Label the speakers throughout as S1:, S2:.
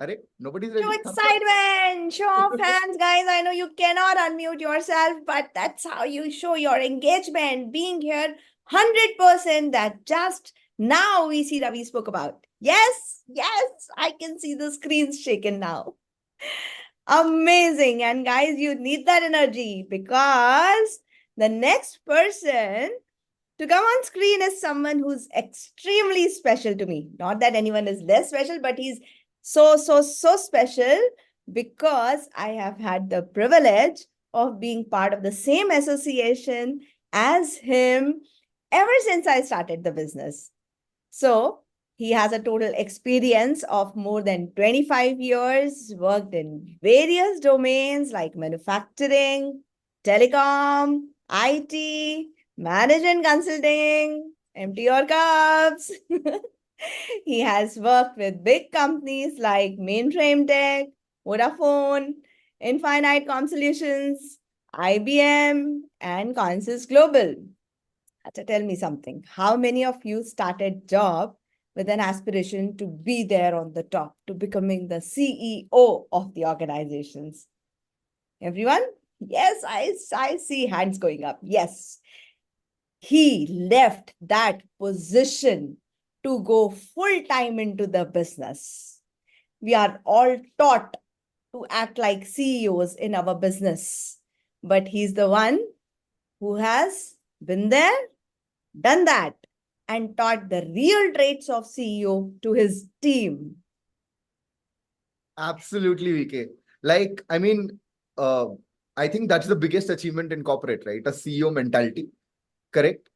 S1: Arey, nobody's
S2: Show
S1: ready. Thumbs up.
S2: excitement. Show of hands, guys. I know you cannot unmute yourself, but that's how you show your engagement. Being here 100% that just now we see Ravi spoke about. Yes, yes, I can see the screens shaking now. Amazing. And guys, you need that energy because the next person to come on screen is someone who's extremely special to me. Not that anyone is less special, but he's so special because I have had the privilege of being part of the same association as him ever since I started the business. So he has a total experience of more than 25 years, worked in various domains like manufacturing, telecom, IT, management consulting, empty your cups. He has worked with big companies like Mainframe Tech, Vodafone, Infinite Com Solutions, IBM, and Consys Global. Tell me something. How many of you started job with an aspiration to be there on the top, to becoming the CEO of the organizations? Everyone? Yes, I see hands going up. Yes. He left that position to go full time into the business. We are all taught to act like CEOs in our business, but he's the one who has been there, done that, and taught the real traits of CEO to his team.
S1: Absolutely, VK. Like, I mean, uh, I think that's the biggest achievement in corporate, right? A CEO mentality, correct?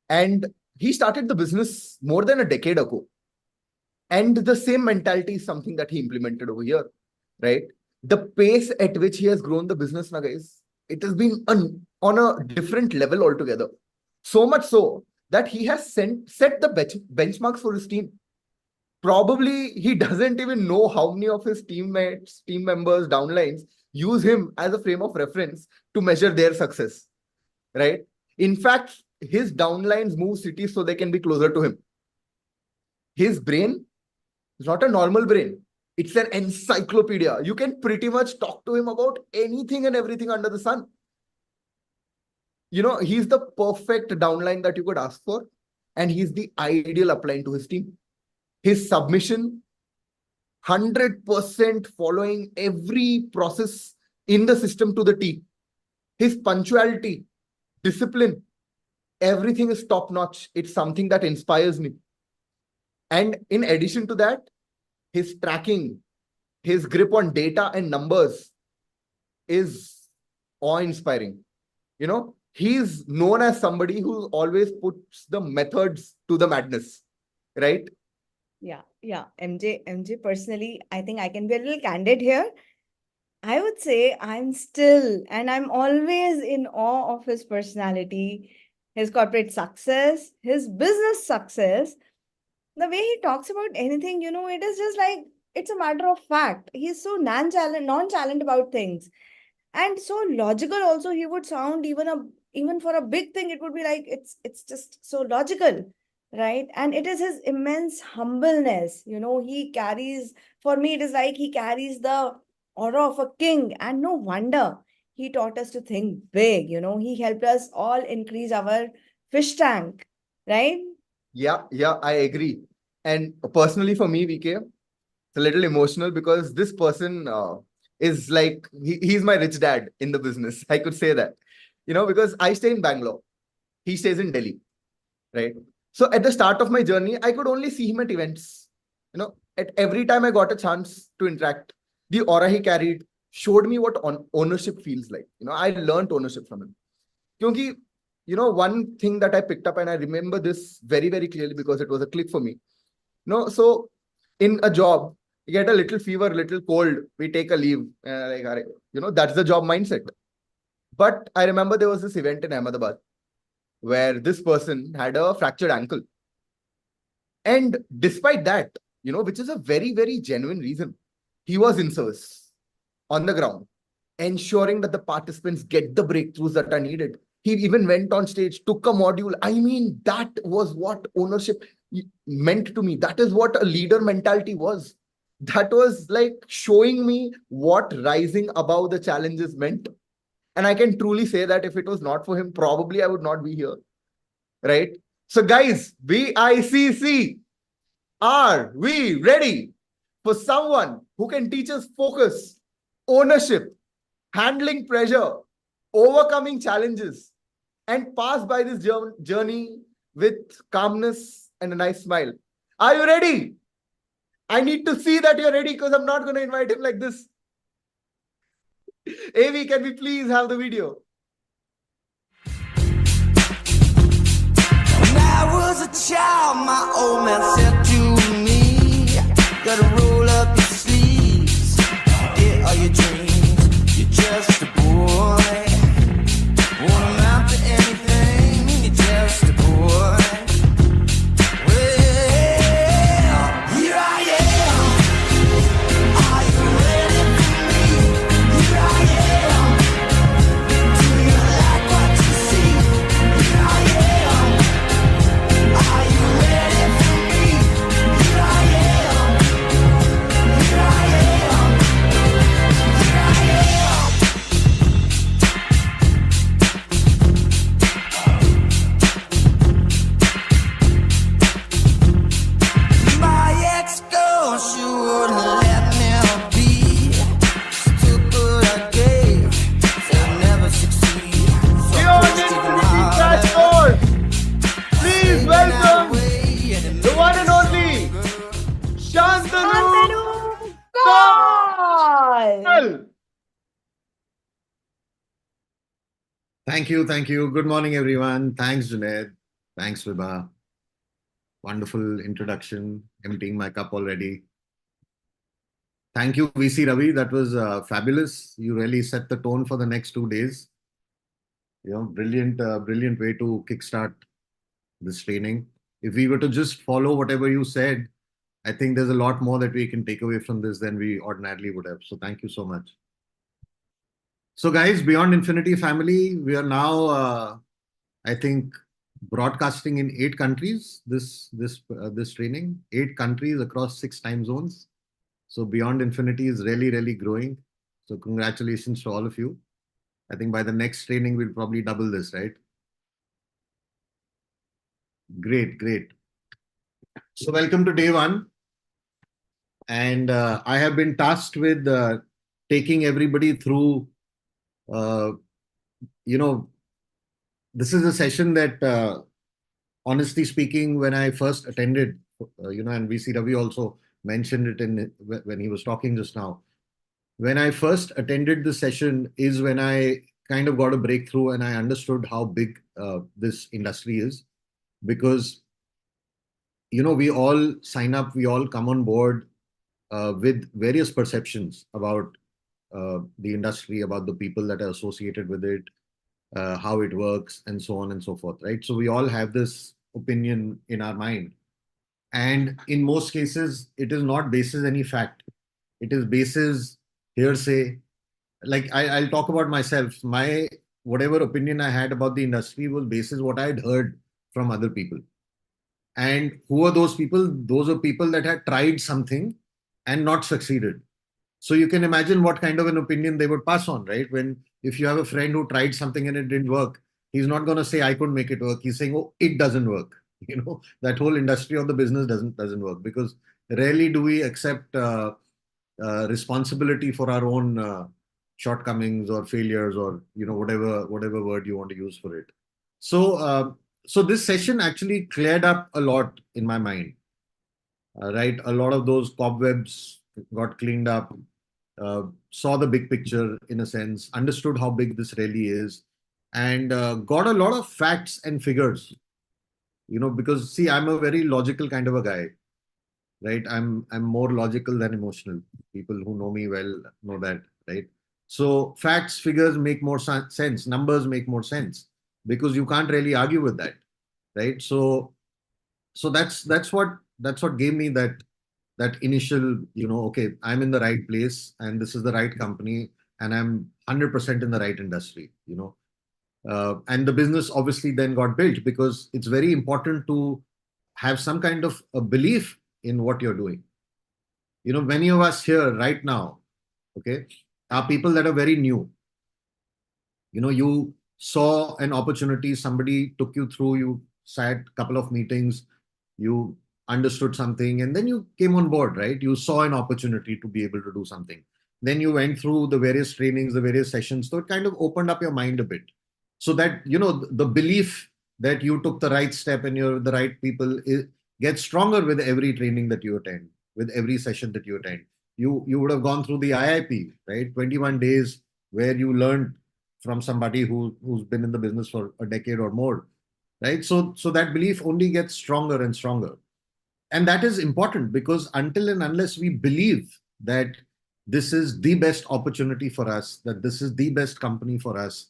S1: And he started the business more than a decade ago. And the same mentality is something that he implemented over here, right? The pace at which he has grown the business now, guys, it has been on a different level altogether. So much so that he has set the benchmarks for his team. Probably he doesn't even know how many of his teammates, team members, downlines use him as a frame of reference to measure their success, right? In fact, his downlines move cities so they can be closer to him. His brain is not a normal brain. It's an encyclopedia. You can pretty much talk to him about anything and everything under the sun. He's the perfect downline that you could ask for, and he's the ideal upline to his team. His submission, 100% following every process in the system to the T. His punctuality, discipline, everything is top notch. It's something that inspires me. And in addition to that, his tracking, his grip on data and numbers is awe-inspiring. He's known as somebody who always puts the methods to the madness, right?
S2: Yeah. MJ, personally, I think I can be a little candid here. I would say I'm still, and I'm always in awe of his personality, his corporate success, his business success. The way he talks about anything, it is just like it's a matter of fact. He's so nonchalant about things, and so logical. Also, he would sound even for a big thing, it would be like it's just so logical, right? And it is his immense humbleness. He carries. For me, it is like he carries the aura of a king, and no wonder he taught us to think big. He helped us all increase our fish tank, right?
S1: Yeah, I agree. And personally, for me, VK, it's a little emotional because this person is like, he's my rich dad in the business. I could say that, because I stay in Bangalore. He stays in Delhi, right? So at the start of my journey, I could only see him at events. At every time I got a chance to interact, the aura he carried showed me what ownership feels like. I learned ownership from him. Because, one thing that I picked up, and I remember this very, very clearly because it was a click for me. So in a job, you get a little fever, little cold, we take a leave. That's the job mindset. But I remember there was this event in Ahmedabad where this person had a fractured ankle. And despite that, which is a very, very genuine reason, he was in service on the ground, ensuring that the participants get the breakthroughs that are needed. He even went on stage, took a module. I mean, that was what ownership meant to me. That is what a leader mentality was. that was like showing me what rising above the challenges meant. And I can truly say that if it was not for him, probably I would not be here. Right? So, guys, BICC, are we ready for someone who can teach us focus, ownership, handling pressure, overcoming challenges, and pass by this journey with calmness and a nice smile? Are you ready? I need to see that you're ready because I'm not going to invite him like this. AV, can we please have the video?
S3: When I was a child, my old man said to me, gotta roll up your sleeves, get all your dreams. You're just a boy, won't amount to anything. You're just a boy. Well, here I am. Are you ready for me? Here I am. Do you like what you see? Here I am. Are you ready for me? Here I am. Here I am. Here I am. My ex-girl, she wouldn't let me be. She took what I gave, said never succeed. So I
S1: Beyond
S3: pushed even
S1: Infinity Crash
S3: harder.
S1: Course, please welcome the one and only Shantanu
S2: Shantanu Call!
S1: Kaul.
S4: Thank you. Thank you. Good morning, everyone. Thanks, Junaid. Thanks, Vibha. Wonderful introduction. Emptying my cup already. Thank you, VC Ravi. That was fabulous. You really set the tone for the next 2 days. Brilliant way to kickstart this training. If we were to just follow whatever you said, I think there's a lot more that we can take away from this than we ordinarily would have. So thank you so much. So guys, Beyond Infinity family, we are now, I think, broadcasting in 8 countries. This training, 8 countries across 6 time zones. So Beyond Infinity is really growing. So congratulations to all of you. I think by the next training we'll probably double this, right? Great. So welcome to day 1, and I have been tasked with taking everybody through. This is a session that, honestly speaking, when I first attended, and VC Ravi also mentioned it when he was talking just now. When I first attended the session is when I kind of got a breakthrough and I understood how big this industry is, because we all sign up, we all come on board with various perceptions about the industry, about the people that are associated with it, how it works, and so on and so forth, right? So we all have this opinion in our mind. And in most cases, it is not basis any fact. It is basis hearsay. Like I'll talk about myself. My whatever opinion I had about the industry was basis what I had heard from other people. And who are those people? Those are people that had tried something and not succeeded. So you can imagine what kind of an opinion they would pass on, right? If you have a friend who tried something and it didn't work, he's not going to say, I couldn't make it work. He's saying, oh, it doesn't work. That whole industry of the business doesn't work, because rarely do we accept responsibility for our own shortcomings or failures, or whatever word you want to use for it. So this session actually cleared up a lot in my mind, right? A lot of those cobwebs got cleaned up, saw the big picture in a sense, understood how big this really is, and got a lot of facts and figures. Because see, I'm a very logical kind of a guy, right? I'm more logical than emotional. People who know me well know that, right? So facts, figures make more sense. Numbers make more sense, because you can't really argue with that, right? So that's what gave me that initial, okay, I'm in the right place and this is the right company and I'm 100% in the right industry, and the business obviously then got built, because it's very important to have some kind of a belief in what you're doing. Many of us here right now, okay, are people that are very new. You saw an opportunity, somebody took you through, you sat a couple of meetings, you understood something, and then you came on board, right? You saw an opportunity to be able to do something. Then you went through the various trainings, the various sessions. So it kind of opened up your mind a bit. So that, the belief that you took the right step and you're the right people gets stronger with every training that you attend, with every session that you attend. You would have gone through the IIP, right? 21 days where you learned from somebody who's been in the business for a decade or more, right? So that belief only gets stronger and stronger, and that is important because until and unless we believe that this is the best opportunity for us, that this is the best company for us,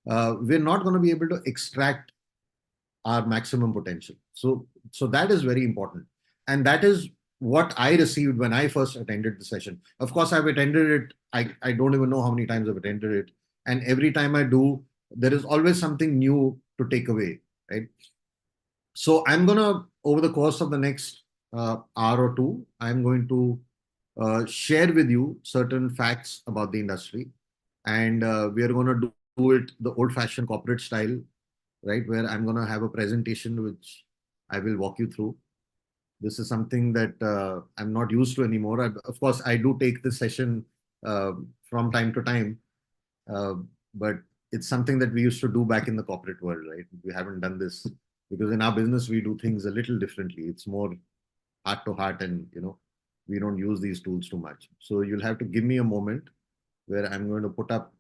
S4: we're not going to be able to extract our maximum potential. So that is very important, and that is what I received when I first attended the session. Of course, I've attended it. I don't even know how many times I've attended it, and every time I do, there is always something new to take away, right? So I'm gonna, over the course of the next hour or two, I'm going to share with you certain facts about the industry, and we are going to do it the old-fashioned corporate style, right, where I'm going to have a presentation which I will walk you through. This is something that I'm not used to anymore. Of course, I do take this session from time to time, uh, but it's something that we used to do back in the corporate world, right? We haven't done this because in our business we do things a little differently. It's more heart to heart, and we don't use these tools too much. So you'll have to give me a moment where I'm going to put up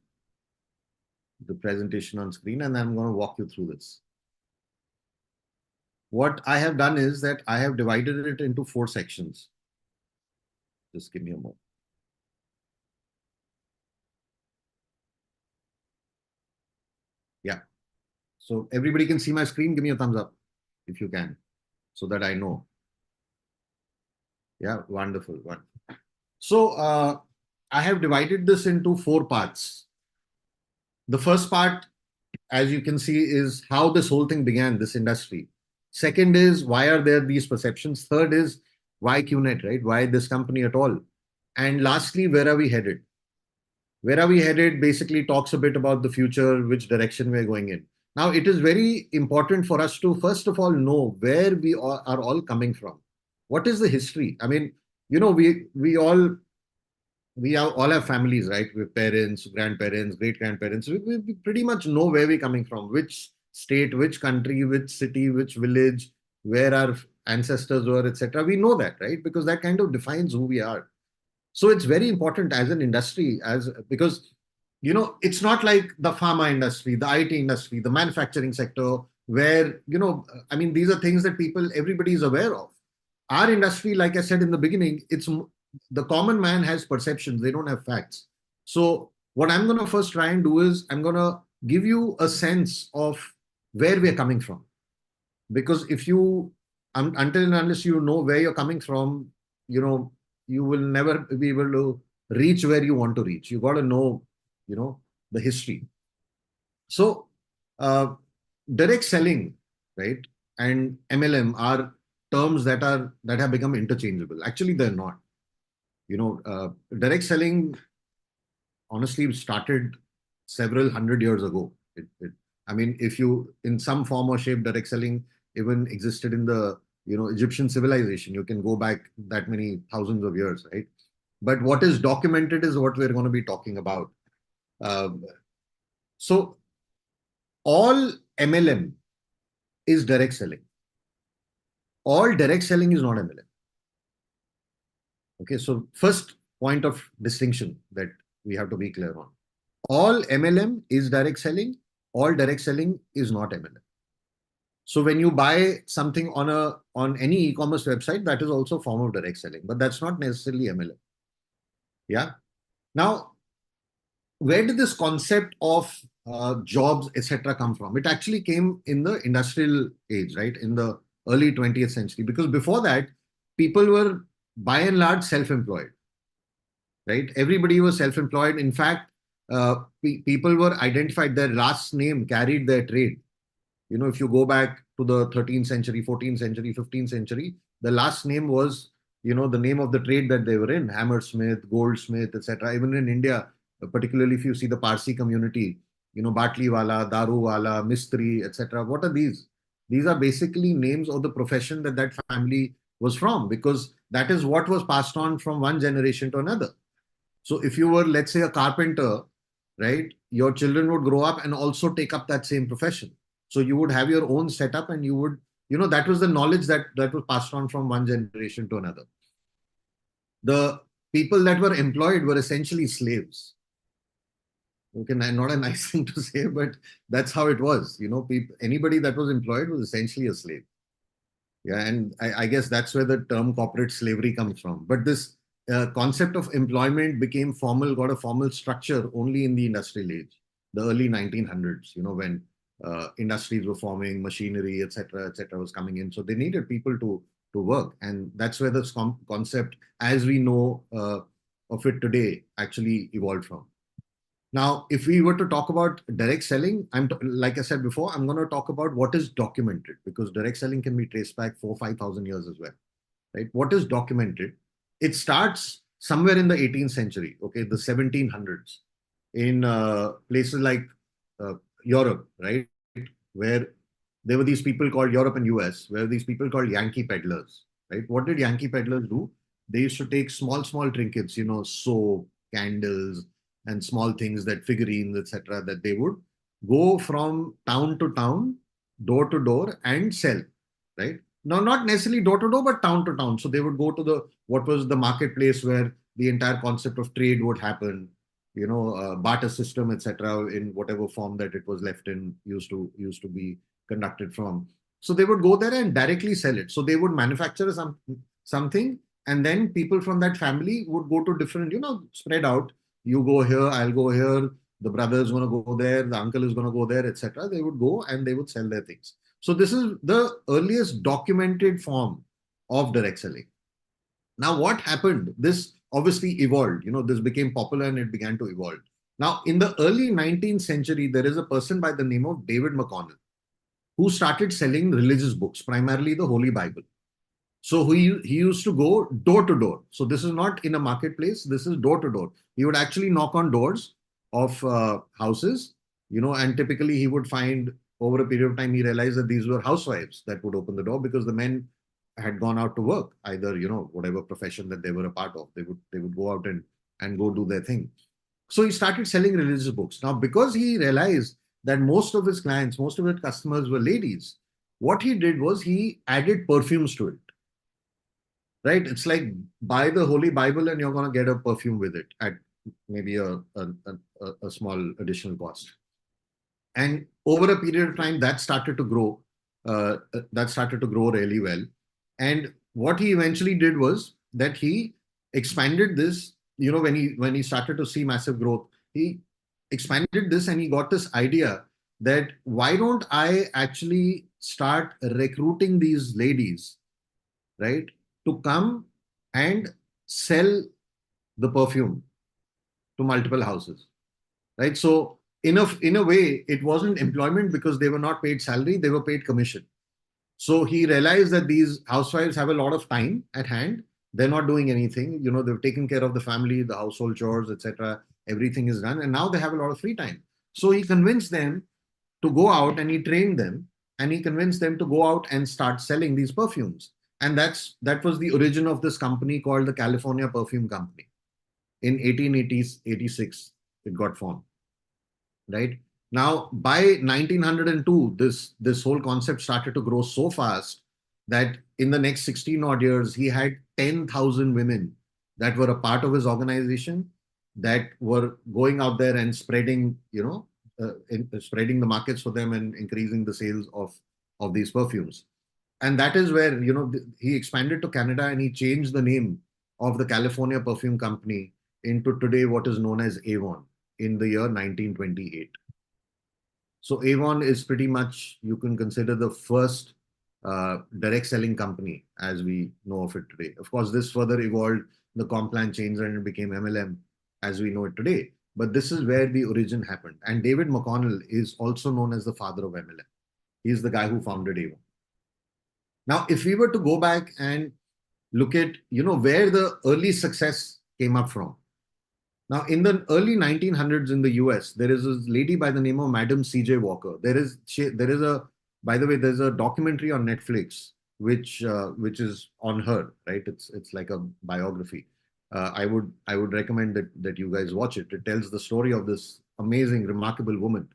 S4: the presentation on screen and I'm going to walk you through this. What I have done is that I have divided it into 4 sections. Just give me a moment. Yeah. So everybody can see my screen. Give me a thumbs up if you can, so that I know. Yeah, wonderful. Wonderful. So I have divided this into 4 parts. The first part, as you can see, is how this whole thing began, this industry. Second is, why are there these perceptions? Third is, why QNet, right? Why this company at all? And lastly, where are we headed? Where are we headed basically talks a bit about the future, which direction we're going in. Now, it is very important for us to, first of all, know where we are all coming from. What is the history? I mean, we all have families, right? With parents, grandparents, great grandparents. We pretty much know where we're coming from, which state, which country, which city, which village, where our ancestors were, etc. We know that, right? Because that kind of defines who we are. So it's very important as an industry, because it's not like the pharma industry, the IT industry, the manufacturing sector, where I mean, these are things that everybody is aware of. Our industry, like I said in the beginning, it's the common man has perceptions, they don't have facts. So what I'm going to first try and do is I'm going to give you a sense of where we're coming from, because if you until and unless you know where you're coming from, you will never be able to reach where you want to reach. You got to know the history. So uh, direct selling, right, and MLM are terms that have become interchangeable. Actually, they're not. Direct selling honestly started several hundred years ago. I mean, if you, in some form or shape, direct selling even existed in the Egyptian civilization. You can go back that many thousands of years, right? But what is documented is what we're going to be talking about. So all MLM is direct selling. All direct selling is not MLM. Okay, so first point of distinction that we have to be clear on. All MLM is direct selling. All direct selling is not MLM. So when you buy something on any e-commerce website, that is also a form of direct selling, but that's not necessarily MLM. Yeah. Now, where did this concept of jobs, etc., come from? It actually came in the industrial age, right? In the early 20th century, because before that, people were by and large self-employed, right? Everybody was self-employed. In fact, people were identified, their last name carried their trade. If you go back to the 13th century, 14th century, 15th century, the last name was the name of the trade that they were in, hammersmith, goldsmith, etc. Even in India, particularly if you see the Parsi community, Batli wala, Daru wala, Mistri, etc. What are these? These are basically names of the profession that family was from, because that is what was passed on from one generation to another. So if you were, let's say, a carpenter, right, your children would grow up and also take up that same profession. So you would have your own setup, and you would, that was the knowledge that was passed on from one generation to another. The people that were employed were essentially slaves. Okay, not a nice thing to say, but that's how it was. Anybody that was employed was essentially a slave. Yeah, and I guess that's where the term corporate slavery comes from. But this concept of employment became formal, got a formal structure only in the industrial age, the early 1900s, when industries were forming, machinery, etc., was coming in. So they needed people to work. And that's where this concept, as we know of it today, actually evolved from. Now, if we were to talk about direct selling, like I said before, I'm going to talk about what is documented, because direct selling can be traced back 4,000-5,000 years as well, right? What is documented? It starts somewhere in the 18th century, okay, the 1700s, in places like Europe, right, where there were these people called Europe and US, where these people called Yankee peddlers, right? What did Yankee peddlers do? They used to take small trinkets, soap, candles, and small things, that figurines, etc., that they would go from town to town, door to door, and sell, right? Now, not necessarily door to door, but town to town. So they would go to what was the marketplace, where the entire concept of trade would happen, barter system, etc., in whatever form that it was left in, used to be conducted from. So they would go there and directly sell it. So they would manufacture something, and then people from that family would go to different, spread out. You go here, I'll go here. The brother is going to go there. The uncle is going to go there, etc. They would go and they would sell their things. So this is the earliest documented form of direct selling. Now, what happened? This obviously evolved. This became popular and it began to evolve. Now, in the early 19th century, there is a person by the name of David McConnell, who started selling religious books, primarily the Holy Bible. So he used to go door to door. So this is not in a marketplace. This is door to door. He would actually knock on doors of houses, and typically he would find, over a period of time, he realized that these were housewives that would open the door, because the men had gone out to work, either, whatever profession that they were a part of. They would go out and go do their thing. So he started selling religious books. Now, because he realized that most of his clients, most of his customers were ladies, what he did was he added perfumes to it. Right? It's like, buy the Holy Bible and you're going to get a perfume with it at maybe a small additional cost. And over a period of time, that started to grow. Really well. And what he eventually did was that he expanded this. When he started to see massive growth, he expanded this, and he got this idea that, why don't I actually start recruiting these ladies, right, to come and sell the perfume to multiple houses, right? So in a way, it wasn't employment, because they were not paid salary, they were paid commission. So he realized that these housewives have a lot of time at hand. They're not doing anything. They've taken care of the family, the household chores, etc. Everything is done, and now they have a lot of free time. So he convinced them to go out, and he trained them, and he convinced them to go out and start selling these perfumes. And that was the origin of this company called the California Perfume Company. In 1886, it got formed. Right? Now, by 1902, this whole concept started to grow so fast that in the next 16 odd years, he had 10,000 women that were a part of his organization, that were going out there and spreading, spreading the markets for them and increasing the sales of these perfumes. And that is where, he expanded to Canada, and he changed the name of the California Perfume Company into today what is known as Avon in the year 1928. So Avon is pretty much, you can consider, the first direct selling company as we know of it today. Of course, this further evolved, the comp plan changed, and it became MLM as we know it today. But this is where the origin happened. And David McConnell is also known as the father of MLM. He's the guy who founded Avon. Now, if we were to go back and look at, where the early success came up from. Now, in the early 1900s in the US, there is this lady by the name of Madam C.J. Walker. There is a, by the way, there's a documentary on Netflix which is on her, right? It's like a biography. I would recommend that you guys watch it. It tells the story of this amazing, remarkable woman,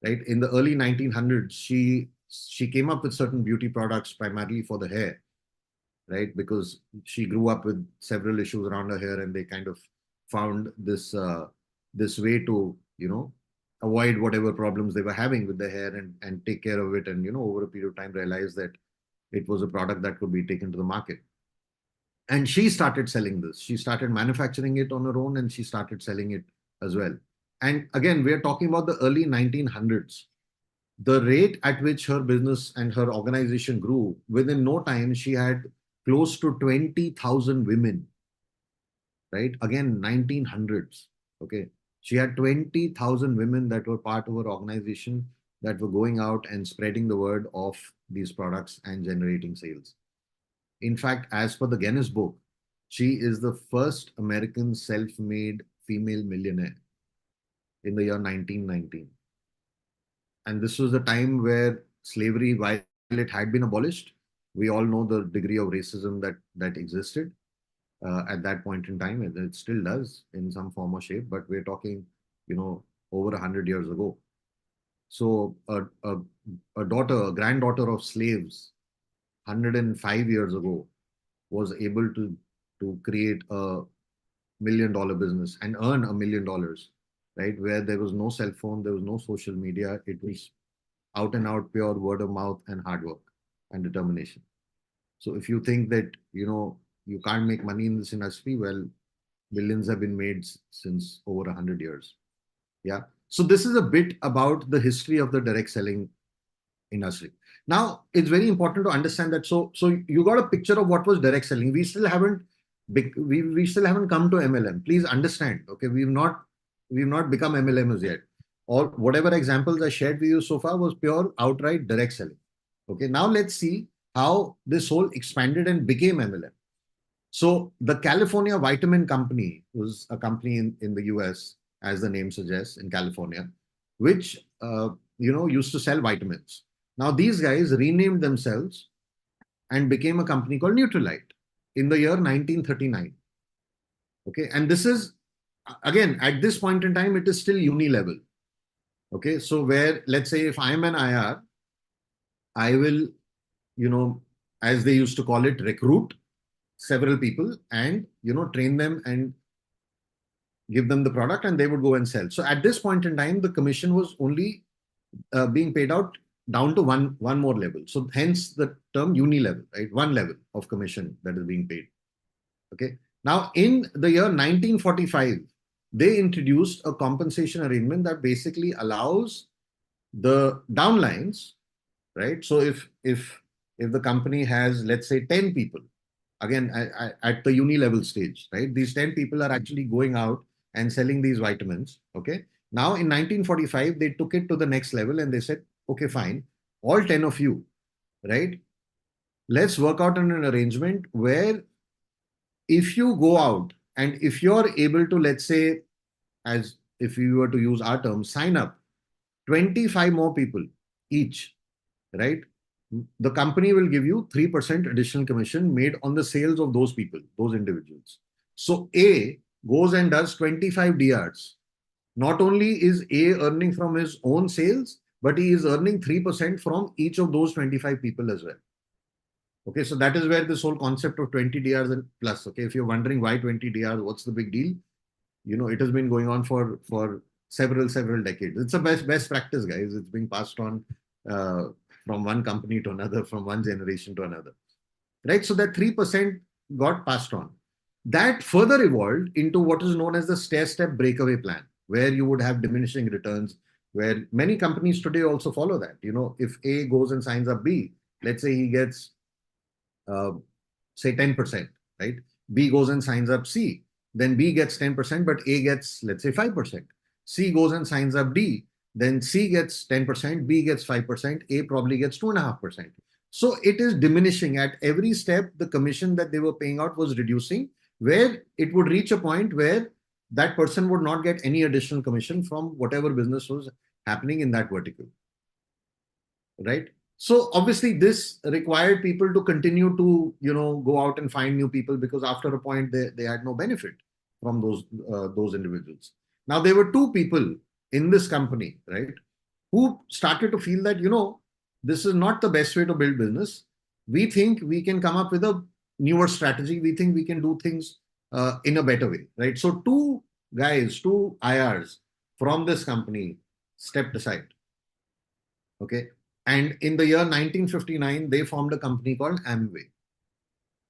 S4: right? In the early 1900s, she came up with certain beauty products primarily for the hair, right? Because she grew up with several issues around her hair, and they kind of found this way to avoid whatever problems they were having with the hair, and take care of it, and over a period of time realize that it was a product that could be taken to the market. And she started selling this. She started manufacturing it on her own, and she started selling it as well. And again, we're talking about the early 1900s. The rate at which her business and her organization grew, within no time, she had close to 20,000 women, right? Again, 1900s. Okay. She had 20,000 women that were part of her organization, that were going out and spreading the word of these products and generating sales. In fact, as per the Guinness Book, she is the first American self-made female millionaire in the year 1919. And this was the time where slavery, while it had been abolished, we all know the degree of racism that existed at that point in time, and it still does in some form or shape. But we're talking, over 100 years ago. So a granddaughter of slaves, 105 years ago, was able to create a $1 million business and earn $1 million, right? Where there was no cell phone, there was no social media. It was out and out pure word of mouth and hard work and determination. So if you think that, you can't make money in this industry, well, billions have been made since over 100 years. Yeah. So this is a bit about the history of the direct selling industry. Now, it's very important to understand that. So you got a picture of what was direct selling. We still haven't come to MLM. Please understand. Okay, we've not become MLMs yet. Or whatever examples I shared with you so far was pure outright direct selling. Okay, now let's see how this whole expanded and became MLM. So the California Vitamin Company was a company in the US, as the name suggests, in California, which used to sell vitamins. Now these guys renamed themselves and became a company called Nutrilite in the year 1939. Okay, and this is, again, at this point in time, it is still uni level. Okay, so where, let's say, if I'm an IR, I will, as they used to call it, recruit several people and, train them and give them the product, and they would go and sell. So at this point in time, the commission was only being paid out down to one more level. So hence the term uni level, right? One level of commission that is being paid. Okay. Now in the year 1945, they introduced a compensation arrangement that basically allows the downlines, right? So if the company has, let's say, 10 people, again, at the uni level stage, right? These 10 people are actually going out and selling these vitamins. Okay. Now in 1945, they took it to the next level and they said, okay, fine, all 10 of you, right? Let's work out on an arrangement where if you go out and if you're able to, let's say, as if we were to use our term, sign up 25 more people each, right? The company will give you 3% additional commission made on the sales of those people, those individuals. So A goes and does 25 DRs. Not only is A earning from his own sales, but he is earning 3% from each of those 25 people as well. Okay, so that is where this whole concept of 20 DRs and plus, okay, if you're wondering why 20 DRs, what's the big deal? It has been going on for several decades. It's a best practice, guys. It's being passed on from one company to another, from one generation to another, right? So that 3% got passed on. That further evolved into what is known as the stair-step breakaway plan, where you would have diminishing returns, where many companies today also follow that. If A goes and signs up B, let's say he gets, say 10%, right? B goes and signs up C, then B gets 10%, but A gets, let's say, 5%. C goes and signs up D, then C gets 10%, B gets 5%, A probably gets 2.5%. So it is diminishing at every step. The commission that they were paying out was reducing, where it would reach a point where that person would not get any additional commission from whatever business was happening in that vertical, right? So obviously this required people to continue to, go out and find new people, because after a point they had no benefit from those individuals. Now there were two people in this company, right, who started to feel that, this is not the best way to build business. We think we can come up with a newer strategy. We think we can do things in a better way, right? So two guys, two IRs from this company stepped aside. Okay. And in the year 1959, they formed a company called Amway,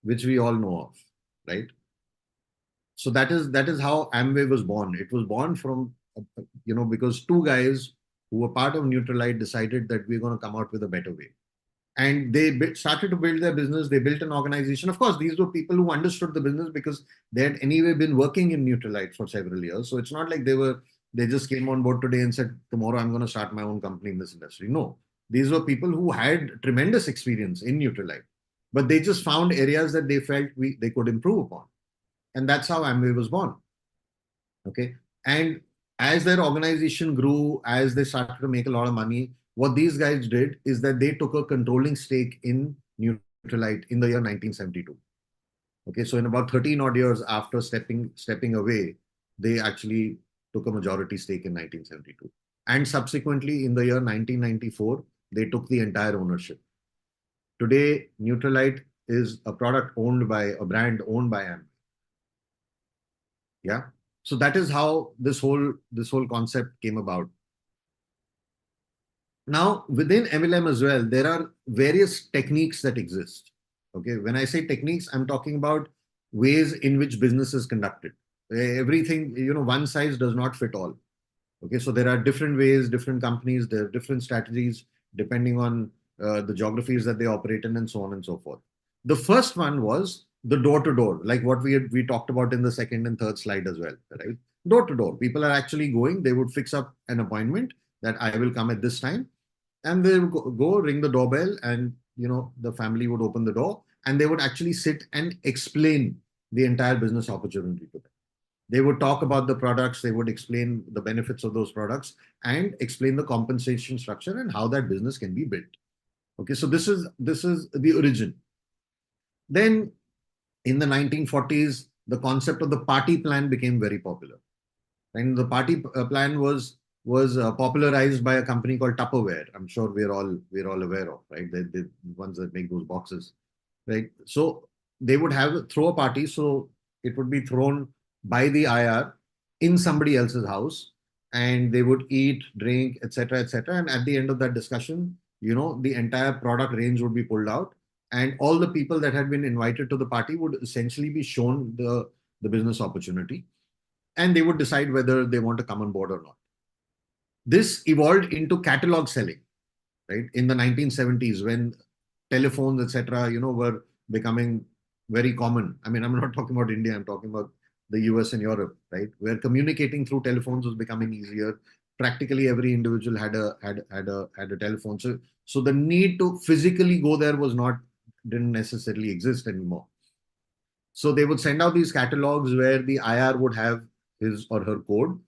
S4: which we all know of, right? So that is how Amway was born. It was born from, because two guys who were part of Neutralite decided that we're going to come out with a better way. And they started to build their business. They built an organization. Of course, these were people who understood the business because they had anyway been working in Neutralite for several years. So it's not like they just came on board today and said, tomorrow I'm going to start my own company in this industry. No, these were people who had tremendous experience in Neutralite, but they just found areas that they felt they could improve upon. And that's how Amway was born. Okay. And as their organization grew, as they started to make a lot of money, what these guys did is that they took a controlling stake in Neutralite in the year 1972. Okay, so in about 13 odd years after stepping away, they actually took a majority stake in 1972. And subsequently, in the year 1994, they took the entire ownership. Today, Neutralite is a brand owned by Amway. Yeah. So that is how this whole concept came about. Now, within MLM as well, there are various techniques that exist. Okay, when I say techniques, I'm talking about ways in which business is conducted. Everything, one size does not fit all. Okay, so there are different ways, different companies, there are different strategies depending on the geographies that they operate in, and so on and so forth. The first one was the door to door, like what we talked about in the second and third slide as well, right? Door to door. People are actually going, they would fix up an appointment that I will come at this time, and they would go ring the doorbell, and the family would open the door, and they would actually sit and explain the entire business opportunity to them. They would talk about the products, they would explain the benefits of those products, and explain the compensation structure and how that business can be built. Okay, so this is the origin. Then in the 1940s, the concept of the party plan became very popular. And the party plan was popularized by a company called Tupperware. I'm sure we're all aware of, right? They're the ones that make those boxes, right? So they would throw a party. So it would be thrown by the IR in somebody else's house, and they would eat, drink, etc., etc. And at the end of that discussion, the entire product range would be pulled out, and all the people that had been invited to the party would essentially be shown the business opportunity, and they would decide whether they want to come on board or not. This evolved into catalog selling, right? In the 1970s, when telephones, etc., were becoming very common. I mean, I'm not talking about India, I'm talking about the US and Europe, right? Where communicating through telephones was becoming easier. Practically every individual had a telephone. So the need to physically go there didn't necessarily exist anymore. So they would send out these catalogs where the IR would have his or her code,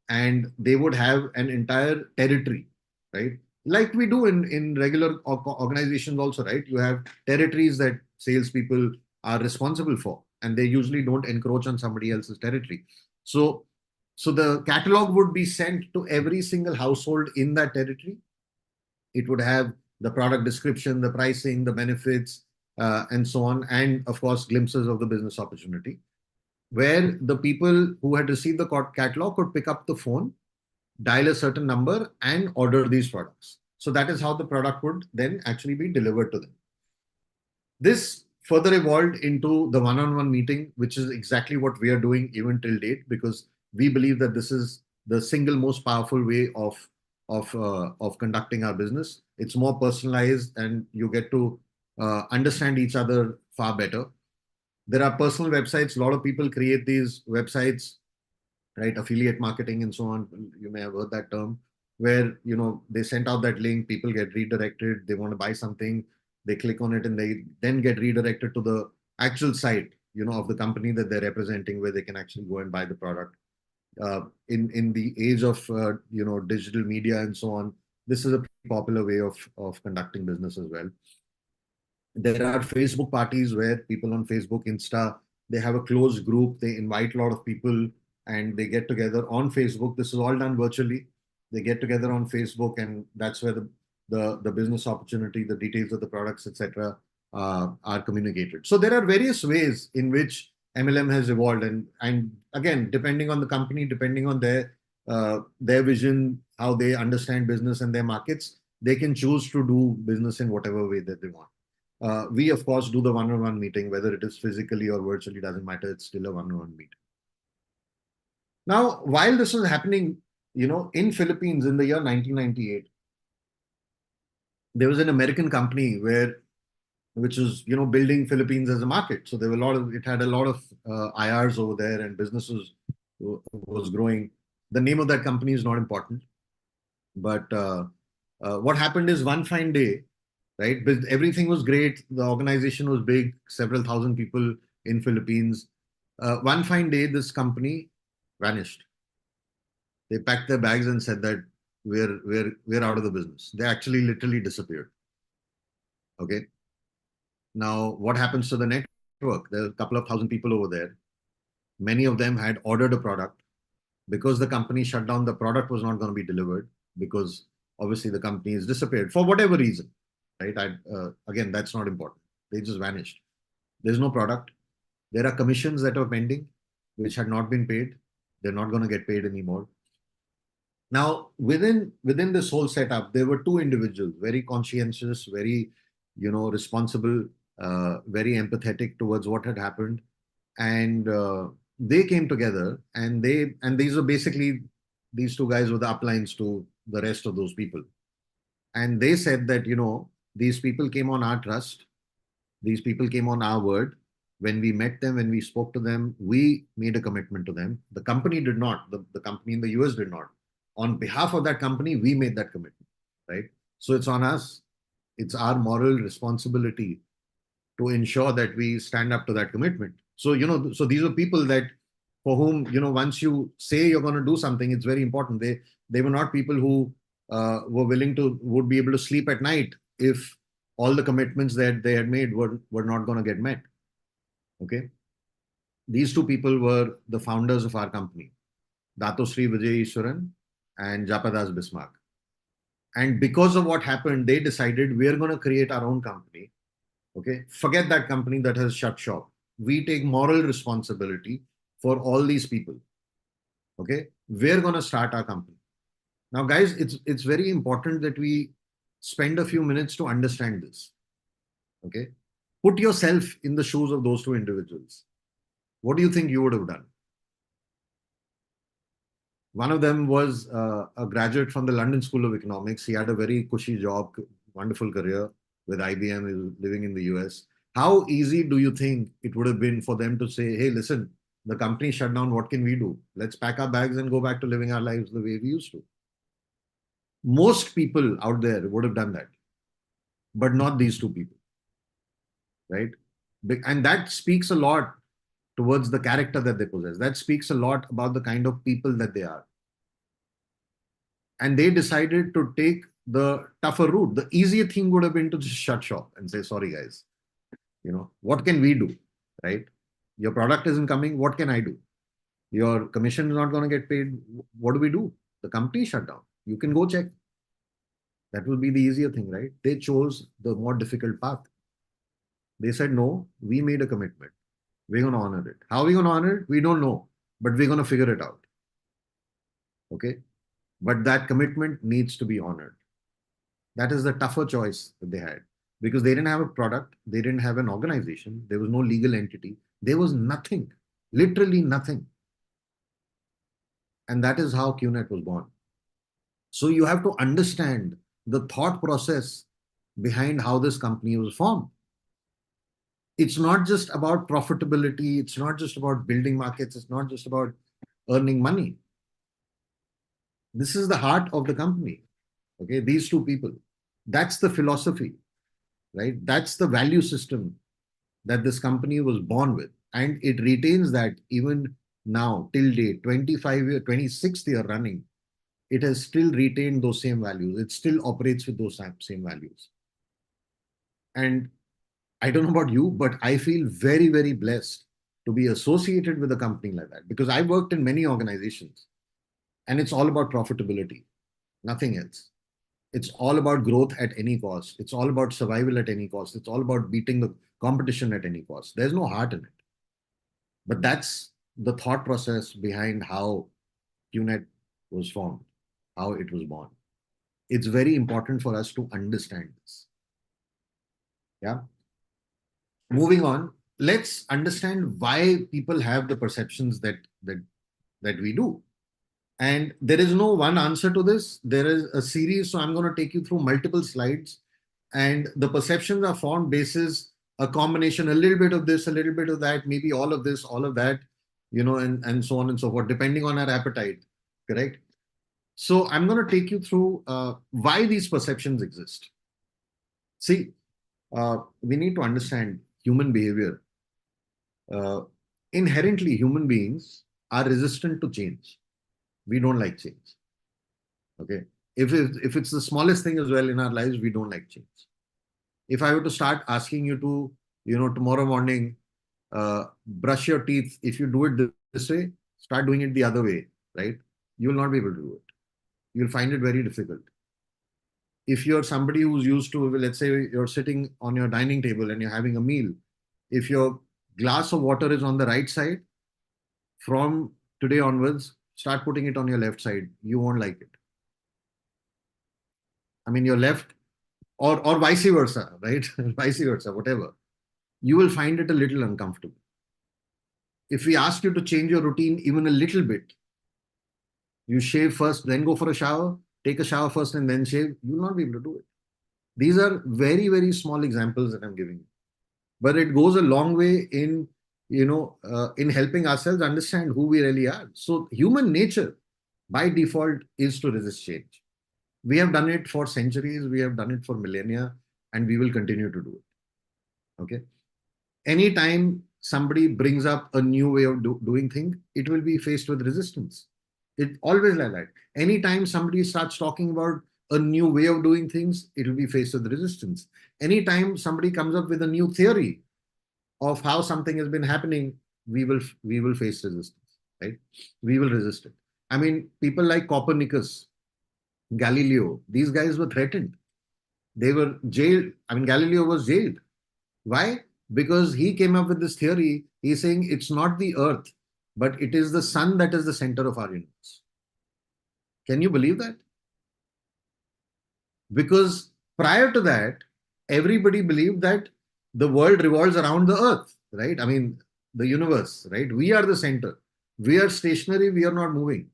S4: and they would have an entire territory, right? Like we do in regular organizations also, right? You have territories that salespeople are responsible for, and they usually don't encroach on somebody else's territory. So the catalog would be sent to every single household in that territory. It would have the product description, the pricing, the benefits, and so on, and of course, glimpses of the business opportunity, where the people who had received the catalog could pick up the phone, dial a certain number, and order these products. So that is how the product would then actually be delivered to them. This further evolved into the one-on-one meeting, which is exactly what we are doing even till date, because we believe that this is the single most powerful way of conducting our business. It's more personalized, and you get to understand each other far better. There are personal websites. A lot of people create these websites, right? Affiliate marketing and so on. You may have heard that term, where they sent out that link, people get redirected, they want to buy something, They click on it and they then get redirected to the actual site, of the company that they're representing, where they can actually go and buy the product. In the age of digital media and so on, this is a pretty popular way of conducting business as well. There are Facebook parties where people on Facebook, Insta, they have a closed group. They invite a lot of people and they get together on Facebook. This is all done virtually. They get together on Facebook, and that's where the business opportunity, the details of the products, etc., are communicated. So there are various ways in which MLM has evolved, and again, depending on the company, depending on their vision, how they understand business and their markets, they can choose to do business in whatever way that they want. We, of course, do the one-on-one meeting, whether it is physically or virtually, doesn't matter. It's still a one-on-one meeting. Now, while this was happening, in Philippines in the year 1998, there was an American company which was, building Philippines as a market. So there were it had a lot of IRs over there, and businesses was growing. The name of that company is not important, but what happened is one fine day, right? But everything was great. The organization was big, several thousand people in Philippines. One fine day, this company vanished. They packed their bags and said that we're out of the business. They actually literally disappeared. Okay. Now, what happens to the network? There are a couple of thousand people over there. Many of them had ordered a product. Because the company shut down, the product was not going to be delivered, because obviously the company has disappeared for whatever reason, right? Again, that's not important. They just vanished. There's no product. There are commissions that are pending, which had not been paid. They're not going to get paid anymore. Now, within this whole setup, there were two individuals, very conscientious, very, responsible, very empathetic towards what had happened, and they came together, and these were basically, these two guys were the uplines to the rest of those people, and they said that these people came on our trust, these people came on our word. When we met them, when we spoke to them, we made a commitment to them. The company did not. The company in the US did not. On behalf of that company, we made that commitment, right? So it's on us. It's our moral responsibility to ensure that we stand up to that commitment. So, so these are people that for whom, once you say you're going to do something, it's very important. They were not people who would be able to sleep at night if all the commitments that they had made were not going to get met. Okay. These two people were the founders of our company, Dato Sri Vijay Ishwaran and Japadas Bismarck. And because of what happened, they decided we're going to create our own company. Okay. Forget that company that has shut shop. We take moral responsibility for all these people. Okay. We're going to start our company. Now, guys, it's very important that we spend a few minutes to understand this. Okay. Put yourself in the shoes of those two individuals. What do you think you would have done? One of them was a graduate from the London School of Economics. He had a very cushy job, wonderful career with IBM. He was living in the US. How easy do you think it would have been for them to say, hey, listen, the company shut down. What can we do? Let's pack our bags and go back to living our lives the way we used to. Most people out there would have done that, but not these two people. Right? And that speaks a lot towards the character that they possess. That speaks a lot about the kind of people that they are. And they decided to take the tougher route. The easier thing would have been to just shut shop and say, sorry, guys, what can we do? Right? Your product isn't coming. What can I do? Your commission is not going to get paid. What do we do? The company shut down. You can go check. That will be the easier thing, right? They chose the more difficult path. They said, no, we made a commitment. We're going to honor it. How are we going to honor it? We don't know, but we're going to figure it out. Okay. But that commitment needs to be honored. That is the tougher choice that they had, because they didn't have a product. They didn't have an organization. There was no legal entity. There was nothing, literally nothing. And that is how QNet was born. So you have to understand the thought process behind how this company was formed. It's not just about profitability. It's not just about building markets. It's not just about earning money. This is the heart of the company. Okay, these two people. That's the philosophy. right? That's the value system that this company was born with. And it retains that even now, till date, 25 year, 26th year running, it has still retained those same values. It still operates with those same values. And I don't know about you, but I feel very, very blessed to be associated with a company like that, because I worked in many organizations and it's all about profitability, nothing else. It's all about growth at any cost. It's all about survival at any cost. It's all about beating the competition at any cost. There's no heart in it. But that's the thought process behind how QNet was formed, how it was born. It's very important for us to understand this. Yeah. Moving on, let's understand why people have the perceptions that we do. And there is no one answer to this. There is a series, so I'm going to take you through multiple slides. And the perceptions are formed basis a combination, a little bit of this, a little bit of that, maybe all of this, all of that, and so on and so forth, depending on our appetite. Correct? So I'm going to take you through why these perceptions exist. See, we need to understand human behavior. Inherently, human beings are resistant to change. We don't like change. Okay. If it's the smallest thing as well in our lives, we don't like change. If I were to start asking you to, tomorrow morning, brush your teeth, if you do it this way, start doing it the other way, right? You will not be able to do it. You'll find it very difficult. If you're somebody who's used to, let's say you're sitting on your dining table and you're having a meal, if your glass of water is on the right side, from today onwards, start putting it on your left side. You won't like it. I mean, your left or vice versa, right? Vice versa, whatever. You will find it a little uncomfortable. If we ask you to change your routine even a little bit, you shave first, then go for a shower, take a shower first and then shave, you will not be able to do it. These are very, very small examples that I'm giving you. But it goes a long way in, in helping ourselves understand who we really are. So human nature by default is to resist change. We have done it for centuries, we have done it for millennia, and we will continue to do it. Okay. Anytime somebody brings up a new way of doing things, it will be faced with resistance. It always like that. Anytime somebody starts talking about a new way of doing things, it will be faced with resistance. Anytime somebody comes up with a new theory of how something has been happening, we will face resistance, right? We will resist it. I mean, people like Copernicus, Galileo, these guys were threatened. They were jailed. I mean, Galileo was jailed. Why? Because he came up with this theory. He's saying it's not the earth, but it is the sun that is the center of our universe. Can you believe that? Because prior to that, everybody believed that the world revolves around the earth, right? I mean, the universe, right? We are the center. We are stationary. We are not moving.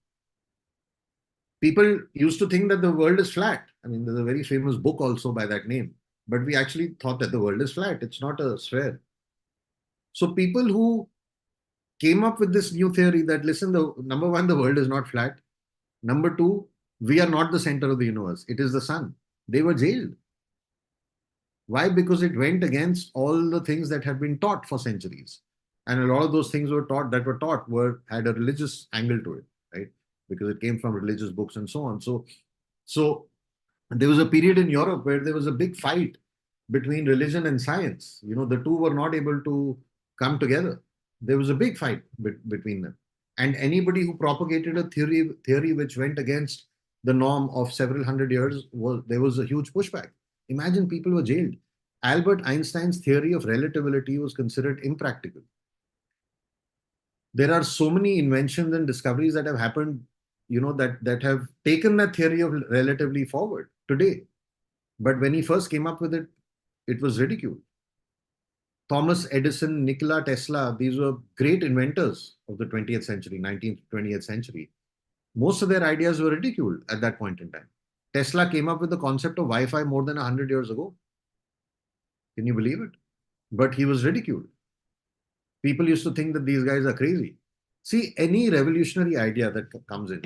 S4: People used to think that the world is flat. I mean, there's a very famous book also by that name, but we actually thought that the world is flat. It's not a sphere. So people who came up with this new theory that, listen, the number one, the world is not flat. Number two, we are not the center of the universe. It is the sun. They were jailed. Why? Because it went against all the things that have been taught for centuries. And a lot of those things had a religious angle to it, right? Because it came from religious books and so on. So there was a period in Europe where there was a big fight between religion and science. The two were not able to come together. There was a big fight between them. And anybody who propagated a theory which went against the norm of several hundred years, there was a huge pushback. Imagine people were jailed. Albert Einstein's theory of relativity was considered impractical. There are so many inventions and discoveries that have happened, that have taken that theory of relativity forward today. But when he first came up with it, it was ridiculed. Thomas Edison, Nikola Tesla, these were great inventors of the 20th century, 19th, 20th century. Most of their ideas were ridiculed at that point in time. Tesla came up with the concept of Wi-Fi more than 100 years ago. Can you believe it? But he was ridiculed. People used to think that these guys are crazy. See, any revolutionary idea that comes in,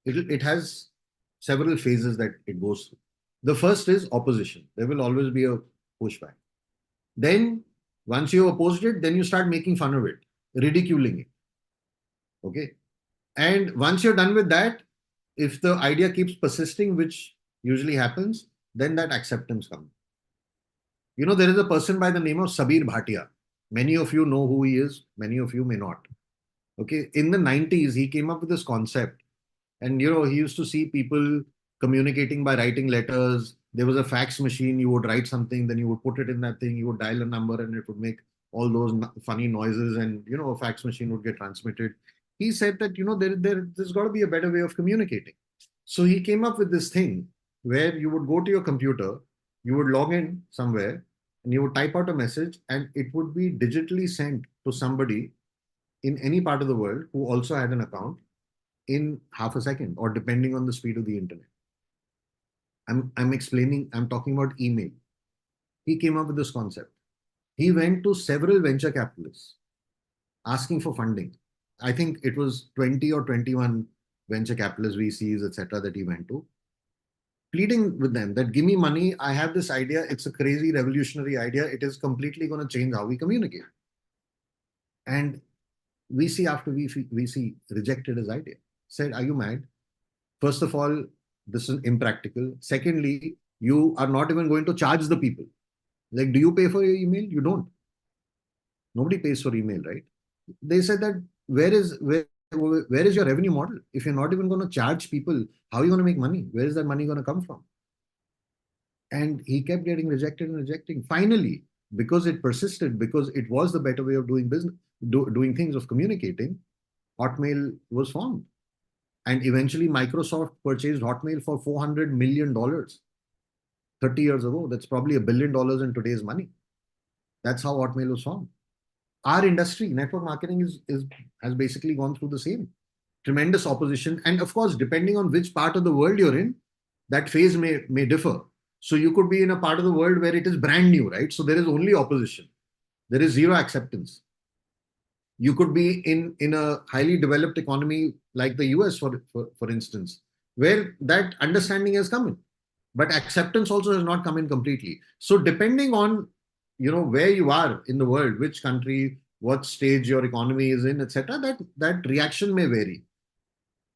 S4: it has several phases that it goes through. The first is opposition. There will always be a pushback. Then, once you opposed it, then you start making fun of it, ridiculing it. Okay. And once you're done with that, if the idea keeps persisting, which usually happens, then that acceptance comes. You know, there is a person by the name of Sabir Bhatia. Many of you know who he is, many of you may not. Okay. In the 90s, he came up with this concept. And, you know, he used to see people communicating by writing letters. There was a fax machine. You would write something, then you would put it in that thing. You would dial a number and it would make all those funny noises. And, you know, a fax machine would get transmitted. He said that, you know, there's got to be a better way of communicating. So he came up with this thing where you would go to your computer, you would log in somewhere, and you would type out a message, and it would be digitally sent to somebody in any part of the world who also had an account in half a second, or depending on the speed of the internet. I'm talking about email. He came up with this concept. He went to several venture capitalists asking for funding. I think it was 20 or 21 venture capitalists, VCs, etc., that he went to, pleading with them that give me money. I have this idea. It's a crazy revolutionary idea. It is completely going to change how we communicate. And VC after VC rejected his idea. Said, are you mad? First of all, this is impractical. Secondly, you are not even going to charge the people. Like, do you pay for your email? You don't. Nobody pays for email, right? They said that where is your revenue model? If you're not even going to charge people, how are you going to make money? Where is that money going to come from? And he kept getting rejected and rejecting. Finally, because it persisted, because it was the better way of doing business, doing things, of communicating, Hotmail was formed. And eventually Microsoft purchased Hotmail for $400 million 30 years ago. That's probably $1 billion in today's money. That's how Hotmail was formed. Our industry, network marketing, has basically gone through the same. Tremendous opposition. And of course, depending on which part of the world you're in, that phase may differ. So you could be in a part of the world where it is brand new, right? So there is only opposition. There is zero acceptance. You could be in a highly developed economy like the US, for instance, where that understanding has come in, but acceptance also has not come in completely. So depending on, you know, where you are in the world, which country, what stage your economy is in, etc., that reaction may vary,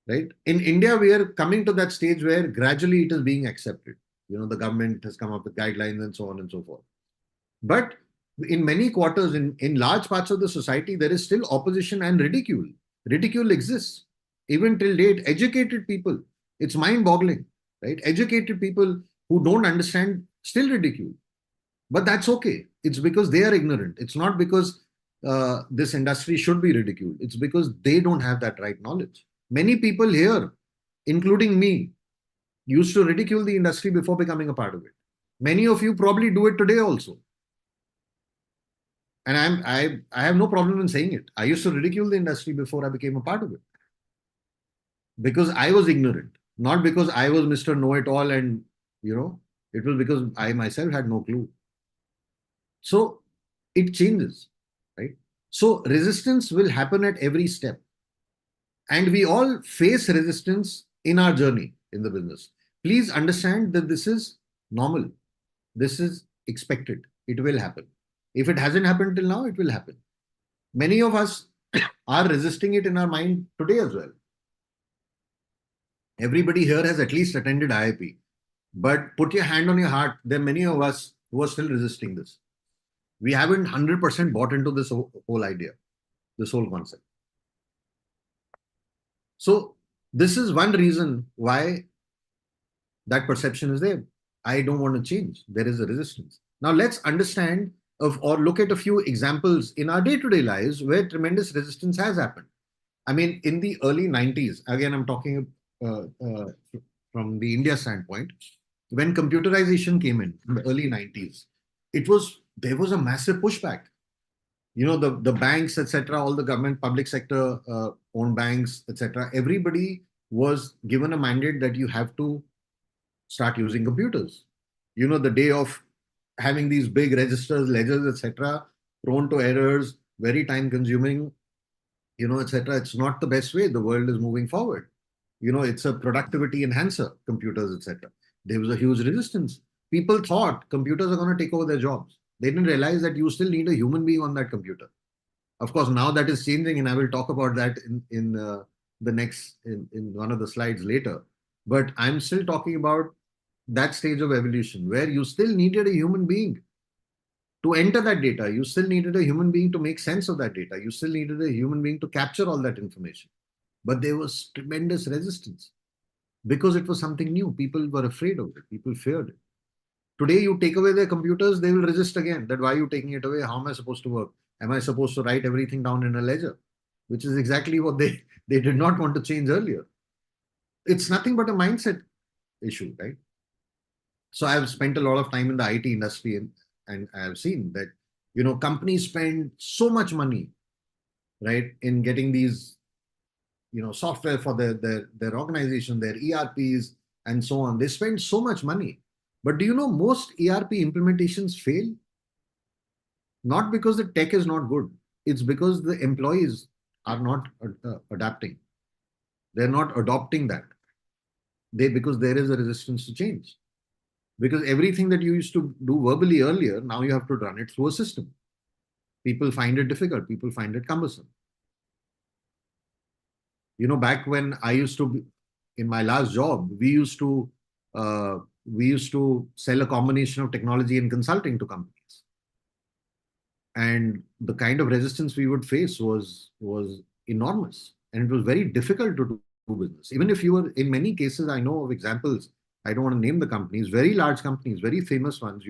S4: right? In India, we are coming to that stage where gradually it is being accepted. You know, the government has come up with guidelines and so on and so forth. But in many quarters, in large parts of the society, there is still opposition and ridicule. Ridicule exists. Even till date, educated people, it's mind-boggling, right? Educated people who don't understand still ridicule. But that's okay. It's because they are ignorant. It's not because this industry should be ridiculed. It's because they don't have that right knowledge. Many people here, including me, used to ridicule the industry before becoming a part of it. Many of you probably do it today also. And I have no problem in saying it. I used to ridicule the industry before I became a part of it. Because I was ignorant, not because I was Mr. Know-it-all, and, you know, it was because I myself had no clue. So it changes, right? So resistance will happen at every step. And we all face resistance in our journey in the business. Please understand that this is normal. This is expected. It will happen. If it hasn't happened till now, it will happen. Many of us are resisting it in our mind today as well. Everybody here has at least attended IIP. But put your hand on your heart, there are many of us who are still resisting this. We haven't 100% bought into this whole idea, this whole concept. So this is one reason why that perception is there. I don't want to change. There is a resistance. Now let's understand or look at a few examples in our day-to-day lives where tremendous resistance has happened. I mean, in the early 90s, again, I'm talking from the India standpoint, when computerization came in the early 90s, there was a massive pushback. You know, the banks, etc., all the government, public sector owned banks, etc., everybody was given a mandate that you have to start using computers. You know, the day of having these big registers, ledgers, etc., prone to errors, very time consuming, you know, etc. It's not the best way. The world is moving forward. You know, it's a productivity enhancer, computers, etc. There was a huge resistance. People thought computers are going to take over their jobs. They didn't realize that you still need a human being on that computer. Of course, now that is changing, and I will talk about that in the next in one of the slides later. But I'm still talking about that stage of evolution where you still needed a human being to enter that data. You still needed a human being to make sense of that data. You still needed a human being to capture all that information. But there was tremendous resistance because it was something new. People were afraid of it. People feared it. Today, you take away their computers, they will resist again. That why are you taking it away? How am I supposed to work? Am I supposed to write everything down in a ledger? Which is exactly what they did not want to change earlier. It's nothing but a mindset issue, right? So I've spent a lot of time in the IT industry, and I've seen that, companies spend so much money, right, in getting these, software for their organization, their ERPs, and so on. They spend so much money. But do you know most ERP implementations fail? Not because the tech is not good. It's because the employees are not adapting. They're not adopting that. Because there is a resistance to change. Because everything that you used to do verbally earlier, now you have to run it through a system. People find it difficult. People find it cumbersome. Back when I used to be in my last job, we used to sell a combination of technology and consulting to companies, and the kind of resistance we would face was enormous, and it was very difficult to do business. Even if you were, in many cases, I know of examples. I don't want to name the companies, very large companies, very famous ones.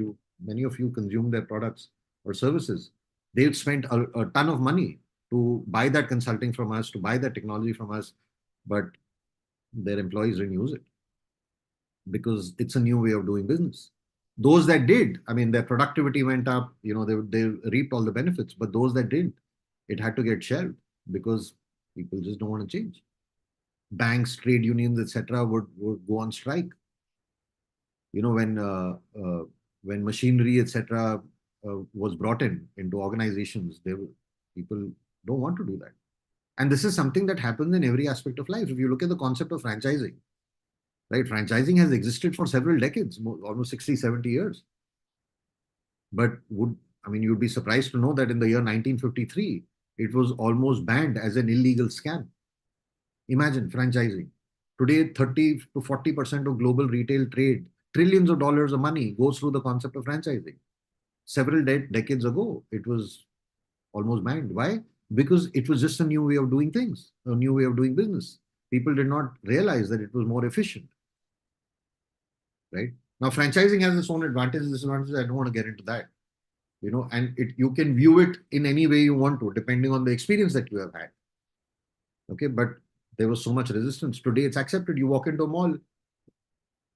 S4: Many of you consume their products or services. They've spent a ton of money to buy that consulting from us, to buy that technology from us, but their employees didn't use it because it's a new way of doing business. Those that did, I mean, their productivity went up, they reaped all the benefits, but those that didn't, it had to get shelved because people just don't want to change. Banks, trade unions, etc., would go on strike. You know, when machinery, etc., was brought into organizations, people don't want to do that. And this is something that happens in every aspect of life. If you look at the concept of franchising, right? Franchising has existed for several decades, almost 60, 70 years. But you'd be surprised to know that in the year 1953, it was almost banned as an illegal scam. Imagine franchising. Today, 30 to 40% of global retail trade, trillions of dollars of money goes through the concept of franchising. Several decades ago, it was almost banned. Why? Because it was just a new way of doing things, a new way of doing business. People did not realize that it was more efficient. Right? Now, franchising has its own advantages, disadvantages. I don't want to get into that. And you can view it in any way you want to, depending on the experience that you have had. Okay, but there was so much resistance. Today, it's accepted. You walk into a mall,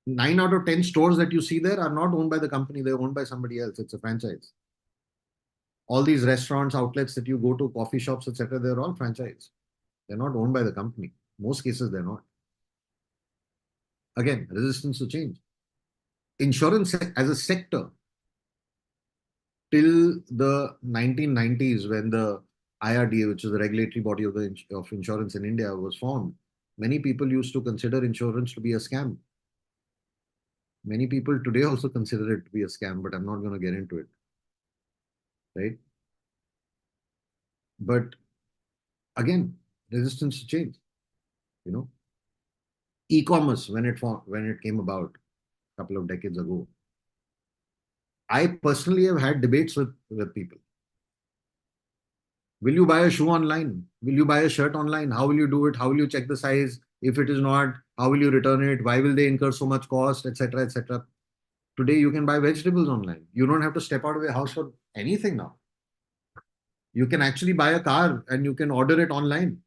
S4: 9 out of 10 stores that you see there are not owned by the company, they're owned by somebody else. It's a franchise. All these restaurants, outlets that you go to, coffee shops, etc., they're all franchise. They're not owned by the company. Most cases, they're not. Again, resistance to change. Insurance as a sector, till the 1990s, when the IRDA, which is the regulatory body of insurance in India, was formed, many people used to consider insurance to be a scam. Many people today also consider it to be a scam, but I'm not going to get into it. Right? But again, resistance to change. E-commerce, when it came about a couple of decades ago, I personally have had debates with people. Will you buy a shoe online? Will you buy a shirt online? How will you do it? How will you check the size? If it is not, how will you return it? Why will they incur so much cost, etc., etc.? Today, you can buy vegetables online. You don't have to step out of your house for anything now. You can actually buy a car and you can order it online.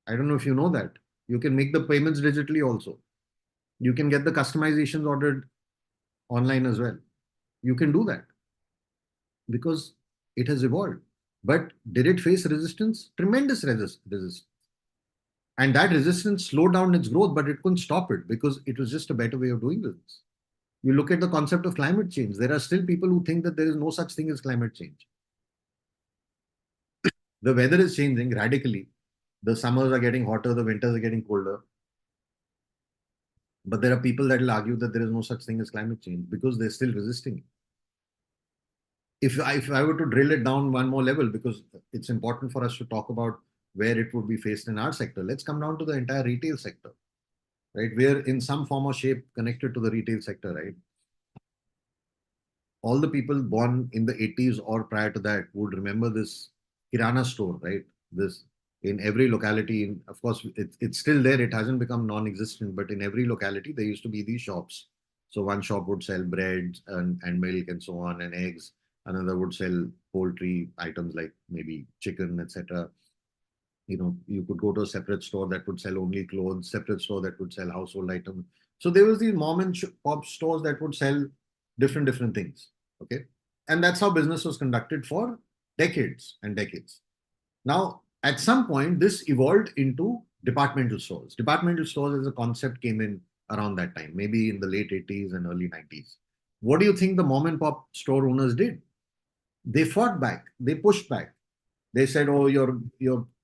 S4: I don't know if you know that. You can make the payments digitally also. You can get the customizations ordered online as well. You can do that because it has evolved. But did it face resistance? Tremendous resistance. And that resistance slowed down its growth, but it couldn't stop it because it was just a better way of doing business. You look at the concept of climate change. There are still people who think that there is no such thing as climate change. The weather is changing radically. The summers are getting hotter, the winters are getting colder. But there are people that will argue that there is no such thing as climate change because they're still resisting it. If I were to drill it down one more level, because it's important for us to talk about where it would be faced in our sector, let's come down to the entire retail sector, right? We're in some form or shape connected to the retail sector, right? All the people born in the 80s or prior to that would remember this Kirana store, right? This in every locality. Of course, it's still there. It hasn't become non-existent, but in every locality, there used to be these shops. So one shop would sell bread and milk and so on and eggs. Another would sell poultry items like maybe chicken, etc. You could go to a separate store that would sell only clothes, separate store that would sell household items. So there was these mom and pop stores that would sell different things. Okay. And that's how business was conducted for decades and decades. Now, at some point, this evolved into departmental stores. Departmental stores as a concept came in around that time, maybe in the late 80s and early 90s. What do you think the mom and pop store owners did? They fought back, they pushed back. They said, "Oh, you're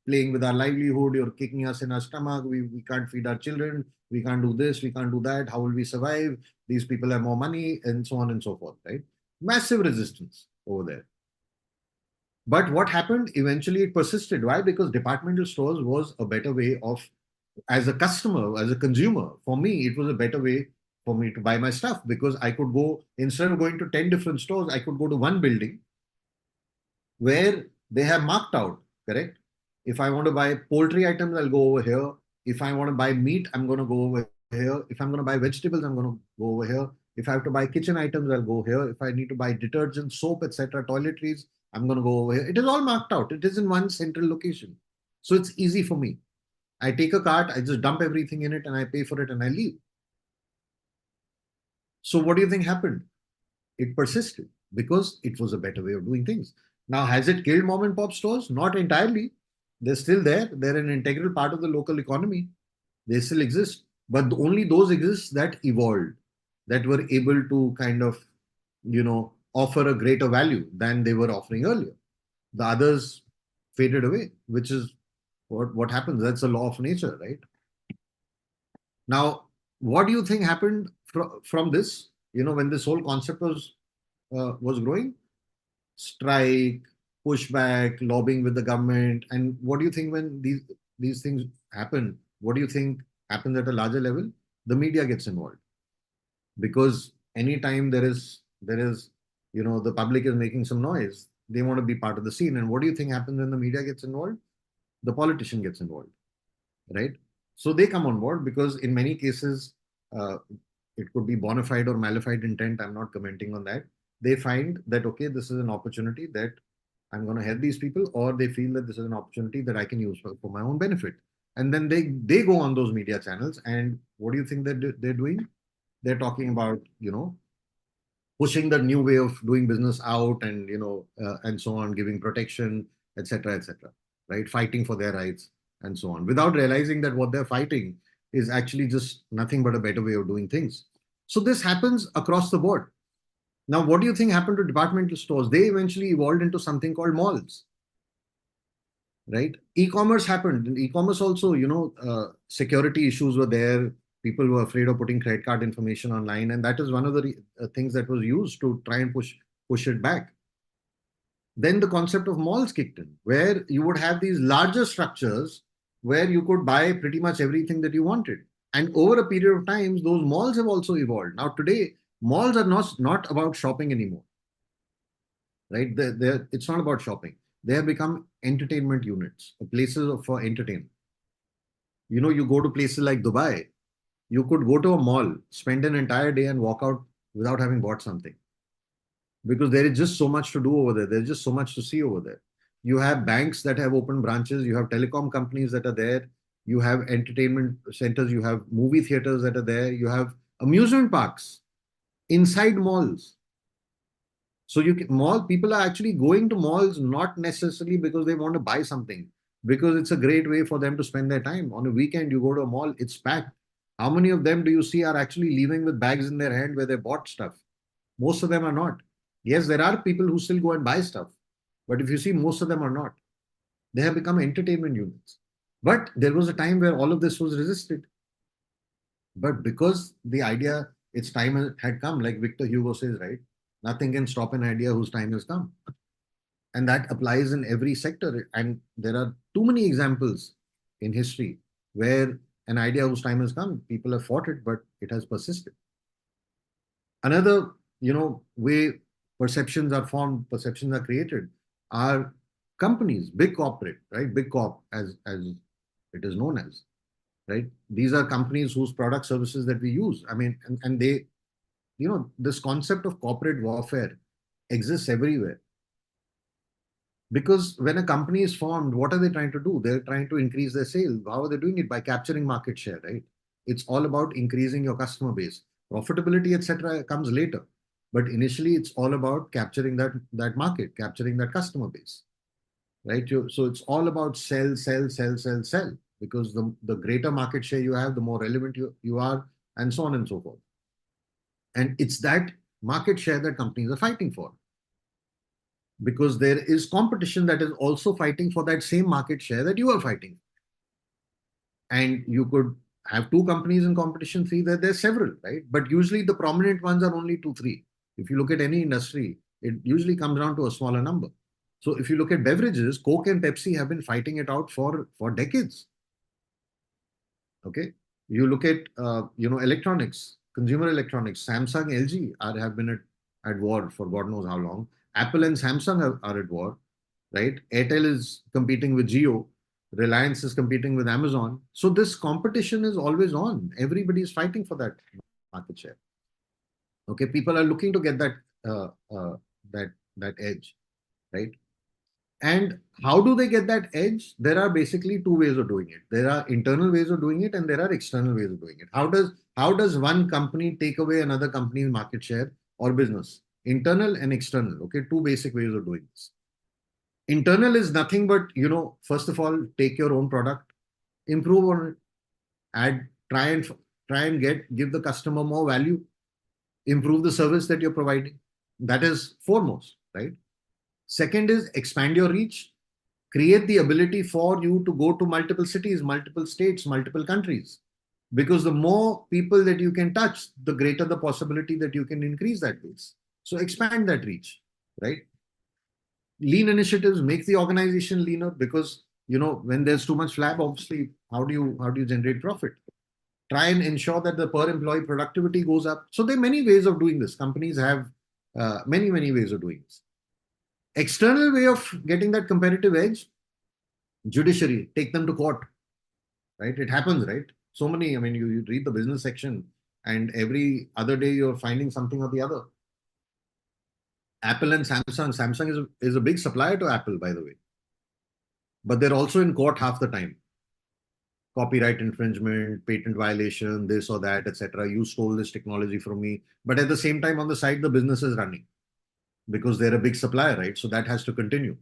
S4: playing with our livelihood. You're kicking us in our stomach. We can't feed our children. We can't do this. We can't do that. How will we survive? These people have more money," and so on and so forth. Right? Massive resistance over there. But what happened? Eventually, it persisted. Why? Because departmental stores was a better way of, as a customer, as a consumer, for me, it was a better way for me to buy my stuff because I could go, instead of going to 10 different stores, I could go to one building where they have marked out, correct? If I want to buy poultry items, I'll go over here. If I want to buy meat, I'm going to go over here. If I'm going to buy vegetables, I'm going to go over here. If I have to buy kitchen items, I'll go here. If I need to buy detergent, soap, etc., toiletries, I'm going to go over here. It is all marked out. It is in one central location. So it's easy for me. I take a cart, I just dump everything in it and I pay for it and I leave. So what do you think happened? It persisted because it was a better way of doing things. Now, has it killed mom and pop stores? Not entirely. They're still there. They're an integral part of the local economy. They still exist. But only those exist that evolved, that were able to kind of, offer a greater value than they were offering earlier. The others faded away, which is what happens. That's the law of nature, right? Now, what do you think happened from this? When this whole concept was growing, strike, pushback, lobbying with the government, and what do you think when these things happen? What do you think happens at a larger level? The media gets involved because anytime the public is making some noise, they want to be part of the scene. And what do you think happens when the media gets involved? The politician gets involved, right? So they come on board because in many cases, it could be bona fide or malified intent. I'm not commenting on that. They find that, okay, this is an opportunity that I'm going to help these people, or they feel that this is an opportunity that I can use for my own benefit. And then they go on those media channels. And what do you think that they're doing? They're talking about, pushing the new way of doing business out and, and so on, giving protection, etc., right? Fighting for their rights and so on, without realizing that what they're fighting is actually just nothing but a better way of doing things. So this happens across the board. Now, what do you think happened to departmental stores? They eventually evolved into something called malls, right? E-commerce happened. In e-commerce also, security issues were there. People were afraid of putting credit card information online, and that is one of the things that was used to try and push it back. Then the concept of malls kicked in, where you would have these larger structures where you could buy pretty much everything that you wanted. And over a period of time, those malls have also evolved. Now, today, malls are not about shopping anymore, right? It's not about shopping. They have become entertainment units, places for entertainment. You go to places like Dubai, you could go to a mall, spend an entire day and walk out without having bought something. Because there is just so much to do over there. There's just so much to see over there. You have banks that have open branches. You have telecom companies that are there. You have entertainment centers. You have movie theaters that are there. You have amusement parks inside malls. So people are actually going to malls not necessarily because they want to buy something, because it's a great way for them to spend their time. On a weekend, you go to a mall, it's packed. How many of them do you see are actually leaving with bags in their hand where they bought stuff? Most of them are not. Yes, there are people who still go and buy stuff, but if you see, most of them are not. They have become entertainment units. But there was a time where all of this was resisted. But because the idea, its time had come, like Victor Hugo says, right? Nothing can stop an idea whose time has come. And that applies in every sector. And there are too many examples in history where an idea whose time has come, people have fought it, but it has persisted. Another, way perceptions are formed, perceptions are created, are companies, big corporate, right? Big corp, as it is known as, right? These are companies whose product services that we use. I mean, and they, this concept of corporate warfare exists everywhere. Because when a company is formed, what are they trying to do? They're trying to increase their sales. How are they doing it? By capturing market share, right? It's all about increasing your customer base. Profitability, etc., comes later. But initially, it's all about capturing that market, capturing that customer base, right? So it's all about sell, sell, sell, sell, sell. Because the greater market share you have, the more relevant you are, and so on and so forth. And it's that market share that companies are fighting for, because there is competition that is also fighting for that same market share that you are fighting. And you could have two companies in competition, three, there's several, right? But usually the prominent ones are only two, three. If you look at any industry, it usually comes down to a smaller number. So if you look at beverages, Coke and Pepsi have been fighting it out for decades. Okay. You look at electronics, consumer electronics, Samsung, LG have been at war for God knows how long. Apple and Samsung are at war, right? Airtel is competing with Jio. Reliance is competing with Amazon. So this competition is always on. Everybody is fighting for that market share. Okay, people are looking to get uh, uh, that edge, right? And how do they get that edge? There are basically two ways of doing it. There are internal ways of doing it, and there are external ways of doing it. How does one company take away another company's market share or business? Internal and external. Okay, two basic ways of doing this. Internal is nothing but, first of all, take your own product, improve on it, add, try and give the customer more value, improve the service that you're providing. That is foremost, right? Second is expand your reach, create the ability for you to go to multiple cities, multiple states, multiple countries. Because the more people that you can touch, the greater the possibility that you can increase that base. So expand that reach, right? Lean initiatives make the organization leaner, because when there's too much flab, obviously, how do you generate profit? Try and ensure that the per employee productivity goes up. So there are many ways of doing this. Companies have many ways of doing this. External way of getting that competitive edge: judiciary, take them to court, right? It happens, right? So many, I mean, you read the business section, and every other day you're finding something or the other. Apple and Samsung is a big supplier to Apple, by the way, but they're also in court half the time. Copyright infringement, patent violation, this or that, etc. You stole this technology from me. But at the same time, on the side, the business is running because they're a big supplier, right? So that has to continue.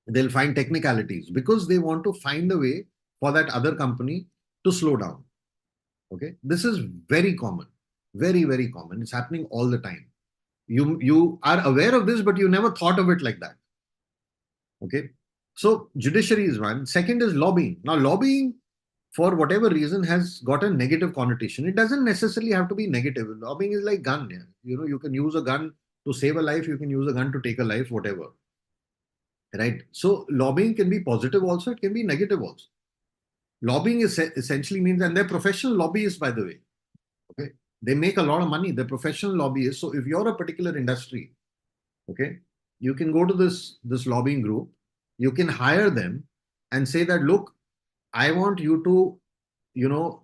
S4: They'll find technicalities because they want to find a way for that other company to slow down. Okay. This is very common, very common. It's happening all the time. You are aware of this, but you never thought of it like that. Okay. So judiciary is one. Second is lobbying. Now, lobbying, for whatever reason, has got a negative connotation. It doesn't necessarily have to be negative. Lobbying is like gun. Yeah. You can use a gun to save a life. You can use a gun to take a life, whatever. Right. So lobbying can be positive also. It can be negative also. Lobbying essentially means, and they're professional lobbyists, by the way. Okay. They make a lot of money. They're professional lobbyists. So if you're a particular industry, okay, you can go to this lobbying group. You can hire them and say that, look, I want you to,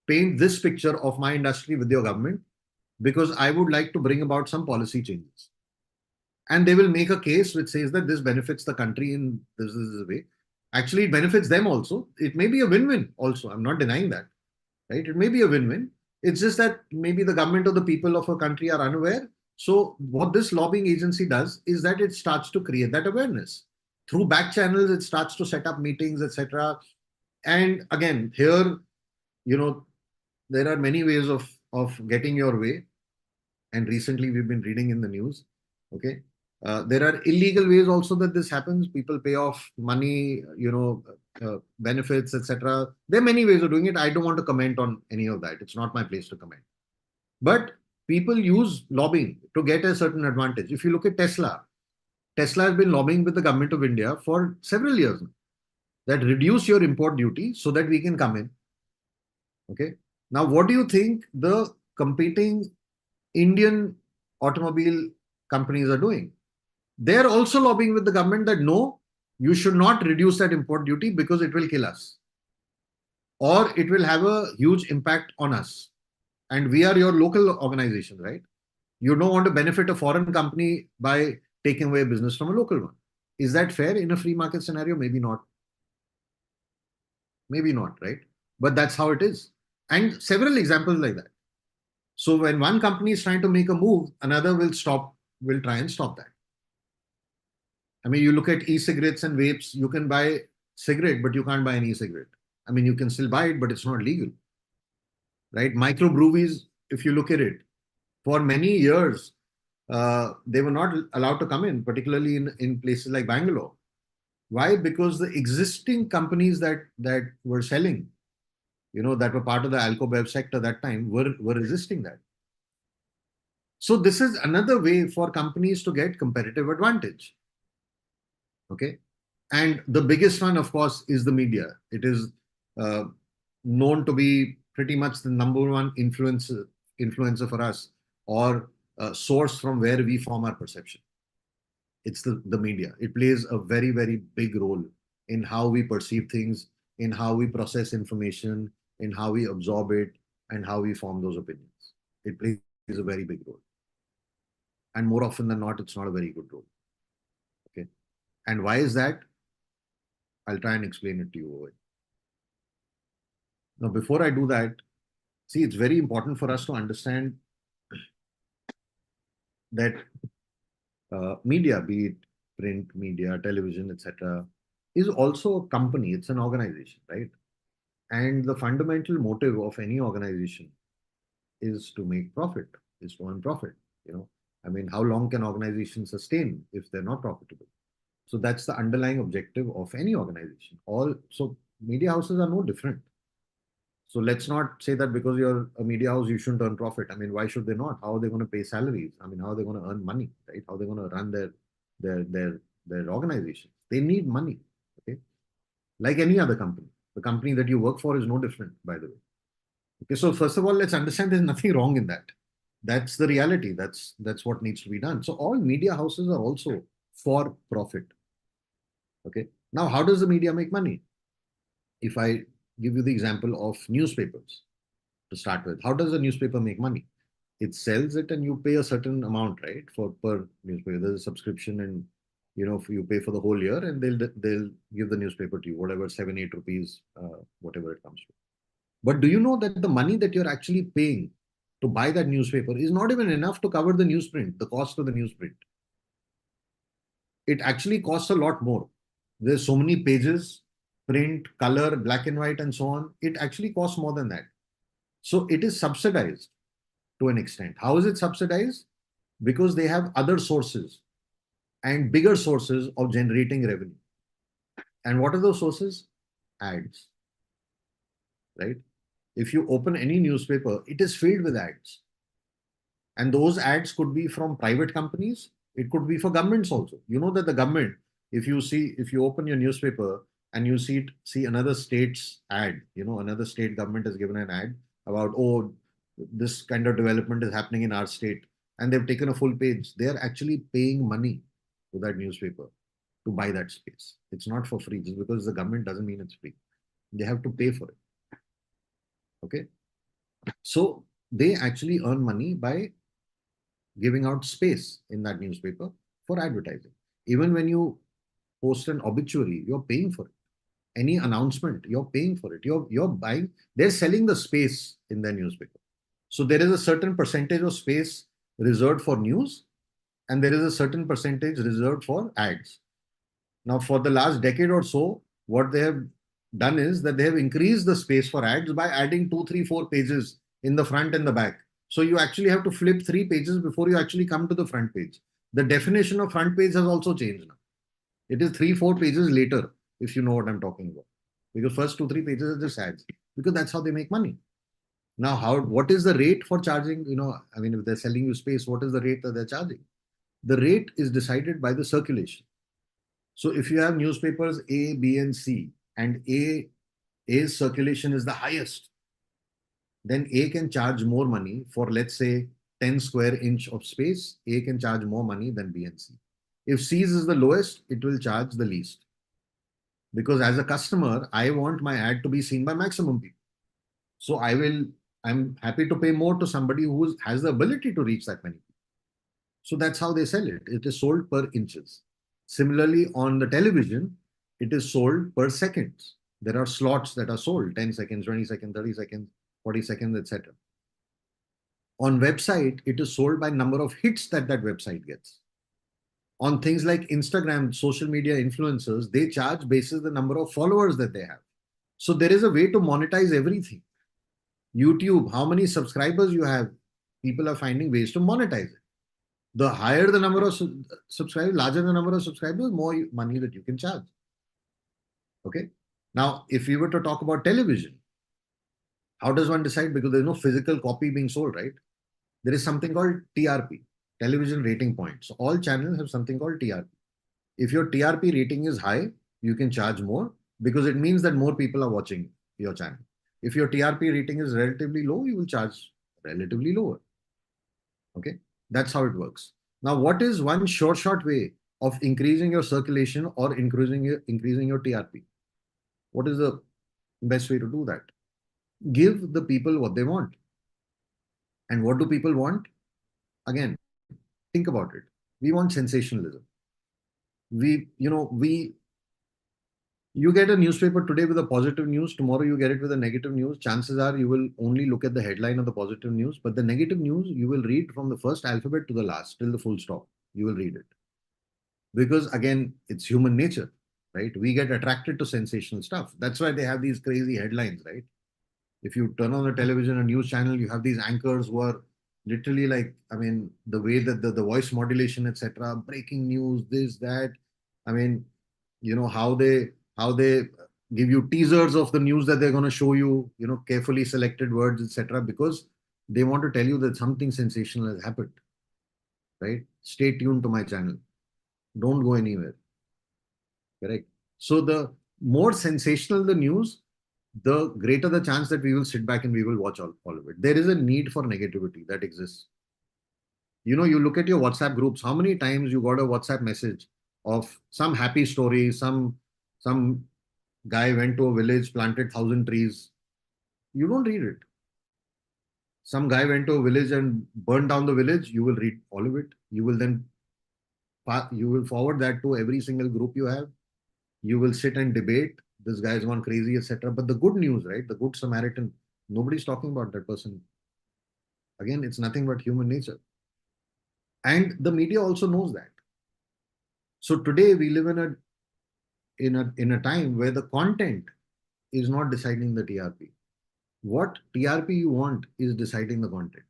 S4: paint this picture of my industry with your government, because I would like to bring about some policy changes. And they will make a case which says that this benefits the country in this way. Actually, it benefits them also. It may be a win-win also. I'm not denying that, right? It may be a win-win. It's just that maybe the government or the people of a country are unaware. So what this lobbying agency does is that it starts to create that awareness. Through back channels, it starts to set up meetings, etc. And again, here, there are many ways of getting your way. And recently we've been reading in the news. Okay. There are illegal ways also that this happens. People pay off money, benefits, etc. There are many ways of doing it. I don't want to comment on any of that. It's not my place to comment. But people use lobbying to get a certain advantage. If you look at Tesla, Tesla has been lobbying with the government of India for several years now, that reduce your import duty so that we can come in. Okay. Now, what do you think the competing Indian automobile companies are doing? They're also lobbying with the government that no, you should not reduce that import duty because it will kill us or it will have a huge impact on us. And we are your local organization, right? You don't want to benefit a foreign company by taking away business from a local one. Is that fair in a free market scenario? Maybe not. Maybe not, right? But that's how it is. And several examples like that. So when one company is trying to make a move, another will try and stop that. I mean, you look at e-cigarettes and vapes, you can buy cigarette, but you can't buy an e-cigarette. I mean, you can still buy it, but it's not legal, right? Microbreweries, if you look at it, for many years, they were not allowed to come in, particularly in places like Bangalore. Why? Because the existing companies that were selling, that were part of the alcobev sector that time were resisting that. So this is another way for companies to get competitive advantage. Okay. And the biggest one, of course, is the media. It is known to be pretty much the number one influencer for us, or source from where we form our perception. It's the media. It plays a very, very big role in how we perceive things, in how we process information, in how we absorb it, and how we form those opinions. It plays a very big role. And more often than not, it's not a very good role. Okay. And why is that? I'll try and explain it to you. Now, before I do that, see, it's very important for us to understand that media, be it print media, television, etc., is also a company. It's an organization, right? And the fundamental motive of any organization is to make profit, is to earn profit. I mean, how long can organizations sustain if they're not profitable? So that's the underlying objective of any organization. So media houses are no different. So let's not say that because you're a media house, you shouldn't earn profit. I mean, why should they not? How are they going to pay salaries? I mean, how are they going to earn money, right? How are they going to run their organization? They need money, okay? Like any other company. The company that you work for is no different, by the way. Okay, so first of all, let's understand there's nothing wrong in that. That's the reality. That's what needs to be done. So all media houses are also for profit. Okay. Now, how does the media make money? If I give you the example of newspapers to start with, how does a newspaper make money? It sells it and you pay a certain amount, right? Per newspaper, there's a subscription, and you pay for the whole year, and they'll give the newspaper to you, whatever, 7-8 rupees, whatever it comes to. But do you know that the money that you're actually paying to buy that newspaper is not even enough to cover the newsprint, the cost of the newsprint? It actually costs a lot more. There's so many pages, print, color, black and white, and so on. It actually costs more than that. So it is subsidized to an extent. How is it subsidized? Because they have other sources and bigger sources of generating revenue. And what are those sources? Ads, right? If you open any newspaper, it is filled with ads. And those ads could be from private companies. It could be for governments also. You know that the government, if you open your newspaper and you see another state's ad, another state government has given an ad about, oh, this kind of development is happening in our state, and they've taken a full page. They are actually paying money to that newspaper to buy that space. It's not for free. Just because the government doesn't mean it's free. They have to pay for it. Okay. So they actually earn money by giving out space in that newspaper for advertising. Even when you post an obituary, you're paying for it. Any announcement, you're paying for it. You're buying, they're selling the space in their newspaper. So there is a certain percentage of space reserved for news, and there is a certain percentage reserved for ads. Now, for the last decade or so, what they have done is that they have increased the space for ads by adding 2, 3, 4 pages in the front and the back. So you actually have to flip 3 pages before you actually come to the front page. The definition of front page has also changed now. It is 3-4 pages later, if you know what I'm talking about. Because first 2-3 pages are just ads. Because that's how they make money. Now, what is the rate for charging? I mean, if they're selling you space, what is the rate that they're charging? The rate is decided by the circulation. So if you have newspapers A, B, and C, and A's circulation is the highest, then A can charge more money for, let's say, 10 square inch of space. A can charge more money than B and C. If C's is the lowest, it will charge the least. Because as a customer, I want my ad to be seen by maximum people. So I'm happy to pay more to somebody who has the ability to reach that many people. So that's how they sell it. It is sold per inches. Similarly, on the television, it is sold per seconds. There are slots that are sold 10 seconds, 20 seconds, 30 seconds, 40 seconds, etc. On website, it is sold by number of hits that website gets. On things like Instagram, social media influencers, they charge basis the number of followers that they have. So there is a way to monetize everything. YouTube, how many subscribers you have, people are finding ways to monetize it. The higher the number of subscribers, larger the number of subscribers, more money that you can charge. Okay. Now, if we were to talk about television, how does one decide? Because there's no physical copy being sold, right? There is something called TRP, television rating points. So all channels have something called TRP. If your TRP rating is high, you can charge more because it means that more people are watching your channel. If your TRP rating is relatively low, you will charge relatively lower. Okay, that's how it works. Now, what is one short way of increasing your circulation or increasing your TRP? What is the best way to do that? Give the people what they want. And what do people want? Again, think about it. We want sensationalism. You get a newspaper today with a positive news, tomorrow you get it with a negative news. Chances are you will only look at the headline of the positive news, but the negative news you will read from the first alphabet to the last, till the full stop. You will read it. Because again, it's human nature, right? We get attracted to sensational stuff. That's why they have these crazy headlines, right? If you turn on the television, a news channel, you have these anchors who are literally like, I mean, the way that the voice modulation, etc., breaking news, this, that. I mean, how they give you teasers of the news that they're going to show you, carefully selected words, etc., because they want to tell you that something sensational has happened, right? Stay tuned to my channel. Don't go anywhere. Correct. So the more sensational the news, the greater the chance that we will sit back and we will watch all of it. There is a need for negativity that exists. You look at your WhatsApp groups, how many times you got a WhatsApp message of some happy story, some guy went to a village, planted 1,000 trees. You don't read it. Some guy went to a village and burned down the village. You will read all of it. You will forward that to every single group you have. You will sit and debate. This guy's gone crazy, etc. But the good news, right? The good Samaritan, nobody's talking about that person. Again, it's nothing but human nature. And the media also knows that. So today we live in a time where the content is not deciding the TRP. What TRP you want is deciding the content.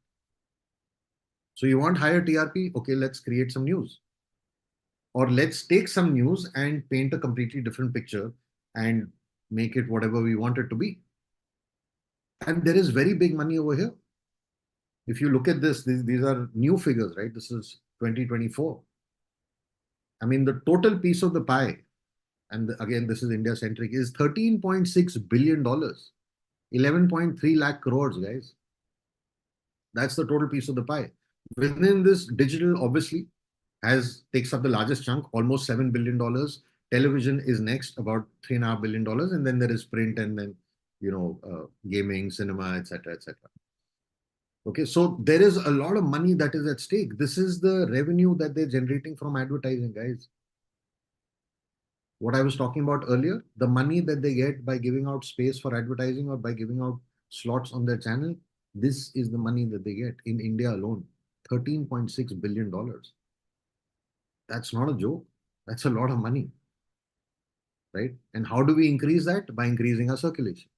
S4: So you want higher TRP? Okay, let's create some news. Or let's take some news and paint a completely different picture and make it whatever we want it to be. And there is very big money over here. If you look at this, these are new figures, right? This is 2024. I mean, the total piece of the pie, and again, this is India centric, is $13.6 billion, 11.3 lakh crores, guys. That's the total piece of the pie. Within this, digital obviously takes up the largest chunk, almost $7 billion. Television is next, about $3.5 billion, and then there is print, and then gaming, cinema, etc., etc. Okay, so there is a lot of money that is at stake. This is the revenue that they're generating from advertising, guys. What I was talking about earlier, the money that they get by giving out space for advertising or by giving out slots on their channel, this is the money that they get in India alone, $13.6 billion. That's not a joke. That's a lot of money, right? And how do we increase that? By increasing our circulation.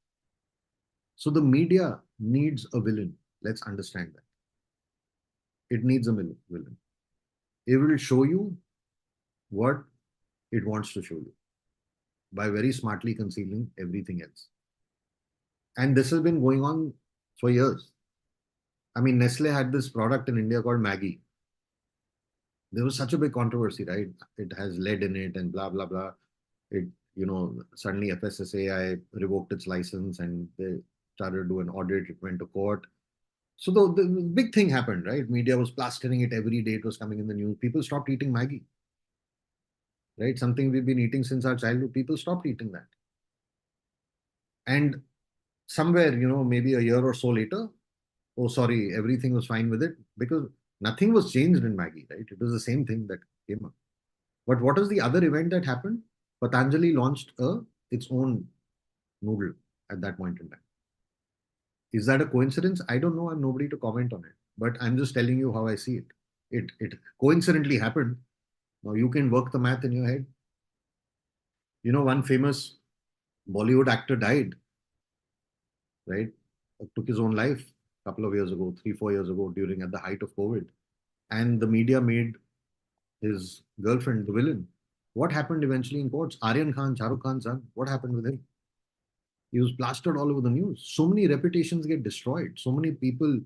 S4: So the media needs a villain. Let's understand that. It needs a villain. it will show you what it wants to show you by very smartly concealing everything else. And this has been going on for years. I mean, Nestle had this product in India called Maggie. There was such a big controversy, right? It has lead in it and blah, blah, blah. It, suddenly FSSAI revoked its license and they started to do an audit. It went to court. So the big thing happened, right? Media was plastering it every day. It was coming in the news. People stopped eating Maggie, right? Something we've been eating since our childhood. People stopped eating that. And somewhere, maybe a year or so later, oh, sorry, everything was fine with it because nothing was changed in Maggie, right? It was the same thing that came up. But what was the other event that happened? Patanjali launched its own noodle at that point in time. Is that a coincidence? I don't know. I'm nobody to comment on it, but I'm just telling you how I see it. It coincidentally happened. Now you can work the math in your head. One famous Bollywood actor died, right? Took his own life a couple of years ago, 3, 4 years ago, during at the height of COVID. And the media made his girlfriend the villain. What happened eventually in courts? Aryan Khan, Shah Rukh Khan's son, what happened with him? He was plastered all over the news. So many reputations get destroyed. So many people,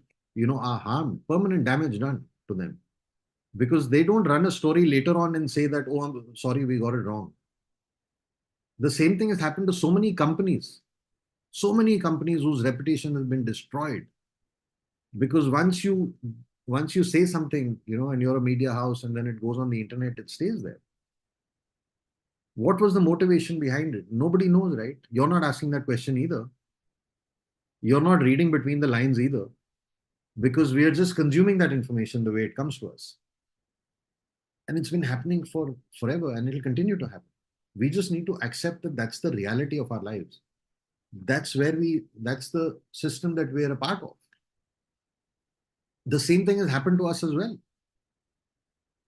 S4: are harmed, permanent damage done to them because they don't run a story later on and say that, oh, I'm sorry, we got it wrong. The same thing has happened to so many companies whose reputation has been destroyed because once you say something, and you're a media house and then it goes on the internet, it stays there. What was the motivation behind it? Nobody knows, right? You're not asking that question either. You're not reading between the lines either because we are just consuming that information the way it comes to us. And it's been happening for forever and it'll continue to happen. We just need to accept that that's the reality of our lives. That's the system that we are a part of. The same thing has happened to us as well,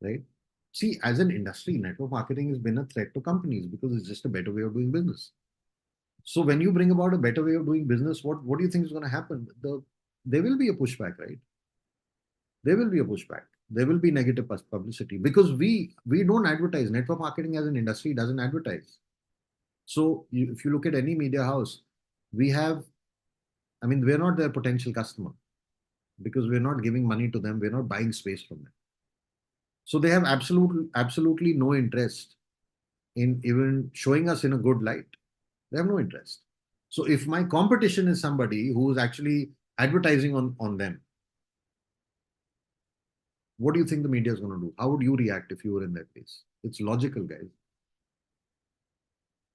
S4: right? See, as an industry, network marketing has been a threat to companies because it's just a better way of doing business. So when you bring about a better way of doing business, what do you think is going to happen? There will be a pushback, right? There will be a pushback. There will be negative publicity because we don't advertise. Network marketing as an industry doesn't advertise. So if you look at any media house, we're not their potential customer because we're not giving money to them. We're not buying space from them. So they have absolutely no interest in even showing us in a good light. They have no interest. So if my competition is somebody who is actually advertising on them, what do you think the media is going to do? How would you react if you were in that place? It's logical, guys.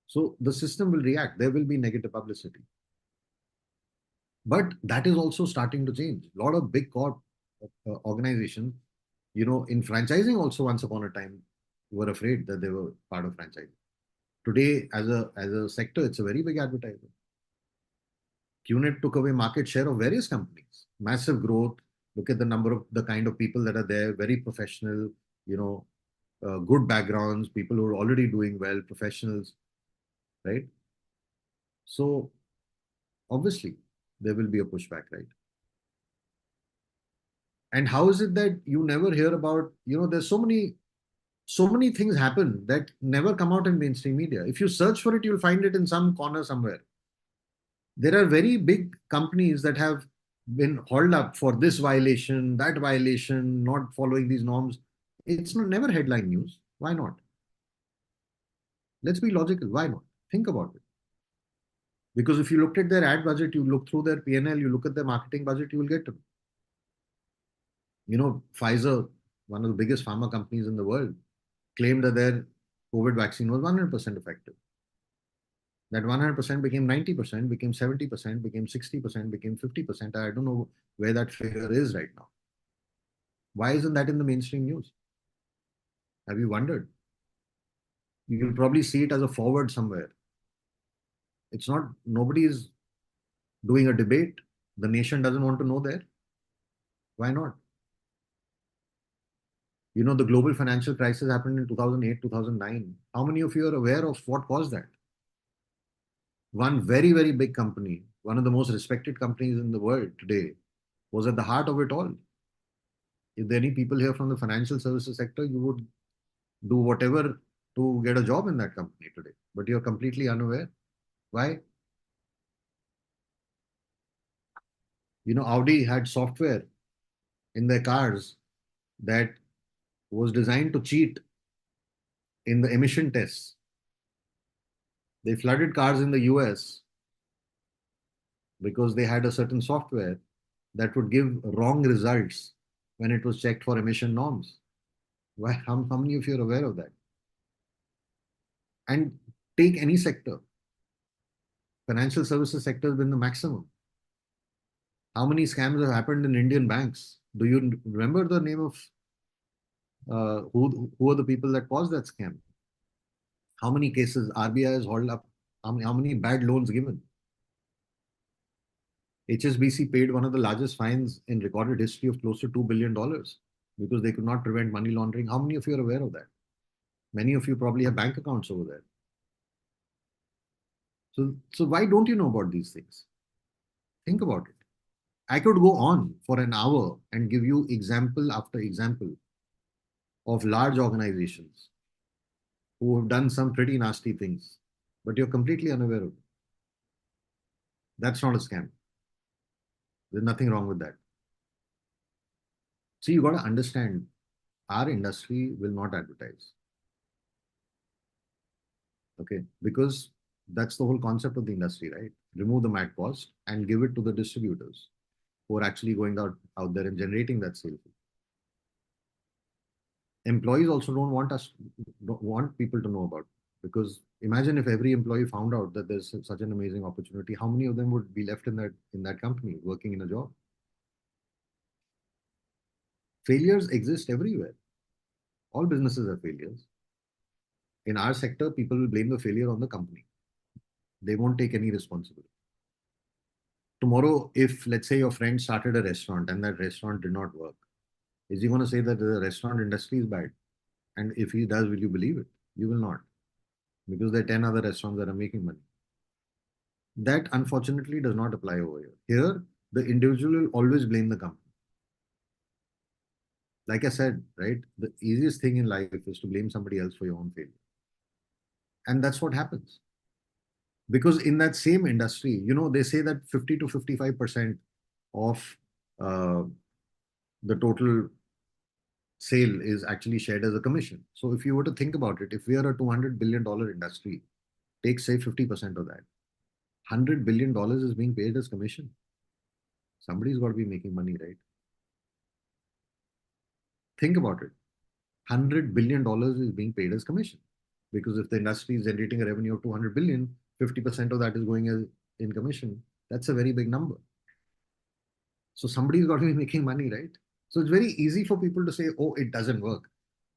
S4: So the system will react. There will be negative publicity. But that is also starting to change. A lot of big corp organizations, in franchising also once upon a time, were afraid that they were part of franchising. Today, as a sector, it's a very big advertiser. QNET took away market share of various companies. Massive growth. Look at the kind of people that are there, very professional, good backgrounds, people who are already doing well, professionals, right? So obviously there will be a pushback, right? And how is it that you never hear about, there's so many things happen that never come out in mainstream media. If you search for it, you'll find it in some corner somewhere. There are very big companies that have been hauled up for this violation, that violation, not following these norms. It's never headline news. Why not? Let's be logical. Why not? Think about it. Because if you looked at their ad budget, you look through their P&L, you look at their marketing budget, you will get to know. Pfizer, one of the biggest pharma companies in the world, claimed that their COVID vaccine was 100% effective. That 100% became 90%, became 70%, became 60%, became 50%. I don't know where that figure is right now. Why isn't that in the mainstream news? Have you wondered? You'll probably see it as a forward somewhere. It's not, nobody is doing a debate. The nation doesn't want to know there. Why not? The global financial crisis happened in 2008, 2009. How many of you are aware of what caused that? One very, very big company, one of the most respected companies in the world today, was at the heart of it all. If there are any people here from the financial services sector, you would do whatever to get a job in that company today. But you're completely unaware. Why? Audi had software in their cars that was designed to cheat in the emission tests. They flooded cars in the US because they had a certain software that would give wrong results when it was checked for emission norms. Why? How many of you are aware of that? And take any sector. Financial services sector has been the maximum. How many scams have happened in Indian banks? Do you remember the name of who are the people that caused that scam? How many cases RBI has hauled up? How many bad loans given? HSBC paid one of the largest fines in recorded history of close to $2 billion because they could not prevent money laundering. How many of you are aware of that? Many of you probably have bank accounts over there. So why don't you know about these things? Think about it. I could go on for an hour and give you example after example of large organizations who have done some pretty nasty things, but you're completely unaware of it. That's not a scam. There's nothing wrong with that. So you got to understand, our industry will not advertise. Okay, because that's the whole concept of the industry, right? Remove the mad cost and give it to the distributors who are actually going out there and generating that sale. Employees also don't want people to know about it, because imagine if every employee found out that there's such an amazing opportunity, how many of them would be left in that company working in a job? Failures exist everywhere. All businesses are failures. In our sector, people will blame the failure on the company. They won't take any responsibility. Tomorrow, if let's say your friend started a restaurant and that restaurant did not work, is he going to say that the restaurant industry is bad? And if he does, will you believe it? You will not, because there are 10 other restaurants that are making money. That unfortunately does not apply over here. Here, the individual will always blame the company. Like I said, right, the easiest thing in life is to blame somebody else for your own failure. And that's what happens. Because in that same industry, they say that 50 to 55% of the total sale is actually shared as a commission. So if you were to think about it, if we are a $200 billion industry, take say 50% of that, $100 billion is being paid as commission. Somebody's got to be making money, right? Think about it. $100 billion is being paid as commission. Because if the industry is generating a revenue of 200 billion, 50% of that is going as in commission. That's a very big number. So somebody's got to be making money, right? So it's very easy for people to say, oh, it doesn't work.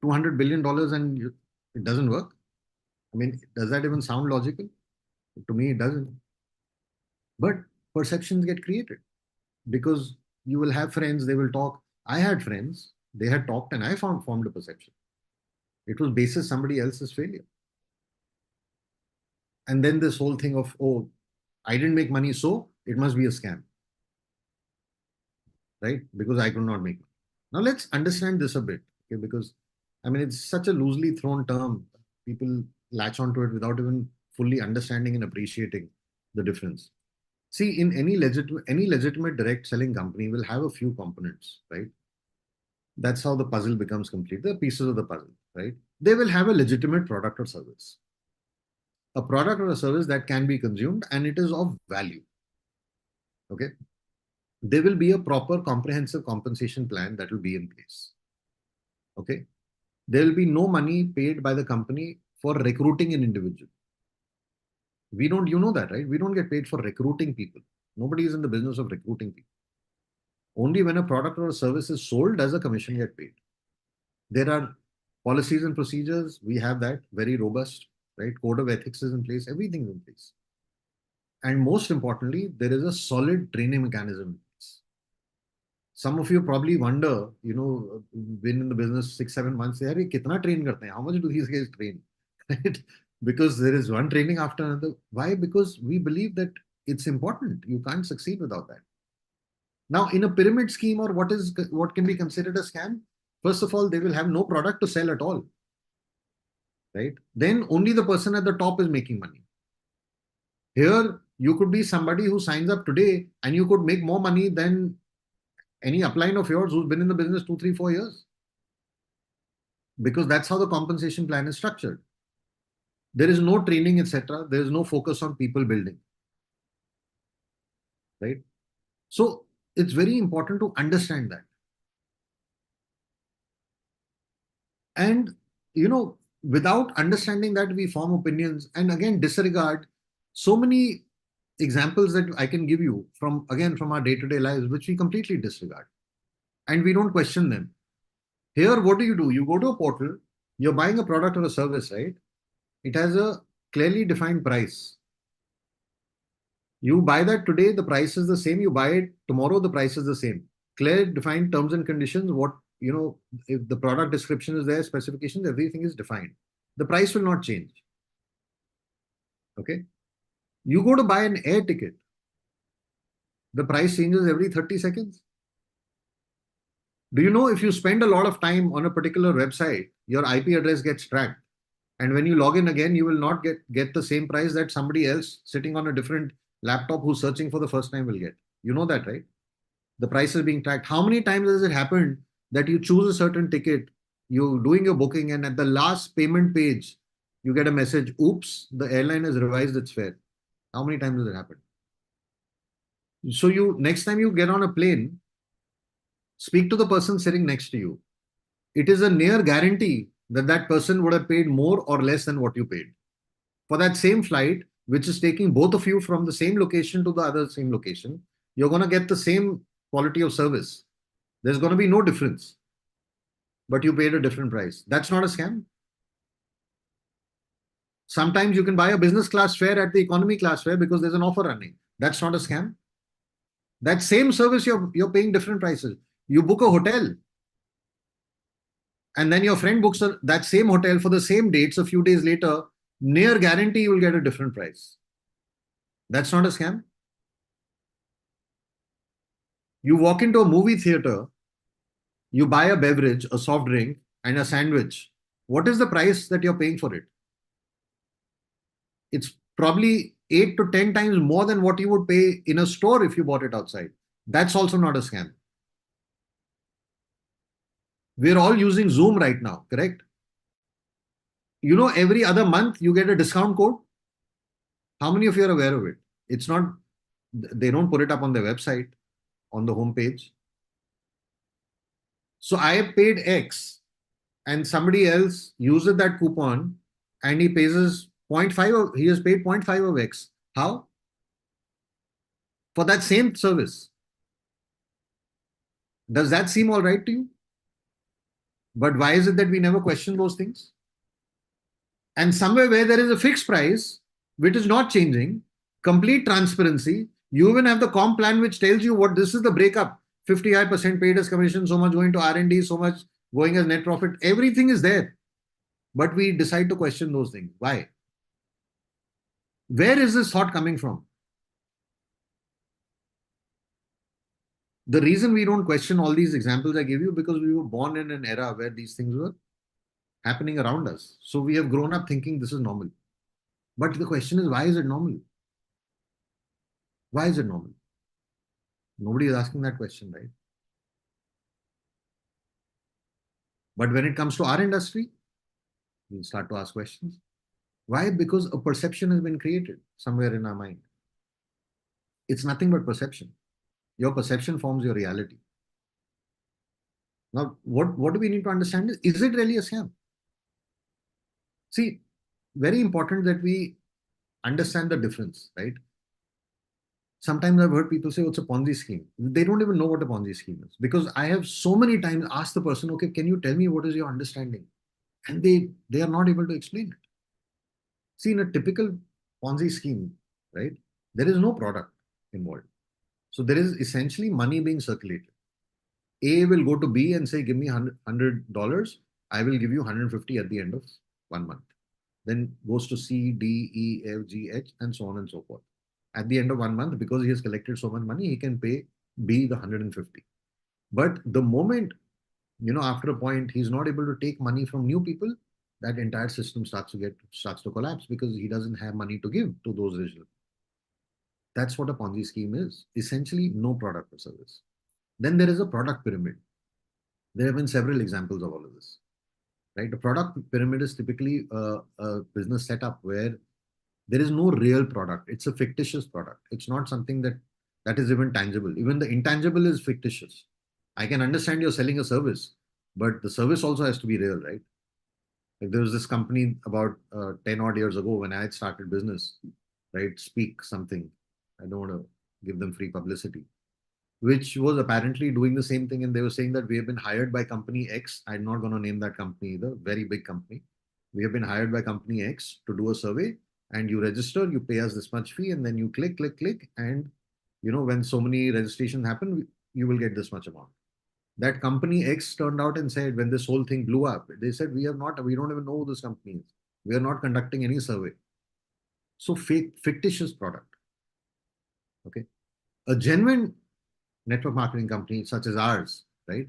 S4: $200 billion and it doesn't work. I mean, does that even sound logical? To me, it doesn't. But perceptions get created because you will have friends, they will talk. I had friends, they had talked and I formed a perception. It was basis somebody else's failure. And then this whole thing of, oh, I didn't make money, so it must be a scam. Right? Because I could not make money. Now let's understand this a bit, okay? Because I mean, it's such a loosely thrown term. People latch onto it without even fully understanding and appreciating the difference. See, in any legitimate direct selling company will have a few components, right? That's how the puzzle becomes complete. The pieces of the puzzle, right? They will have a legitimate product or service. A product or a service that can be consumed and it is of value. Okay. There will be a proper comprehensive compensation plan that will be in place. Okay. There will be no money paid by the company for recruiting an individual. We don't, you know that, right? We don't get paid for recruiting people. Nobody is in the business of recruiting people. Only when a product or a service is sold does a commission get paid. There are policies and procedures. We have that very robust, right? Code of ethics is in place. Everything is in place. And most importantly, there is a solid training mechanism in place. Some of you probably wonder, been in the business 6-7 months, kitna train karte hain? How much do these guys train? Right? Because there is one training after another. Why? Because we believe that it's important. You can't succeed without that. Now, in a pyramid scheme, or what can be considered a scam? First of all, they will have no product to sell at all, right? Then only the person at the top is making money. Here, you could be somebody who signs up today and you could make more money than any upline of yours who's been in the business 2, 3, 4 years. Because that's how the compensation plan is structured. There is no training, etc. There is no focus on people building, right? So it's very important to understand that. And, without understanding that, we form opinions and again disregard so many examples that I can give you from our day-to-day lives, which we completely disregard and we don't question them. Here, what do? You go to a portal, you're buying a product or a service, right? It has a clearly defined price. You buy that today, the price is the same. You buy it tomorrow, the price is the same. Clear defined terms and conditions. If the product description is there, specifications, everything is defined. The price will not change. Okay. You go to buy an air ticket. The price changes every 30 seconds. Do you know if you spend a lot of time on a particular website, your IP address gets tracked? And when you log in again, you will not get the same price that somebody else sitting on a different laptop who's searching for the first time will get. You know that, right? The price is being tracked. How many times has it happened that you choose a certain ticket, you're doing your booking, and at the last payment page, you get a message, oops, the airline has revised its fare. How many times has it happened? So next time you get on a plane, speak to the person sitting next to you. It is a near guarantee that person would have paid more or less than what you paid. For that same flight, which is taking both of you from the same location to the other same location, you're going to get the same quality of service. There's going to be no difference, but you paid a different price. That's not a scam. Sometimes you can buy a business class fare at the economy class fare because there's an offer running. That's not a scam. That same service, you're paying different prices. You book a hotel, and then your friend books that same hotel for the same dates a few days later, near guarantee you will get a different price. That's not a scam. You walk into a movie theater, you buy a beverage, a soft drink, and a sandwich. What is the price that you're paying for it? It's probably 8 to 10 times more than what you would pay in a store if you bought it outside. That's also not a scam. We're all using Zoom right now, correct? Every other month you get a discount code. How many of you are aware of it? It's not, they don't put it up on their website, on the homepage. So I have paid X and somebody else uses that coupon and he pays us 0.5, he has paid 0.5 of X. How? For that same service. Does that seem all right to you? But why is it that we never question those things? And somewhere where there is a fixed price, which is not changing, complete transparency, you even have the comp plan which tells you what this is the breakup. 55% paid as commission, so much going to R&D, so much going as net profit. Everything is there. But we decide to question those things. Why? Where is this thought coming from? The reason we don't question all these examples I give you because we were born in an era where these things were happening around us. So we have grown up thinking this is normal. But the question is, why is it normal? Why is it normal? Nobody is asking that question, right? But when it comes to our industry, we'll start to ask questions. Why? Because a perception has been created somewhere in our mind. It's nothing but perception. Your perception forms your reality. Now, what do we need to understand is it really a scam? See, very important that we understand the difference, right? Sometimes I've heard people say, oh, it's a Ponzi scheme. They don't even know what a Ponzi scheme is because I have so many times asked the person, okay, can you tell me what is your understanding? And they are not able to explain it. See, in a typical Ponzi scheme, right, there is no product involved. So there is essentially money being circulated. A will go to B and say, give me $100. I will give you 150 at the end of 1 month. Then goes to C, D, E, F, G, H, and so on and so forth. At the end of 1 month, because he has collected so much money, he can pay be the 150. But the moment, after a point, he's not able to take money from new people, that entire system starts to collapse because he doesn't have money to give to those original. That's what a Ponzi scheme is. Essentially, no product or service. Then there is a product pyramid. There have been several examples of all of this, right? The product pyramid is typically a business setup where there is no real product. It's a fictitious product. It's not something that is even tangible. Even the intangible is fictitious. I can understand you're selling a service, but the service also has to be real, right? Like there was this company about 10 odd years ago when I had started business, right? Speak something. I don't want to give them free publicity, which was apparently doing the same thing. And they were saying that we have been hired by company X. I'm not going to name that company either, very big company. We have been hired by company X to do a survey, and you register, you pay us this much fee, and then you click, click, click. And, when so many registrations happen, you will get this much amount. That company X turned out and said, when this whole thing blew up, they said, we don't even know who this company is. We are not conducting any survey. So fictitious product. Okay. A genuine network marketing company such as ours, right?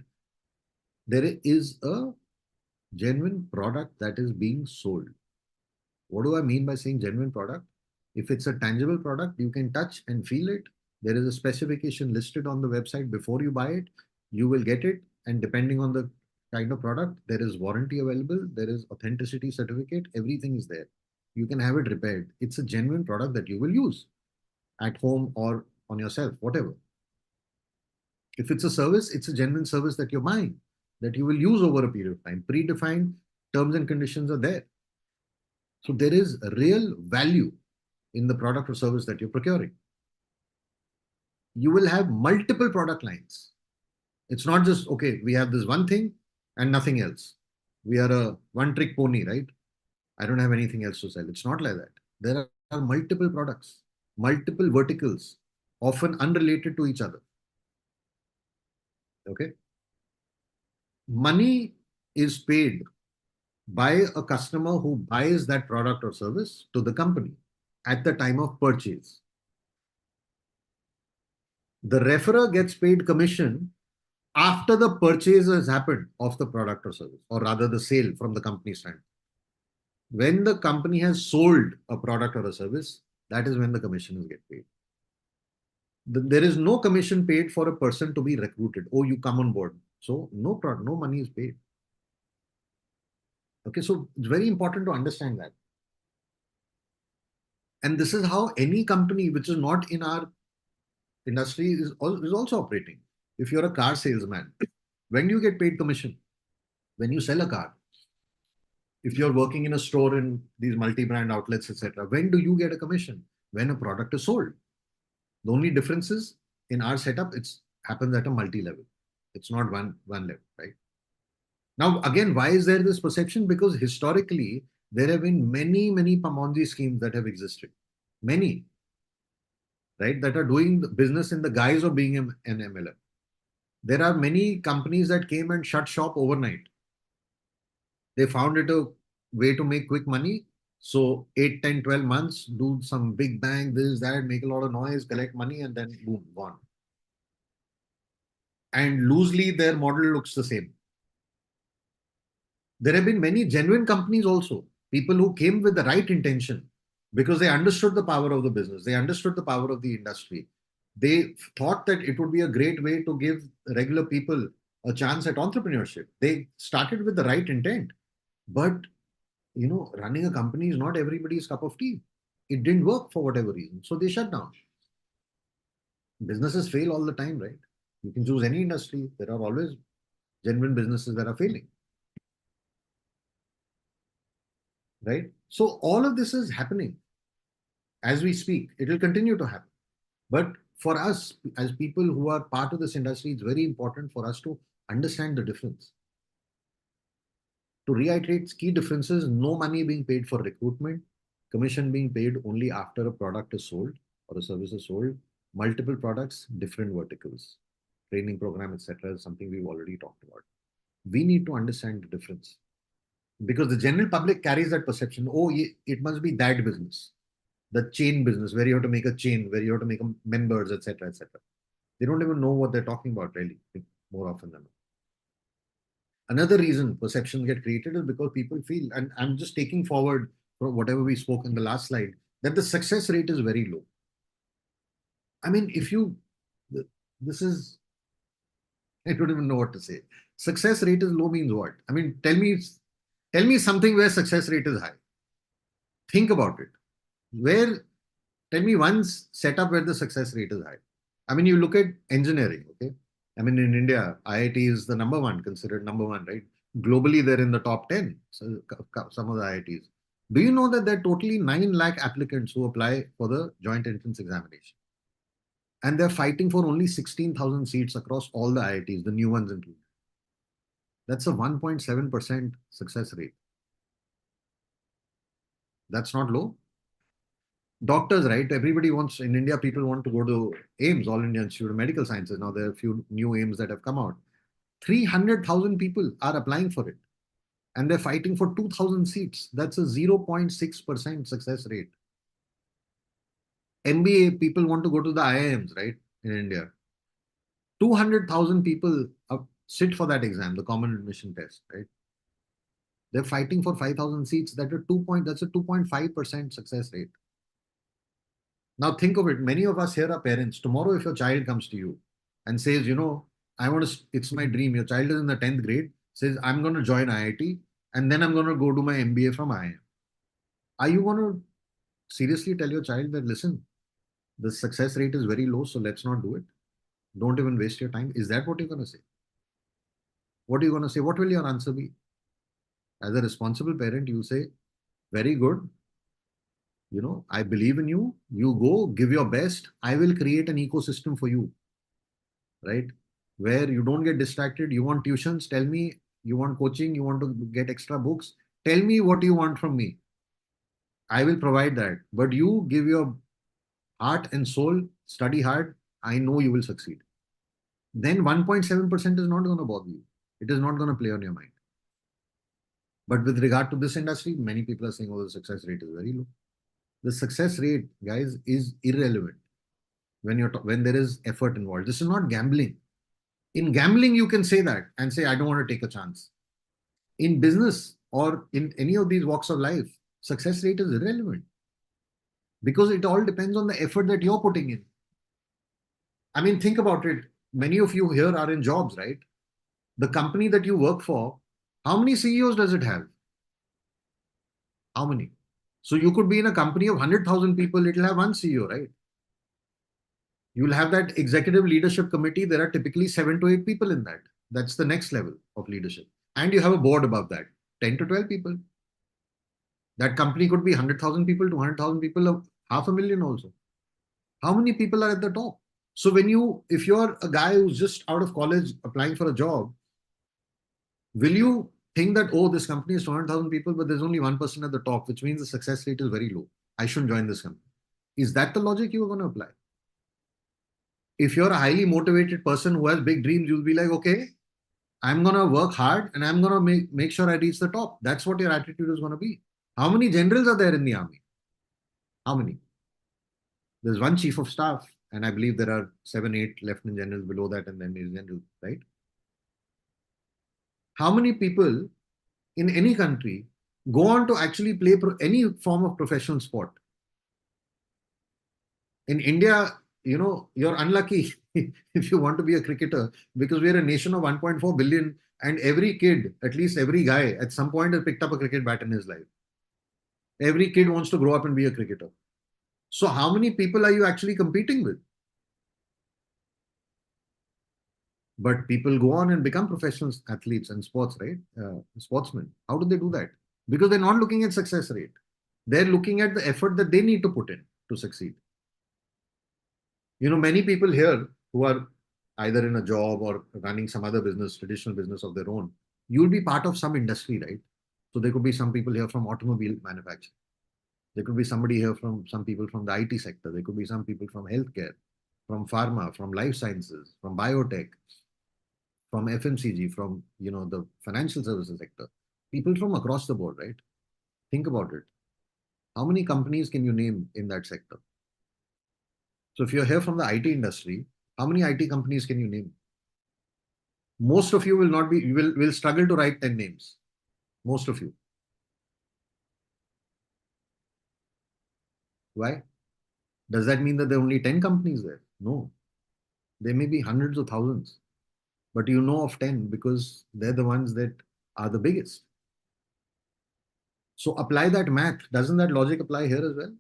S4: There is a genuine product that is being sold. What do I mean by saying genuine product? If it's a tangible product, you can touch and feel it. There is a specification listed on the website before you buy it. You will get it. And depending on the kind of product, there is warranty available. There is authenticity certificate. Everything is there. You can have it repaired. It's a genuine product that you will use at home or on yourself, whatever. If it's a service, it's a genuine service that you're buying, that you will use over a period of time. Predefined terms and conditions are there. So there is real value in the product or service that you're procuring. You will have multiple product lines. It's not just, okay, we have this one thing and nothing else. We are a one-trick pony, right? I don't have anything else to sell. It's not like that. There are multiple products, multiple verticals, often unrelated to each other. Okay. Money is paid by a customer who buys that product or service to the company at the time of purchase. The referrer gets paid commission after the purchase has happened of the product or service, or rather the sale from the company's standpoint. When the company has sold a product or a service, that is when the commissions get paid. There is no commission paid for a person to be recruited. Oh, you come on board. So no money is paid. Okay, so it's very important to understand that. And this is how any company which is not in our industry is also operating. If you're a car salesman, when do you get paid commission? When you sell a car. If you're working in a store in these multi-brand outlets, etc., when do you get a commission? When a product is sold. The only difference is in our setup, it happens at a multi-level. It's not one level, right? Now, again, why is there this perception? Because historically, there have been many Ponzi schemes that have existed. Many, right? That are doing business in the guise of being an MLM. There are many companies that came and shut shop overnight. They found it a way to make quick money. So 8, 10, 12 months, do some big bang, this, that, make a lot of noise, collect money, and then boom, gone. And loosely, their model looks the same. There have been many genuine companies also, people who came with the right intention because they understood the power of the business. They understood the power of the industry. They thought that it would be a great way to give regular people a chance at entrepreneurship. They started with the right intent, but running a company is not everybody's cup of tea. It didn't work for whatever reason. So they shut down. Businesses fail all the time, right? You can choose any industry. There are always genuine businesses that are failing. Right? So all of this is happening as we speak. It will continue to happen. But for us, as people who are part of this industry, it's very important for us to understand the difference. To reiterate key differences, no money being paid for recruitment, commission being paid only after a product is sold or a service is sold, multiple products, different verticals, training program, etc. is something we've already talked about. We need to understand the difference because the general public carries that perception. Oh, it must be that business, the chain business where you have to make a chain, where you have to make members, etc., etc. They don't even know what they're talking about, really, more often than not. Another reason perceptions get created is because people feel, and I'm just taking forward from whatever we spoke in the last slide, that the success rate is very low. I mean, if you, this is, I don't even know what to say. Success rate is low means what? I mean, tell me something where success rate is high. Think about it. Where, tell me one setup where the success rate is high. I mean, you look at engineering, okay? I mean, in India, IIT is the number one, considered number one, right? Globally, they're in the top 10, so some of the IITs. Do you know that there are totally 9 lakh applicants who apply for the joint entrance examination? And they're fighting for only 16,000 seats across all the IITs, the new ones included. That's a 1.7% success rate. That's not low. Doctors, right? Everybody wants, in India, people want to go to AIMS, All India Institute of Medical Sciences. Now there are a few new AIMS that have come out. 300,000 people are applying for it. And they're fighting for 2,000 seats. That's a 0.6% success rate. MBA, people want to go to the IIMs, right? In India. 200,000 people sit for that exam, the common admission test, right? They're fighting for 5,000 seats. That's a 2.5% success rate. Now think of it. Many of us here are parents. Tomorrow, if your child comes to you and says, you know, I want to, it's my dream. Your child is in the 10th grade, says, I'm going to join IIT and then I'm going to go do my MBA from IIM. Are you going to seriously tell your child that, listen, the success rate is very low, so let's not do it? Don't even waste your time. Is that what you're going to say? What are you going to say? What will your answer be? As a responsible parent, you say, very good. You know, I believe in you. You go, give your best. I will create an ecosystem for you, right? Where you don't get distracted. You want tuitions? Tell me. You want coaching? You want to get extra books? Tell me what you want from me. I will provide that. But you give your heart and soul, study hard. I know you will succeed. Then 1.7% is not going to bother you. It is not going to play on your mind. But with regard to this industry, many people are saying, oh, the success rate is very low. The success rate, guys, is irrelevant when there is effort involved. This is not gambling. In gambling, you can say that and say, I don't want to take a chance. In business or in any of these walks of life, success rate is irrelevant because it all depends on the effort that you're putting in. I mean, think about it. Many of you here are in jobs, right? The company that you work for, how many CEOs does it have? How many? So you could be in a company of 100,000 people, it'll have one CEO, right? You'll have that executive leadership committee. There are typically 7 to 8 people in that. That's the next level of leadership. And you have a board above that, 10 to 12 people. That company could be 100,000 people, 200,000 people, 500,000 also. How many people are at the top? So if you're a guy who's just out of college applying for a job, will you think that, oh, this company is 200,000 people, but there's only one person at the top, which means the success rate is very low. I shouldn't join this company. Is that the logic you are going to apply? If you're a highly motivated person who has big dreams, you'll be like, okay, I'm going to work hard and I'm going to make sure I reach the top. That's what your attitude is going to be. How many generals are there in the army? How many? There's one chief of staff, and I believe there are 7, 8 lieutenant generals below that, and then major general, right? How many people in any country go on to actually play any form of professional sport? In India, you know, you're unlucky if you want to be a cricketer because we're a nation of 1.4 billion and every kid, at least every guy, at some point has picked up a cricket bat in his life. Every kid wants to grow up and be a cricketer. So how many people are you actually competing with? But people go on and become professional athletes and sports, right? Sportsmen. How do they do that? Because they're not looking at success rate. They're looking at the effort that they need to put in to succeed. You know, many people here who are either in a job or running some other business, traditional business of their own, you'll be part of some industry, right? So there could be some people here from automobile manufacturing. There could be some people from the IT sector. There could be some people from healthcare, from pharma, from life sciences, from biotech, from FMCG, from, you know, the financial services sector. People from across the board, right? Think about it. How many companies can you name in that sector? So if you're here from the IT industry, How many IT companies can you name? Most of you will not be, will struggle to write 10 names. Most of you. Why? Does that mean that there are only 10 companies there? No. There may be hundreds of thousands, but you know of 10 because they're the ones that are the biggest. So apply that math. Doesn't that logic apply here as well?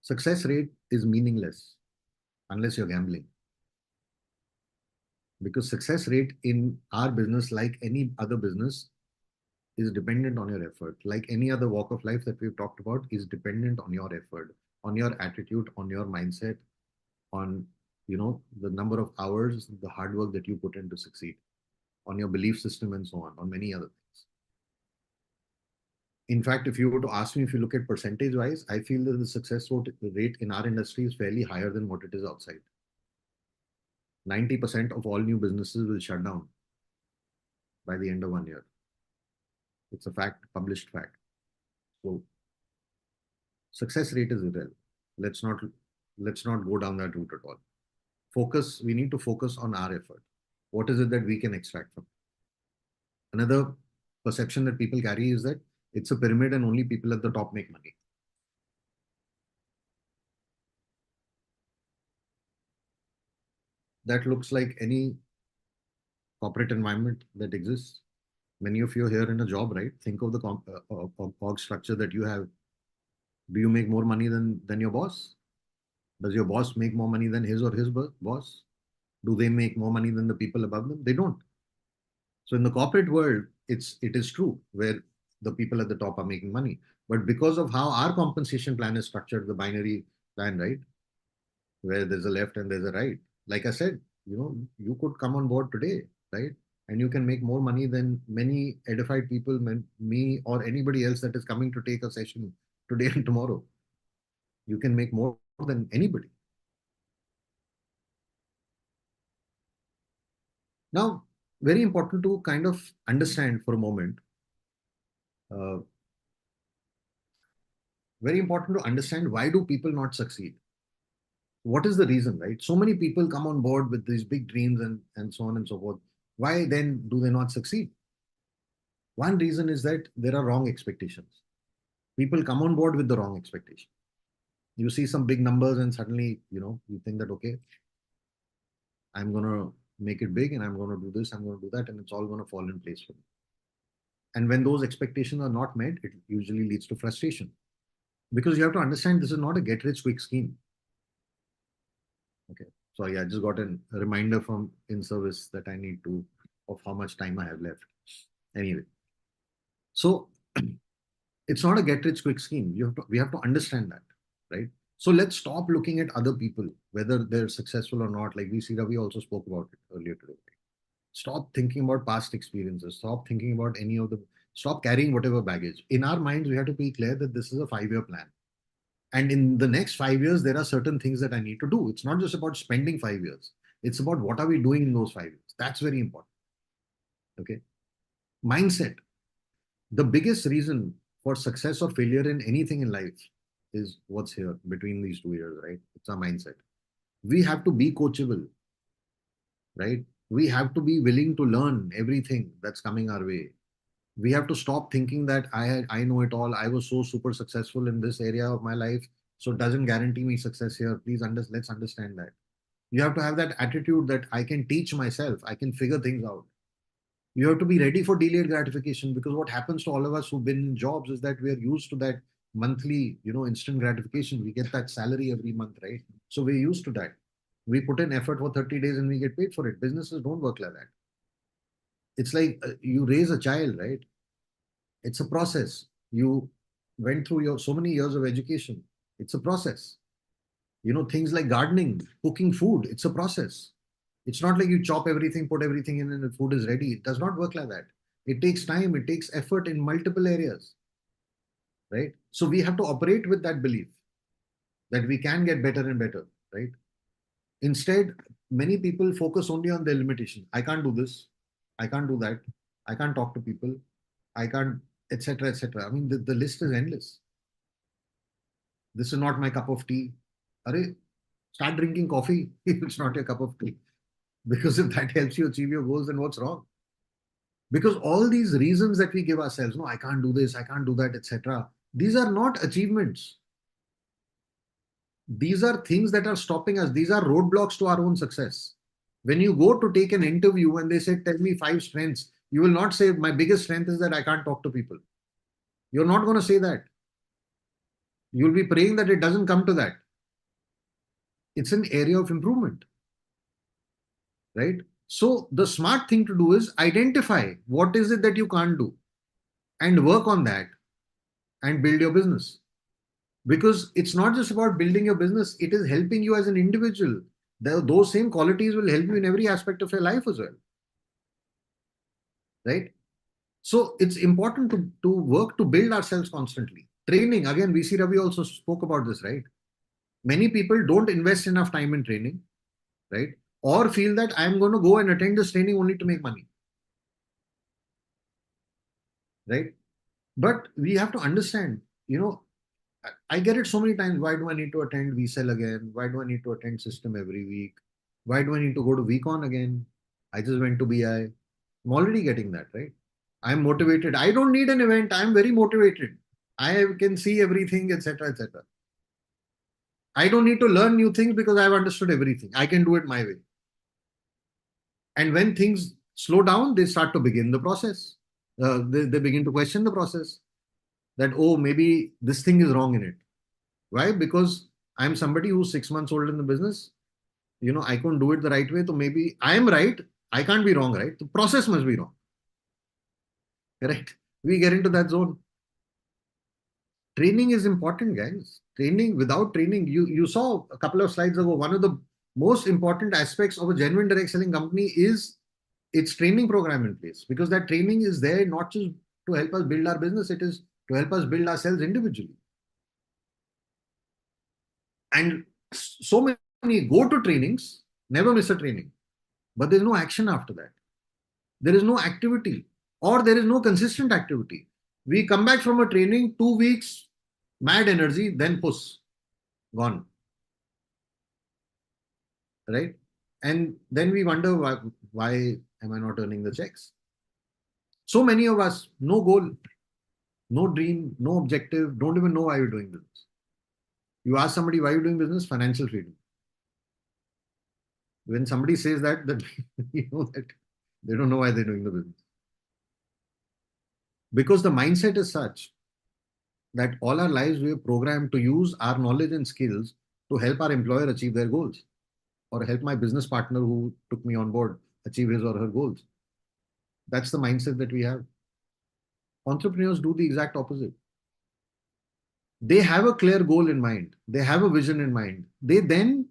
S4: Success rate is meaningless unless you're gambling. Because success rate in our business, like any other business, is dependent on your effort. Like any other walk of life that we've talked about, is dependent on your effort, on your attitude, on your mindset, on the number of hours, the hard work that you put in to succeed, on your belief system, and so on many other things. In fact, if you were to ask me, if you look at percentage wise, I feel that the success rate in our industry is fairly higher than what it is outside. 90% of all new businesses will shut down by the end of 1 year. It's a fact, published fact. So success rate is irrelevant. Let's not go down that route at all. We need to focus on our effort. What is it that we can extract from? Another perception that people carry is that it's a pyramid and only people at the top make money. That looks like any corporate environment that exists. Many of you are here in a job, right? Think of the org structure that you have. Do you make more money than your boss? Does your boss make more money than his or his boss? Do they make more money than the people above them? They don't. So in the corporate world, it is true where the people at the top are making money. But because of how our compensation plan is structured, the binary plan, right? Where there's a left and there's a right. Like I said, you could come on board today, right? And you can make more money than many edified people, me or anybody else that is coming to take a session today and tomorrow. You can make more than anybody. Now, very important to kind of understand for a moment. Very important to understand, why do people not succeed? What is the reason, right? So many people come on board with these big dreams and so on and so forth. Why then do they not succeed? One reason is that there are wrong expectations. People come on board with the wrong expectation. You see some big numbers and suddenly, you think that, okay, I'm going to make it big and I'm going to do this, I'm going to do that, and it's all going to fall in place for me. And when those expectations are not met, it usually leads to frustration. Because you have to understand, this is not a get rich quick scheme. Okay. Sorry, I just got a reminder from in service that I need to, of how much time I have left. Anyway. So it's not a get rich quick scheme. We have to understand that, right? So let's stop looking at other people, whether they're successful or not. Like VC Ravi also spoke about it earlier today. Stop thinking about past experiences. Stop thinking about stop carrying whatever baggage. In our minds, we have to be clear that this is a 5-year plan. And in the next 5 years, there are certain things that I need to do. It's not just about spending 5 years. It's about what are we doing in those 5 years. That's very important. Okay. Mindset. The biggest reason for success or failure in anything in life is what's here between these 2 years, right? It's our mindset. We have to be coachable, right? We have to be willing to learn everything that's coming our way. We have to stop thinking that I know it all. I was so super successful in this area of my life, so it doesn't guarantee me success here. Please let's understand that. You have to have that attitude that I can teach myself. I can figure things out. You have to be ready for delayed gratification, because what happens to all of us who've been in jobs is that we are used to that monthly, instant gratification. We get that salary every month, right? So we're used to that. We put in effort for 30 days and we get paid for it. Businesses don't work like that. It's like you raise a child, right? It's a process. You went through so many years of education. It's a process. Things like gardening, cooking food, it's a process. It's not like you chop everything, put everything in, and the food is ready. It does not work like that. It takes time, it takes effort in multiple areas, right? So we have to operate with that belief that we can get better and better, right? Instead, many people focus only on their limitation. I can't do this. I can't do that. I can't talk to people. I can't, etc., etc. I mean, the list is endless. This is not my cup of tea. Array, Start drinking coffee if it's not your cup of tea. Because if that helps you achieve your goals, then what's wrong? Because all these reasons that we give ourselves, no, I can't do this, I can't do that, etc., these are not achievements. These are things that are stopping us. These are roadblocks to our own success. When you go to take an interview and they say, tell me 5 strengths, you will not say, my biggest strength is that I can't talk to people. You're not going to say that. You'll be praying that it doesn't come to that. It's an area of improvement, right? So the smart thing to do is identify what is it that you can't do and work on that and build your business. Because it's not just about building your business, it is helping you as an individual. Those same qualities will help you in every aspect of your life as well, right? So it's important to work to build ourselves constantly. Training, again, VC Ravi also spoke about this, right? Many people don't invest enough time in training, right? Or feel that I'm going to go and attend this training only to make money, right? But we have to understand, I get it so many times. Why do I need to attend VSEL again? Why do I need to attend system every week? Why do I need to go to VCon again? I just went to BI. I'm already getting that, right? I'm motivated. I don't need an event. I'm very motivated. I can see everything, etc., etc. I don't need to learn new things because I've understood everything. I can do it my way. And when things slow down, they start to begin the process. They begin to question the process that, oh, maybe this thing is wrong in it. Why? Because I'm somebody who's 6 months old in the business. I couldn't do it the right way. So maybe I am right. I can't be wrong, right? The process must be wrong. Correct? We get into that zone. Training is important, guys. Training, without training, you saw a couple of slides ago, one of the most important aspects of a genuine direct selling company is its training program in place. Because that training is there not just to help us build our business, it is to help us build ourselves individually. And so many go to trainings, never miss a training, but there's no action after that. There is no activity, or there is no consistent activity. We come back from a training, 2 weeks, mad energy, then puss, gone. Right? And then we wonder why am I not earning the checks? So many of us, no goal, no dream, no objective, don't even know why you're doing business. You ask somebody why you're doing business, financial freedom. When somebody says that you know that they don't know why they're doing the business. Because the mindset is such that all our lives we are programmed to use our knowledge and skills to help our employer achieve their goals, or help my business partner who took me on board achieve his or her goals. That's the mindset that we have. Entrepreneurs do the exact opposite. They have a clear goal in mind. They have a vision in mind. They then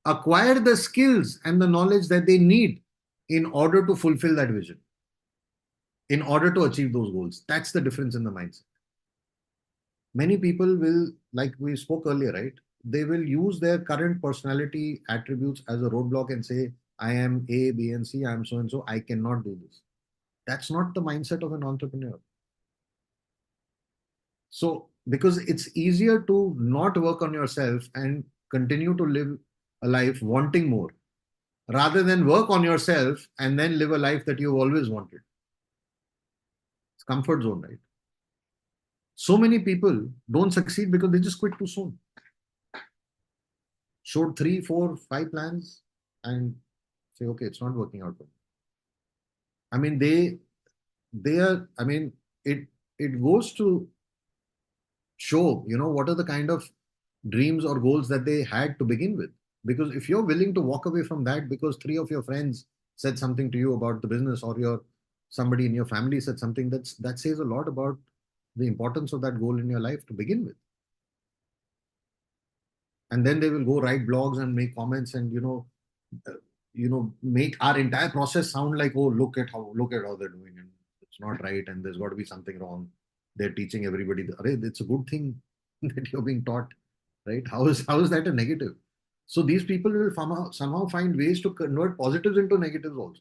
S4: acquire the skills and the knowledge that they need in order to fulfill that vision, in order to achieve those goals. That's the difference in the mindset. Many people will, like we spoke earlier, right? They will use their current personality attributes as a roadblock and say, I am A, B, and C, I am so and so, I cannot do this. That's not the mindset of an entrepreneur. So, because it's easier to not work on yourself and continue to live a life wanting more, rather than work on yourself and then live a life that you've always wanted. It's comfort zone, right? So many people don't succeed because they just quit too soon. Showed 3, 4, 5 plans and say, okay, it's not working out for me. I mean, they are, I mean, it goes to show, what are the kind of dreams or goals that they had to begin with. Because if you're willing to walk away from that because 3 of your friends said something to you about the business, or somebody in your family said something, that says a lot about the importance of that goal in your life to begin with. And then they will go write blogs and make comments and make our entire process sound like, oh, look at how they're doing, and it's not right, and there's got to be something wrong. They're teaching everybody it's a good thing that you're being taught, right? How is that a negative? So these people will somehow find ways to convert positives into negatives also.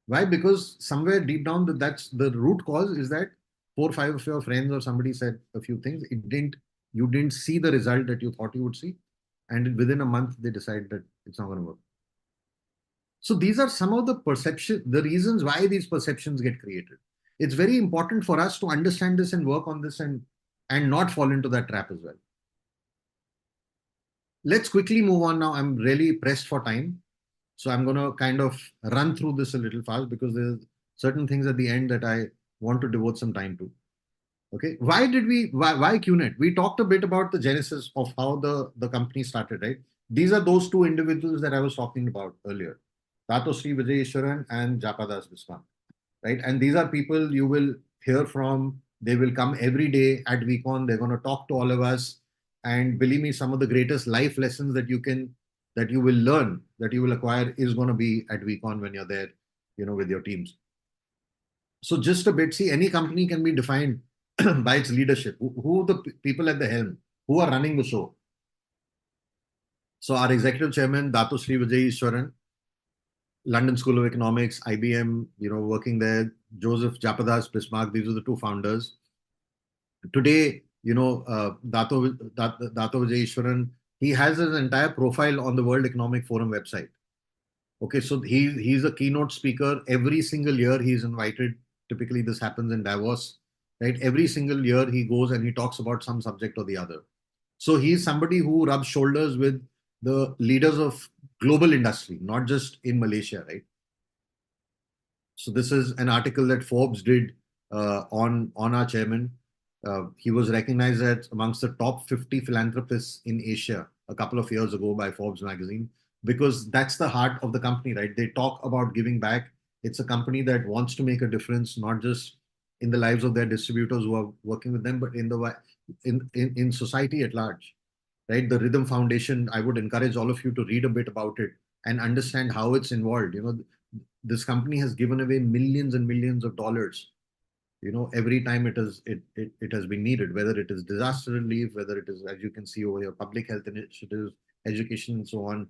S4: Why? Because somewhere deep down, that's the root cause, is that 4 or 5 of your friends or somebody said a few things. You didn't see the result that you thought you would see. and within a month they decide that it's not going to work. So these are some of the reasons why these perceptions get created. It's very important for us to understand this and work on this and not fall into that trap as well. Let's quickly move on now. I'm really pressed for time. So I'm going to kind of run through this a little fast because there's certain things at the end that I want to devote some time to. Okay. Why QNet? We talked a bit about the genesis of how the company started, right? These are those two individuals that I was talking about earlier, Tato Sri Vijayeshwaran and Japadas Bismarck, right? And these are people you will hear from. They will come every day at VCon. They're going to talk to all of us. And believe me, some of the greatest life lessons that you will learn, that you will acquire is going to be at VCon when you're there, with your teams. So just a bit, see, any company can be defined by its leadership. Who the people at the helm, who are running the show. So our executive chairman, Dato Sri Vijayeshwaran, London School of Economics, IBM, working there. Joseph Japadas Bismarck, these are the two founders. Today, Dato Vijayeshwaran, he has his entire profile on the World Economic Forum website. Okay, so he's a keynote speaker. Every single year he's invited. Typically, this happens in Davos, right? Every single year he goes and he talks about some subject or the other. So he's somebody who rubs shoulders with the leaders of global industry, not just in Malaysia, right? So this is an article that Forbes did on our chairman. He was recognized as amongst the top 50 philanthropists in Asia a couple of years ago by Forbes magazine, because that's the heart of the company, right? They talk about giving back. It's a company that wants to make a difference, not just in the lives of their distributors who are working with them, but in society at large, right? The Rhythm Foundation, I would encourage all of you to read a bit about it and understand how it's involved. This company has given away millions and millions of dollars, every time it has been needed, whether it is disaster relief, whether it is, as you can see over here, public health initiatives, education, and so on.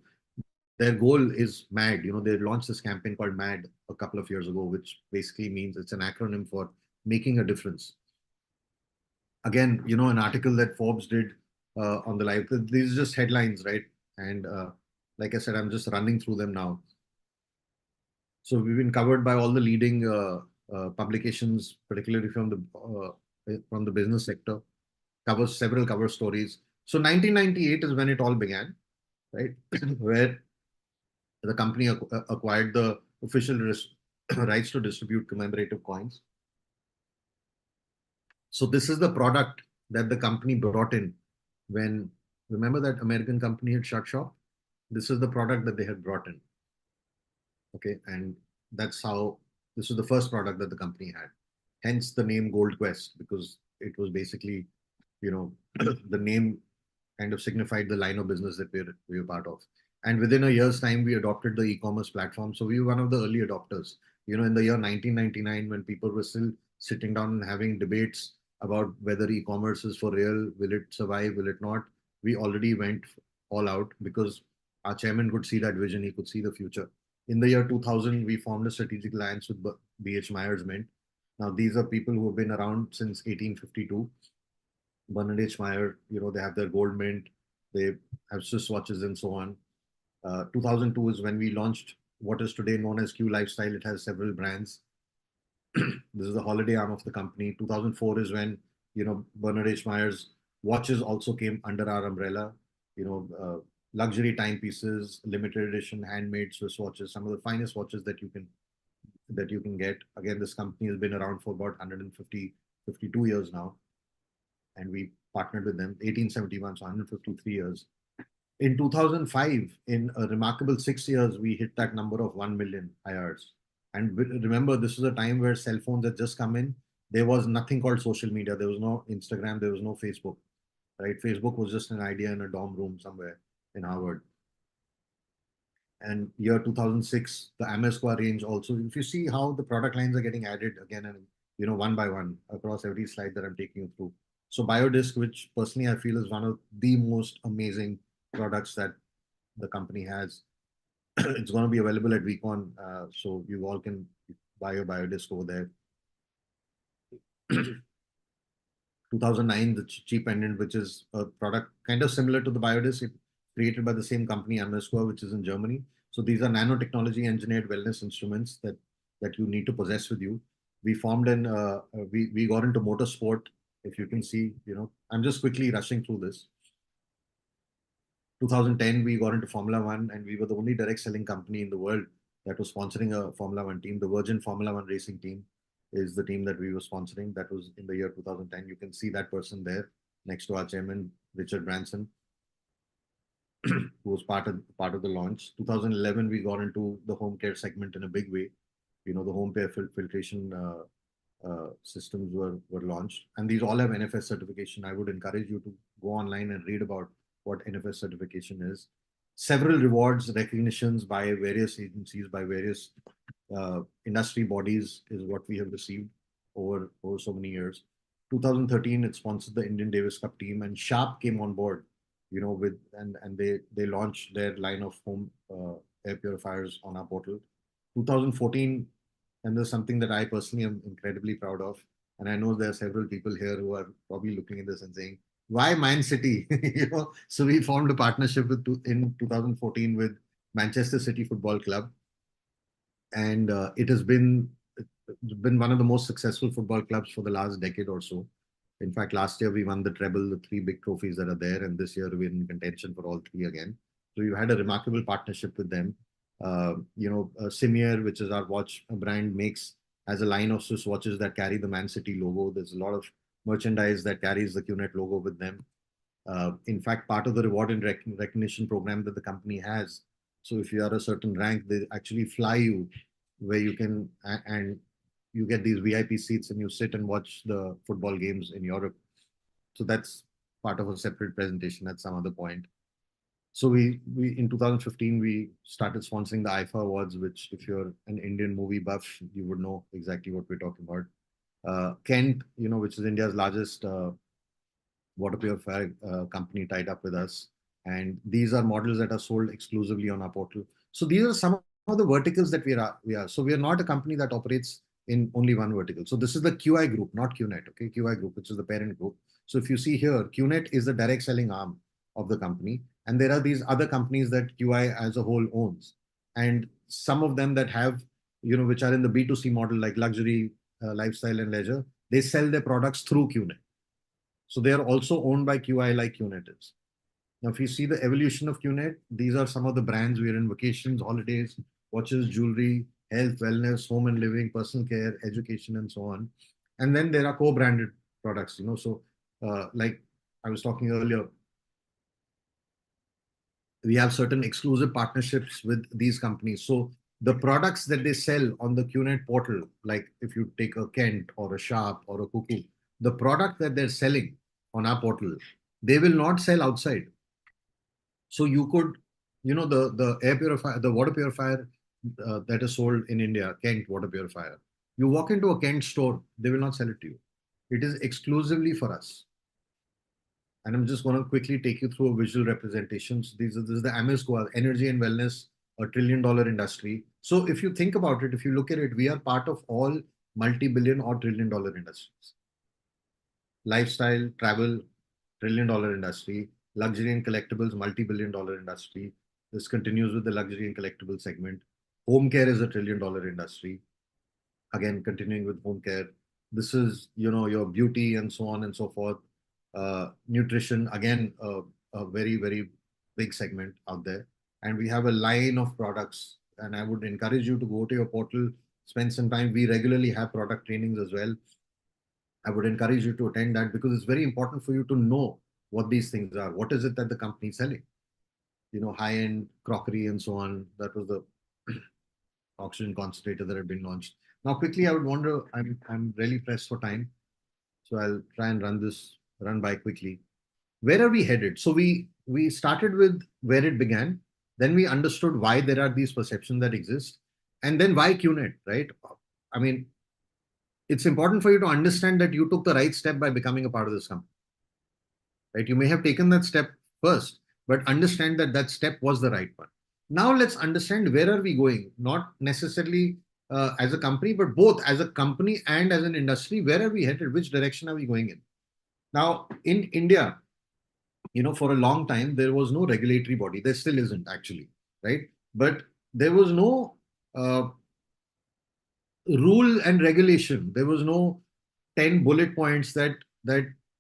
S4: Their goal is MAD. They launched this campaign called MAD a couple of years ago, which basically means, it's an acronym for making a difference. Again, an article that Forbes did on the live. These are just headlines, right? And like I said, I'm just running through them now. So we've been covered by all the leading publications, particularly from the business sector. Covers several cover stories. So 1998 is when it all began, right? Where the company acquired the official rights to distribute commemorative coins. So this is the product that the company brought in when, remember that American company had shut shop? This is the product that they had brought in. Okay, and that's how, this was the first product that the company had. Hence the name Gold Quest, because it was basically, the name kind of signified the line of business that we were part of. And within a year's time, we adopted the e-commerce platform. So we were one of the early adopters. In the year 1999, when people were still sitting down and having debates about whether e-commerce is for real, will it survive, will it not, we already went all out because our chairman could see that vision, he could see the future. In the year 2000, we formed a strategic alliance with B.H. Myers Mint. Now, these are people who have been around since 1852. Bernard H. Meyer, they have their gold mint, they have Swiss watches and so on. 2002 is when we launched what is today known as Q Lifestyle. It has several brands. This is the holiday arm of the company. 2004 is when, Bernard H. Meyer's watches also came under our umbrella. Luxury timepieces, limited edition, handmade Swiss watches, some of the finest watches that you can get. Again, this company has been around for about 52 years now. And we partnered with them, 1871, so 153 years. In 2005, in a remarkable 6 years, we hit that number of 1 million IRs. And remember, this was a time where cell phones had just come in. There was nothing called social media. There was no Instagram. There was no Facebook, right? Facebook was just an idea in a dorm room somewhere in Harvard. And year 2006, the Amesqua range also. If you see how the product lines are getting added again and, one by one across every slide that I'm taking you through. So BioDisc, which personally I feel is one of the most amazing products that the company has. It's going to be available at VCon, so you all can buy your BioDisc over there. 2009, the cheap pendant, which is a product kind of similar to the BioDisc. It created by the same company, Amesqua, which is in Germany. So these are nanotechnology engineered wellness instruments that you need to possess with you. We formed we got into motorsport. If you can see, I'm just quickly rushing through this. 2010, we got into Formula One, and we were the only direct selling company in the world that was sponsoring a Formula One team. The Virgin Formula One racing team is the team that we were sponsoring. That was in the year 2010. You can see that person there next to our chairman, Richard Branson, who was part of the launch. 2011, we got into the home care segment in a big way. The home care filtration systems were launched, and these all have NFS certification. I would encourage you to go online and read about what NFS certification is. Several rewards, recognitions by various agencies, by various industry bodies is what we have received over so many years. 2013, it sponsored the Indian Davis Cup team, and Sharp came on board, and they launched their line of home air purifiers on our portal. 2014, and there's something that I personally am incredibly proud of, and I know there are several people here who are probably looking at this and saying, "Why Man City?" So we formed a partnership in 2014 with Manchester City Football Club, and it has been one of the most successful football clubs for the last decade or so. In fact, last year we won the treble, the three big trophies that are there, and this year we're in contention for all three again. So you had a remarkable partnership with them. Simier, which is our watch brand, has a line of Swiss watches that carry the Man City logo. There's a lot of merchandise that carries the QNet logo with them. In fact, part of the reward and recognition program that the company has. So if you are a certain rank, they actually fly you where you can, and you get these VIP seats and you sit and watch the football games in Europe. So that's part of a separate presentation at some other point. So we in 2015, we started sponsoring the IFA Awards, which if you're an Indian movie buff, you would know exactly what we're talking about. Kent, which is India's largest water purifier company, tied up with us. And these are models that are sold exclusively on our portal. So these are some of the verticals that we are. So we are not a company that operates in only one vertical. So this is the QI group, not QNet, okay? QI group, which is the parent group. So if you see here, QNet is the direct selling arm of the company. And there are these other companies that QI as a whole owns. And some of them that have, which are in the B2C model, like luxury, lifestyle and leisure, they sell their products through QNet. So they are also owned by QI like QNet is. Now, if you see the evolution of QNet, these are some of the brands. We are in vacations, holidays, watches, jewelry, health, wellness, home and living, personal care, education, and so on. And then there are co-branded products, So like I was talking earlier, we have certain exclusive partnerships with these companies. So the products that they sell on the QNet portal, like if you take a Kent or a Sharp or a Cuckoo, the product that they're selling on our portal, they will not sell outside. So you could, the air purifier, the water purifier that is sold in India, Kent water purifier. You walk into a Kent store, they will not sell it to you. It is exclusively for us. And I'm just going to quickly take you through a visual representation. So this is the Amesqua, energy and wellness, a $1 trillion industry. So if you think about it, if you look at it, we are part of all multi-billion or $1 trillion industries. Lifestyle, travel, $1 trillion industry. Luxury and collectibles, multi-billion dollar industry. This continues with the luxury and collectible segment. Home care is a $1 trillion industry. Again, continuing with home care. This is, your beauty and so on and so forth. Nutrition, again, a very, very big segment out there. And we have a line of products. And I would encourage you to go to your portal, spend some time. We regularly have product trainings as well. I would encourage you to attend that because it's very important for you to know what these things are. What is it that the company is selling? High-end crockery and so on. That was the oxygen concentrator that had been launched. Now, quickly, I would wonder, I'm really pressed for time. So I'll try and run by quickly. Where are we headed? So we started with where it began. Then we understood why there are these perceptions that exist. And then why QNet, right? I mean, it's important for you to understand that you took the right step by becoming a part of this company. Right? You may have taken that step first, but understand that that step was the right one. Now let's understand where are we going, not necessarily as a company, but both as a company and as an industry, where are we headed? Which direction are we going in? Now, in India, for a long time, there was no regulatory body. There still isn't actually, right? But there was no uh, rule and regulation. There was no 10 bullet points that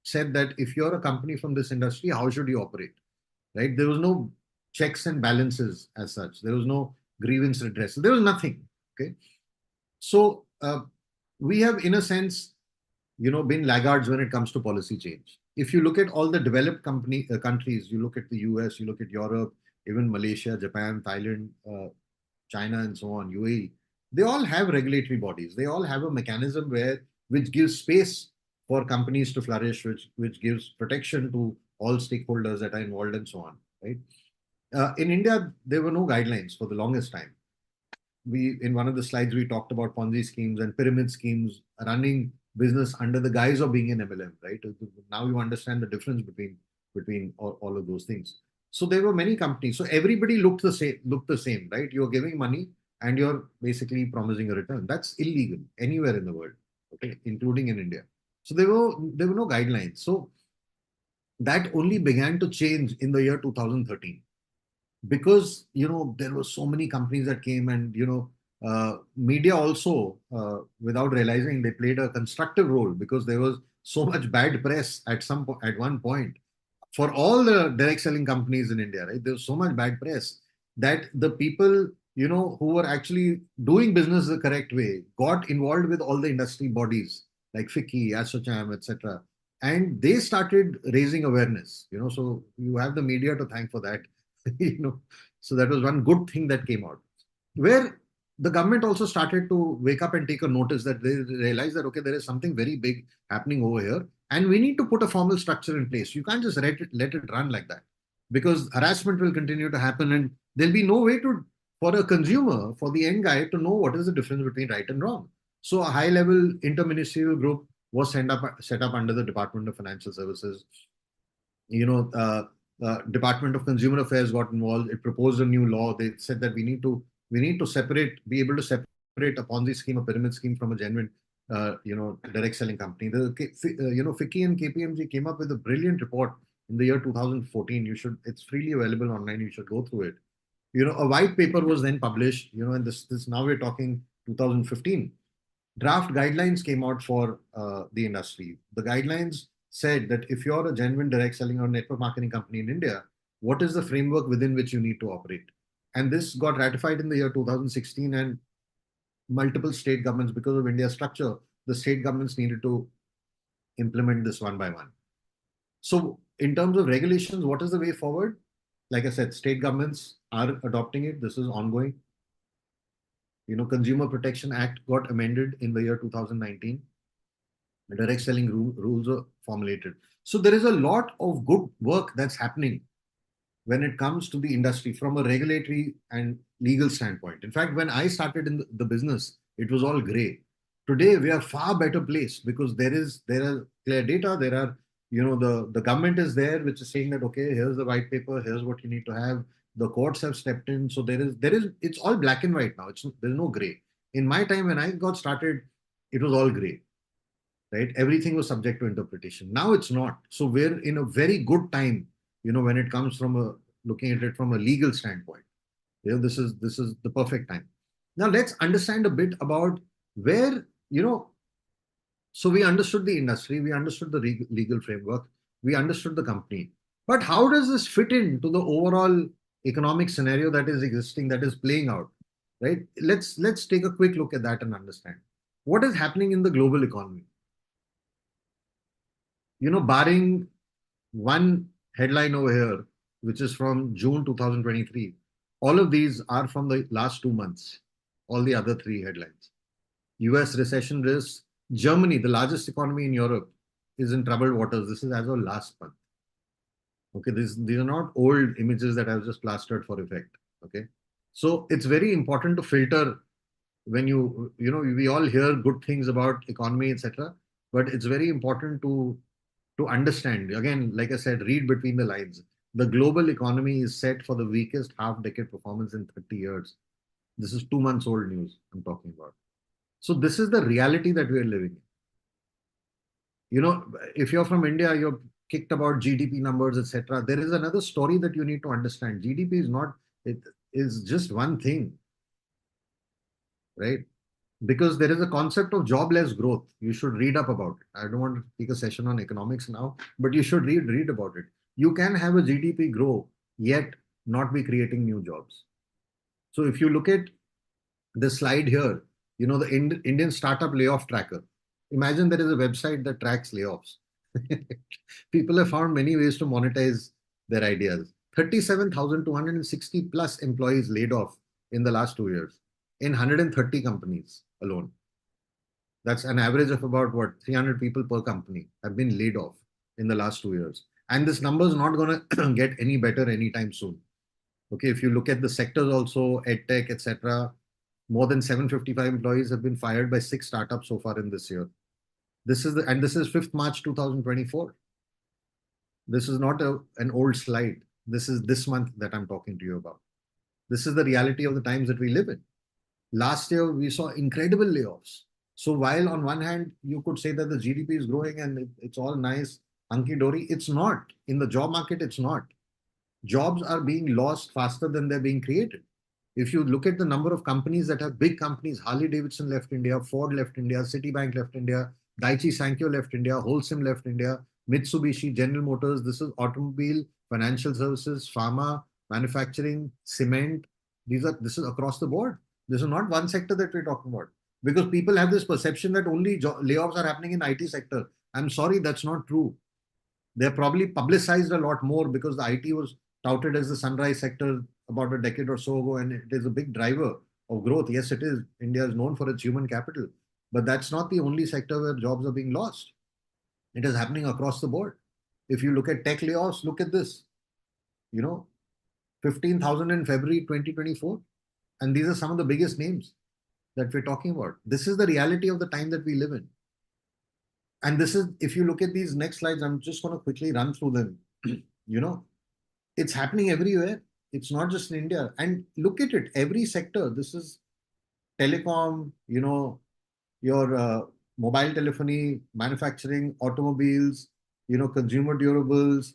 S4: said that if you're a company from this industry, how should you operate, right? There was no checks and balances as such. There was no grievance redressal. There was nothing. Okay. So we have, in a sense, been laggards when it comes to policy change. If you look at all the developed countries, you look at the US, you look at Europe, even Malaysia, Japan, Thailand, China, and so on, UAE, they all have regulatory bodies. They all have a mechanism which gives space for companies to flourish, which gives protection to all stakeholders that are involved, and so on. Right? In India, there were no guidelines for the longest time. We, in one of the slides, we talked about Ponzi schemes and pyramid schemes running business under the guise of being an MLM, right? Now you understand the difference between all of those things. So there were many companies. So everybody looked the same, right? You're giving money and you're basically promising a return. That's illegal anywhere in the world, okay, including in India. So there were no guidelines. So that only began to change in the year 2013, because there were so many companies that came, and media also, without realizing, they played a constructive role, because there was so much bad press at one point for all the direct selling companies in India, right? There was so much bad press that the people who were actually doing business the correct way got involved with all the industry bodies like FICCI, ASSOCHAM, etc., and they started raising awareness. So you have the media to thank for that. So that was one good thing that came out, where the government also started to wake up and take a notice, that they realize that, okay, there is something very big happening over here, and we need to put a formal structure in place. You can't just let it run like that, because harassment will continue to happen, and there'll be no way for a consumer, for the end guy, to know what is the difference between right and wrong. So a high level interministerial group was set up under the Department of Financial Services. Department of Consumer Affairs got involved. It proposed a new law. They said that we need to be able to separate a Ponzi scheme, a pyramid scheme, from a genuine, direct selling company. FICCI and KPMG came up with a brilliant report in the year 2014. It's freely available online. You should go through it. A white paper was then published. And this now we're talking 2015. Draft guidelines came out for the industry. The guidelines said that if you're a genuine direct selling or network marketing company in India, what is the framework within which you need to operate? And this got ratified in the year 2016, and multiple state governments, because of India's structure, the state governments needed to implement this one by one. So in terms of regulations, what is the way forward? Like I said, state governments are adopting it. This is ongoing. Consumer Protection Act got amended in the year 2019. The direct selling rules are formulated. So there is a lot of good work that's happening when it comes to the industry from a regulatory and legal standpoint. In fact, when I started in the business, it was all gray. Today, we are far better placed, because there are clear data. There are, the government is there, which is saying that, okay, here's the white paper, here's what you need to have. The courts have stepped in. So it's all black and white now. There's no gray. In my time, when I got started, it was all gray, right? Everything was subject to interpretation. Now it's not. So we're in a very good time, when it comes from looking at it from a legal standpoint. This is the perfect time. Now let's understand a bit about where, so we understood the industry, we understood the legal framework, we understood the company. But how does this fit into the overall economic scenario that is existing, that is playing out, right? Let's take a quick look at that and understand what is happening in the global economy. Barring one headline over here, which is from June 2023, all of these are from the last 2 months, all the other three headlines. US recession risk. Germany, the largest economy in Europe, is in troubled waters. This is as of last month. Okay, these are not old images that I've just plastered for effect. Okay, so it's very important to filter when we all hear good things about economy, etc. But it's very important to understand. Again, like I said, read between the lines. The global economy is set for the weakest half-decade performance in 30 years. This is 2 months old news I'm talking about. So this is the reality that we're living in. If you're from India, you're kicked about GDP numbers, etc. There is another story that you need to understand. GDP is not, it is just one thing, right? Because there is a concept of jobless growth. You should read up about it. I don't want to take a session on economics now, but you should read about it. You can have a GDP grow, yet not be creating new jobs. So if you look at the slide here, you know, the Indian startup layoff tracker. Imagine there is a website that tracks layoffs. People have found many ways to monetize their ideas. 37,260 plus employees laid off in the last 2 years in 130 companies alone. That's an average of about what, 300 people per company have been laid off in the last 2 years. And this number is not going to get any better anytime soon. Okay, if you look at the sectors also, edtech, etc., more than 755 employees have been fired by 6 startups so far in this year. This is 5th March 2024. This is not an old slide. This is this month that I'm talking to you about. This is the reality of the times that we live in. Last year, we saw incredible layoffs. So while on one hand, you could say that the GDP is growing and it's all nice, hunky-dory, it's not. In the job market, it's not. Jobs are being lost faster than they're being created. If you look at the number of companies that have big companies, Harley Davidson left India, Ford left India, Citibank left India, Daiichi Sankyo left India, Holcim left India, Mitsubishi, General Motors, this is automobile, financial services, pharma, manufacturing, cement. This is across the board. This is not one sector that we're talking about. Because people have this perception that only layoffs are happening in IT sector. I'm sorry, that's not true. They're probably publicized a lot more because the IT was touted as the sunrise sector about a decade or so ago, and it is a big driver of growth. Yes, it is. India is known for its human capital, but that's not the only sector where jobs are being lost. It is happening across the board. If you look at tech layoffs, look at this. 15,000 in February 2024. And these are some of the biggest names that we're talking about. This is the reality of the time that we live in. And this is, if you look at these next slides, I'm just going to quickly run through them. It's happening everywhere. It's not just in India. And look at it, every sector. This is telecom, your mobile telephony, manufacturing, automobiles, consumer durables.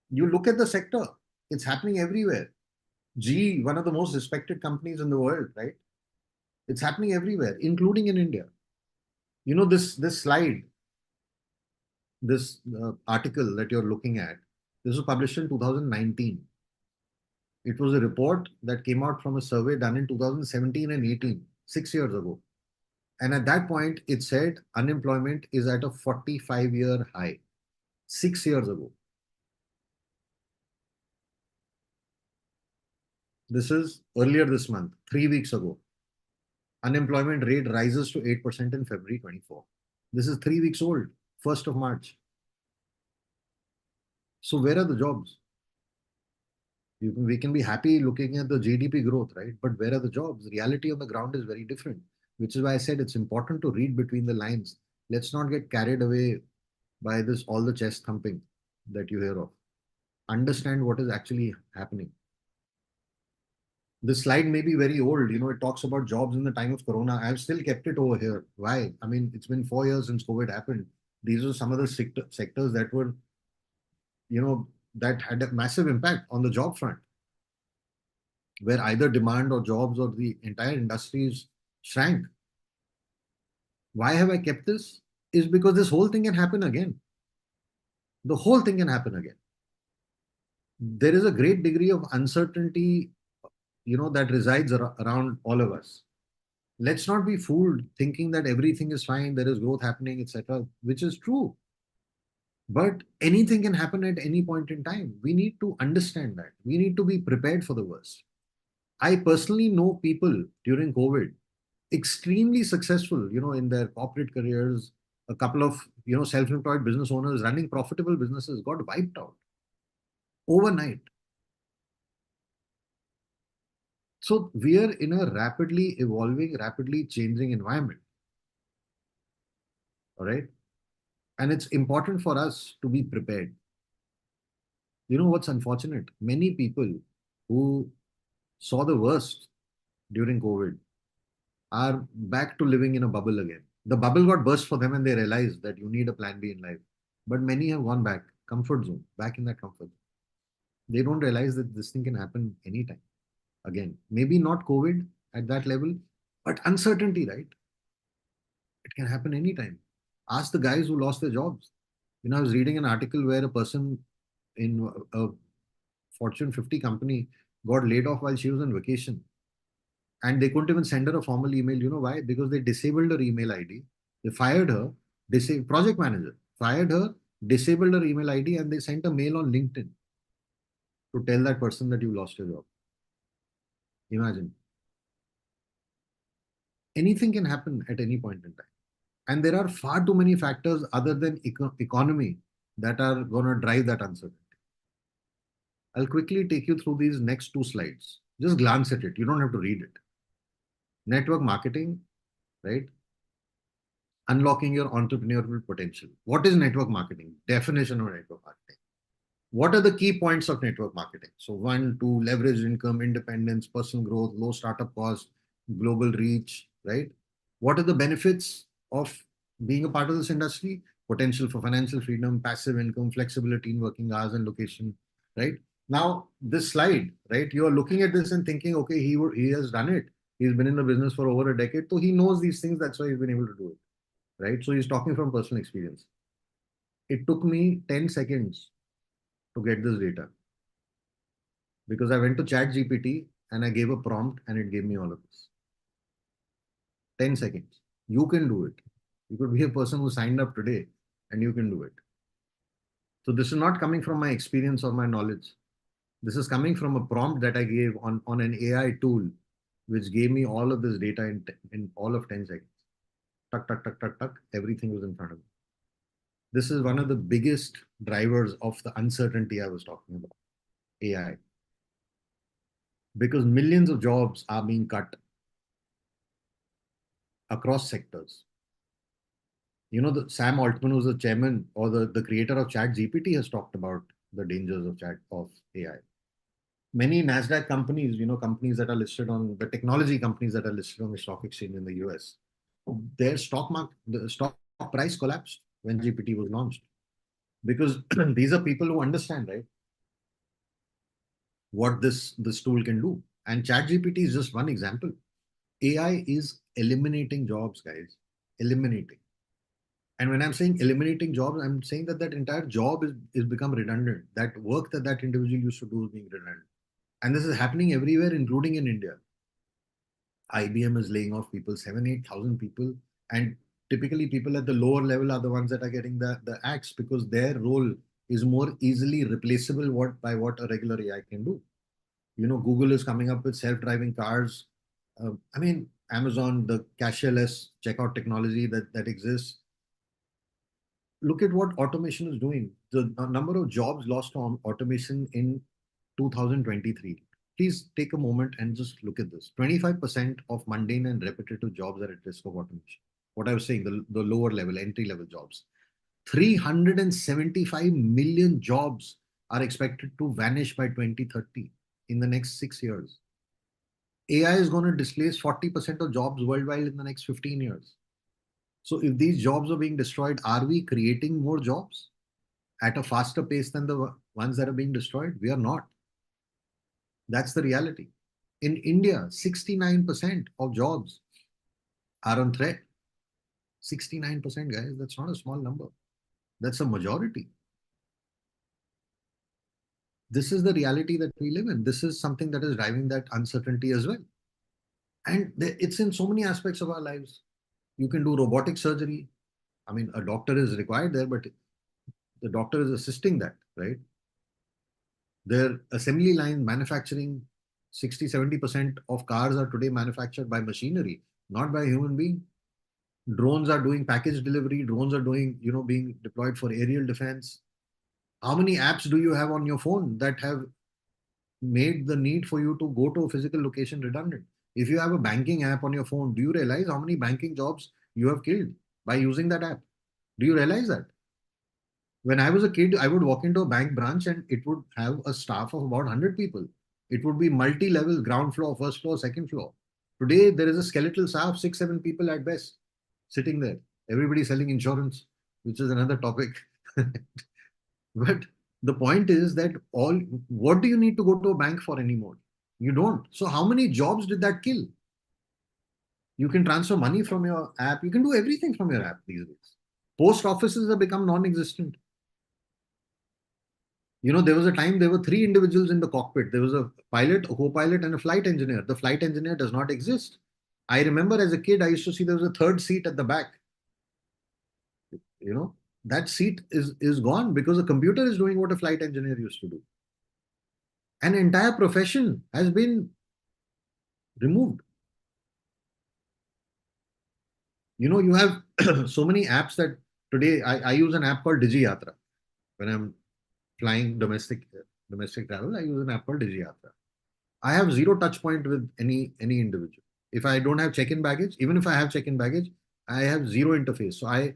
S4: You look at the sector, it's happening everywhere. GE, one of the most respected companies in the world, right? It's happening everywhere, including in India. This slide, this article that you're looking at, this was published in 2019. It was a report that came out from a survey done in 2017 and 18, 6 years ago. And at that point, it said unemployment is at a 45-year high, 6 years ago. This is earlier this month, 3 weeks ago. Unemployment rate rises to 8% in February 24. This is 3 weeks old, 1st of March. So where are the jobs? We can be happy looking at the GDP growth, right? But where are the jobs? The reality on the ground is very different, which is why I said it's important to read between the lines. Let's not get carried away by this, all the chest thumping that you hear of. Understand what is actually happening. This slide may be very old. It talks about jobs in the time of Corona. I've still kept it over here. Why? I mean, it's been 4 years since COVID happened. These are some of the sectors that were, that had a massive impact on the job front, where either demand or jobs or the entire industries shrank. Why have I kept this? Is because this whole thing can happen again. The whole thing can happen again. There is a great degree of uncertainty, that resides around all of us. Let's not be fooled thinking that everything is fine, there is growth happening, etc., which is true. But anything can happen at any point in time. We need to understand that. We need to be prepared for the worst. I personally know people during COVID, extremely successful, in their corporate careers. A couple of, self-employed business owners running profitable businesses got wiped out overnight. So we are in a rapidly evolving, rapidly changing environment. All right. And it's important for us to be prepared. What's unfortunate? Many people who saw the worst during COVID are back to living in a bubble again. The bubble got burst for them and they realized that you need a plan B in life. But many have gone back. comfort zone, back in that comfort zone. They don't realize that this thing can happen anytime. Again, maybe not COVID at that level, but uncertainty, right? It can happen anytime. Ask the guys who lost their jobs. I was reading an article where a person in a Fortune 50 company got laid off while she was on vacation. And they couldn't even send her a formal email. You know why? Because they disabled her email ID. They fired her, project manager, fired her, disabled her email ID, and they sent a mail on LinkedIn to tell that person that you lost your job. Imagine. Anything can happen at any point in time. And there are far too many factors other than economy that are going to drive that uncertainty. I'll quickly take you through these next two slides. Just glance at it. You don't have to read it. Network marketing, right? Unlocking your entrepreneurial potential. What is network marketing? Definition of network marketing. What are the key points of network marketing? So 1, 2, leverage income, independence, personal growth, low startup cost, global reach, right? What are the benefits of being a part of this industry? Potential for financial freedom, passive income, flexibility in working hours and location, right? Now, this slide, right? You are looking at this and thinking, okay, he has done it. He's been in the business for over a decade, so he knows these things. That's why he's been able to do it, right? So he's talking from personal experience. It took me 10 seconds to get this data because I went to ChatGPT and I gave a prompt and it gave me all of this. 10 seconds. You can do it. You could be a person who signed up today and you can do it. So this is not coming from my experience or my knowledge. This is coming from a prompt that I gave on an AI tool, which gave me all of this data in all of 10 seconds. Tuck, tuck, tuck, tuck, tuck. Everything was in front of me. This is one of the biggest drivers of the uncertainty I was talking about, AI. Because millions of jobs are being cut across sectors. Sam Altman, who's the chairman or the creator of ChatGPT, has talked about the dangers of AI. Many NASDAQ companies, companies that are listed on the technology companies that are listed on the stock exchange in the US, their the stock price collapsed when GPT was launched. Because these are people who understand, right, what this tool can do. And ChatGPT is just one example. AI is eliminating jobs, guys. Eliminating. And when I'm saying eliminating jobs, I'm saying that entire job is become redundant. That work that individual used to do is being redundant. And this is happening everywhere, including in India. IBM is laying off people, 8,000 people. And typically people at the lower level are the ones that are getting the axe because their role is more easily replaceable by what a regular AI can do. Google is coming up with self-driving cars. Amazon, the cashierless checkout technology that exists. Look at what automation is doing. The number of jobs lost to automation in 2023. Please take a moment and just look at this. 25% of mundane and repetitive jobs are at risk of automation. What I was saying, the lower level, entry level jobs. 375 million jobs are expected to vanish by 2030 in the next 6 years. AI is going to displace 40% of jobs worldwide in the next 15 years. So if these jobs are being destroyed, are we creating more jobs at a faster pace than the ones that are being destroyed? We are not. That's the reality. In India, 69% of jobs are on threat. 69%, guys, that's not a small number. That's a majority. This is the reality that we live in. This is something that is driving that uncertainty as well. And it's in so many aspects of our lives. You can do robotic surgery. A doctor is required there, but the doctor is assisting that, right? Their assembly line manufacturing, 60-70% of cars are today manufactured by machinery, not by human being. Drones are doing package delivery. Drones are doing, being deployed for aerial defense. How many apps do you have on your phone that have made the need for you to go to a physical location redundant? If you have a banking app on your phone, do you realize how many banking jobs you have killed by using that app? Do you realize that? When I was a kid, I would walk into a bank branch and it would have a staff of about 100 people. It would be multi-level, ground floor, first floor, second floor. Today, there is a skeletal staff, 6-7 people at best, sitting there. Everybody selling insurance, which is another topic. But the point is that what do you need to go to a bank for anymore? You don't. So how many jobs did that kill? You can transfer money from your app. You can do everything from your app these days. Post offices have become non-existent. There was a time there were three individuals in the cockpit. There was a pilot, a co-pilot, and a flight engineer. The flight engineer does not exist. I remember as a kid, I used to see there was a third seat at the back. That seat is gone because a computer is doing what a flight engineer used to do. An entire profession has been removed. You have so many apps that today I use an app called DigiYatra. When I'm flying domestic travel, I use an app called DigiYatra. I have zero touch point with any individual. If I don't have check-in baggage, even if I have check-in baggage, I have zero interface. So I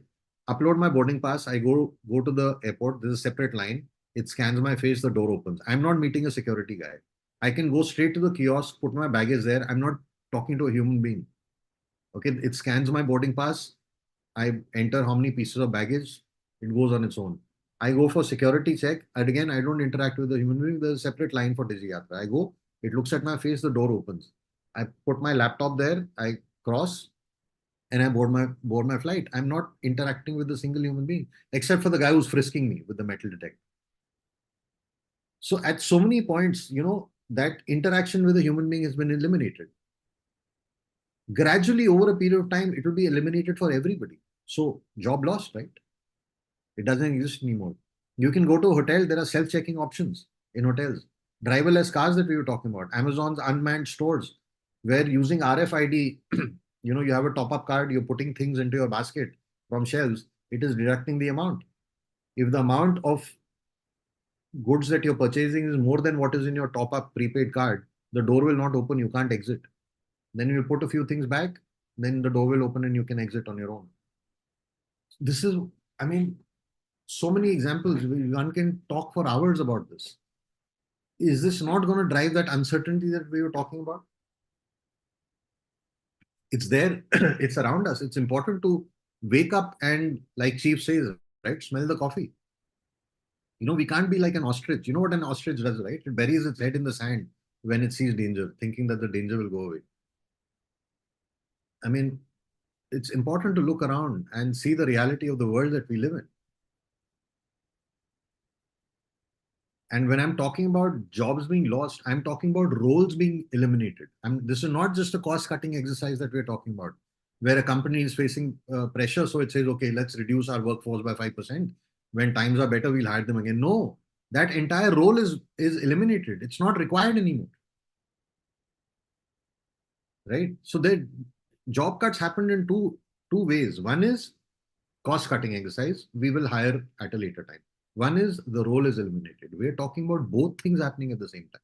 S4: upload my boarding pass, I go to the airport, there's a separate line, it scans my face, the door opens. I'm not meeting a security guy. I can go straight to the kiosk, put my baggage there. I'm not talking to a human being. Okay, it scans my boarding pass. I enter how many pieces of baggage, it goes on its own. I go for security check. And again, I don't interact with the human being. There's a separate line for DigiYatra. I go, it looks at my face, the door opens. I put my laptop there, I cross, and I board my flight. I'm not interacting with a single human being, except for the guy who's frisking me with the metal detector. So at so many points, that interaction with a human being has been eliminated. Gradually, over a period of time, it will be eliminated for everybody. So job lost, right? It doesn't exist anymore. You can go to a hotel, there are self-checking options in hotels. Driverless cars that we were talking about, Amazon's unmanned stores, where using RFID, you have a top-up card, you're putting things into your basket from shelves, it is deducting the amount. If the amount of goods that you're purchasing is more than what is in your top-up prepaid card, the door will not open, you can't exit. Then you put a few things back, then the door will open and you can exit on your own. This is, so many examples. One can talk for hours about this. Is this not going to drive that uncertainty that we were talking about? It's there, it's around us. It's important to wake up and, like Chief says, right, smell the coffee. We can't be like an ostrich. You know what an ostrich does, right? It buries its head in the sand when it sees danger, thinking that the danger will go away. It's important to look around and see the reality of the world that we live in. And when I'm talking about jobs being lost, I'm talking about roles being eliminated. This is not just a cost-cutting exercise that we're talking about, where a company is facing pressure, so it says, okay, let's reduce our workforce by 5%. When times are better, we'll hire them again. No, that entire role is eliminated. It's not required anymore. Right? So the job cuts happened in two ways. One is cost-cutting exercise. We will hire at a later time. One is the role is eliminated. We're talking about both things happening at the same time.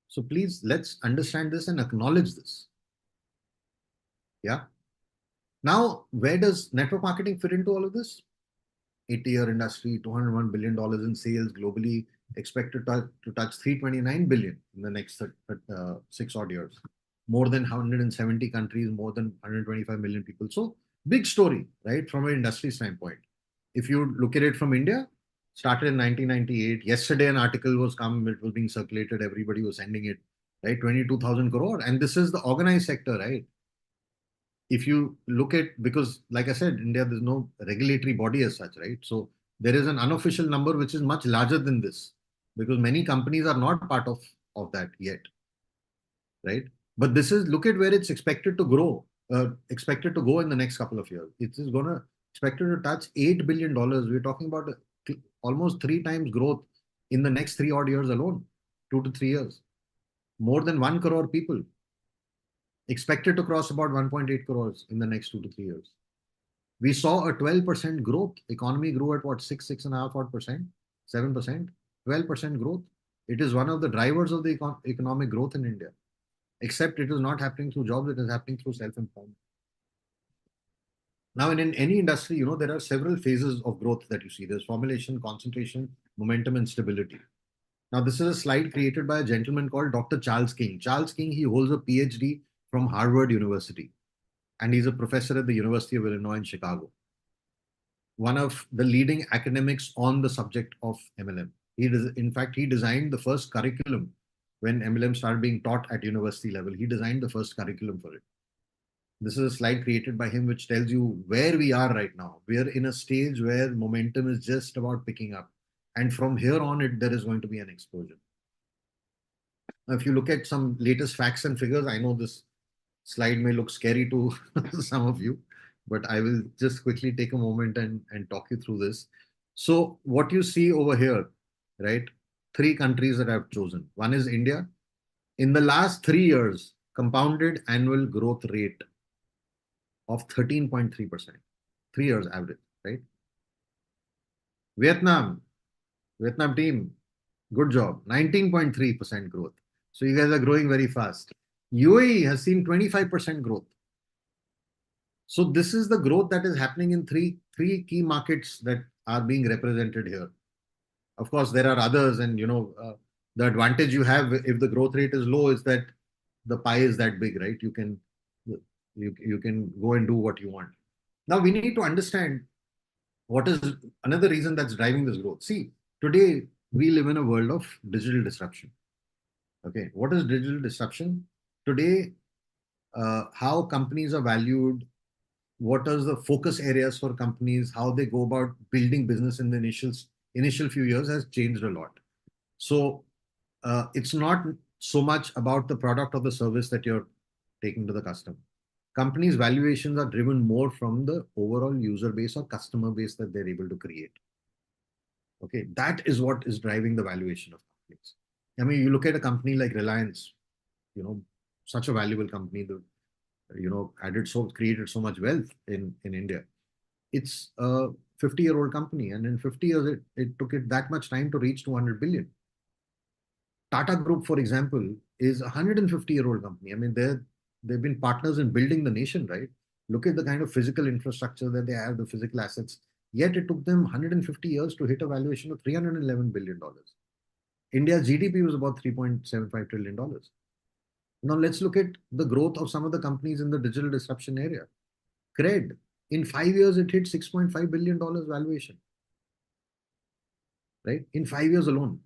S4: So please, let's understand this and acknowledge this. Yeah. Now, where does network marketing fit into all of this? 80-year industry, $201 billion in sales globally, expected to touch $329 billion in the next 6 odd years. More than 170 countries, more than 125 million people. So big story, right? From an industry standpoint. If you look at it from India, started in 1998. Yesterday, an article was being circulated. Everybody was sending it, right? 22,000 crore. And this is the organized sector, right? If you look at, because like I said, India, there's no regulatory body as such, right? So there is an unofficial number which is much larger than this, because many companies are not part of that yet, right? But this is, look at where it's expected to grow, expected to go in the next couple of years. It is going to expected to touch $8 billion. We're talking about almost 3 times growth in the next 3 odd years alone, 2 to 3 years. More than 1 crore people expected to cross about 1.8 crores in the next 2 to 3 years. We saw a 12% growth. Economy grew at what, 6.5 odd percent, 7%, 12% growth. It is one of the drivers of the economic growth in India. Except it is not happening through jobs, it is happening through self-employment. Now, in any industry, there are several phases of growth that you see. There's formulation, concentration, momentum, and stability. Now, this is a slide created by a gentleman called Dr. Charles King. Charles King, he holds a PhD from Harvard University, and he's a professor at the University of Illinois in Chicago. one of the leading academics on the subject of MLM. In fact, he designed the first curriculum when MLM started being taught at university level. He designed the first curriculum for it. This is a slide created by him which tells you where we are right now. We are in a stage where momentum is just about picking up. And from here on, there is going to be an explosion. Now, if you look at some latest facts and figures, I know this slide may look scary to some of you, but I will just quickly take a moment and talk you through this. So what you see over here, right? 3 countries that I've chosen. One is India. In the last 3 years, compounded annual growth rate of 13.3%. 3 years average, right? Vietnam team, good job. 19.3% growth. So you guys are growing very fast. UAE has seen 25% growth. So this is the growth that is happening in three key markets that are being represented here. Of course, there are others, and the advantage you have if the growth rate is low is that the pie is that big, right? You can go and do what you want. Now we need to understand what is another reason that's driving this growth. See, today we live in a world of digital disruption. Okay, what is digital disruption? Today, how companies are valued, what are the focus areas for companies, how they go about building business in the initial few years has changed a lot. So it's not so much about the product or the service that you're taking to the customer. Companies' valuations are driven more from the overall user base or customer base that they're able to create. Okay, that is what is driving the valuation of companies. I mean, you look at a company like Reliance, such a valuable company, created so much wealth in India. It's a 50-year-old company, and in 50 years, it took it that much time to reach 200 billion. Tata Group, for example, is a 150-year-old company. I mean, they've been partners in building the nation, right? Look at the kind of physical infrastructure that they have, the physical assets. Yet it took them 150 years to hit a valuation of $311 billion. India's GDP was about $3.75 trillion. Now let's look at the growth of some of the companies in the digital disruption area. Cred, in 5 years, it hit $6.5 billion valuation, right? In 5 years alone.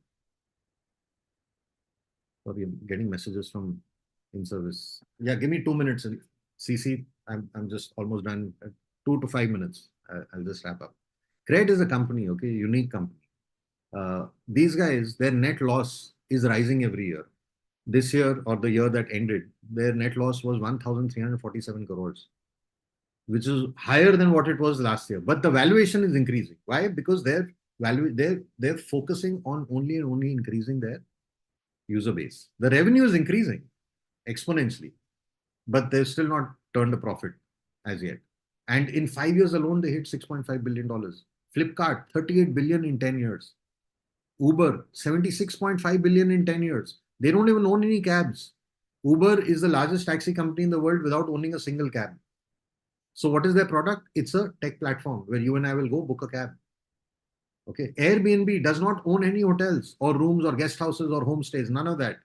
S4: Sorry, I'm getting messages from in service. Yeah, give me 2 minutes. CC, I'm just almost done. 2 to 5 minutes. I'll just wrap up. Cred is a company, okay, unique company. These guys, their net loss is rising every year. This year or the year that ended, their net loss was 1,347 crores, which is higher than what it was last year. But the valuation is increasing. Why? Because they're focusing on only and only increasing their user base. The revenue is increasing exponentially, but they've still not turned a profit as yet. And in 5 years alone, they hit $6.5 billion. Flipkart, 38 billion in 10 years. Uber, 76.5 billion in 10 years. They don't even own any cabs. Uber is the largest taxi company in the world without owning a single cab. So what is their product? It's a tech platform where you and I will go book a cab. Okay. Airbnb does not own any hotels or rooms or guest houses or homestays, none of that.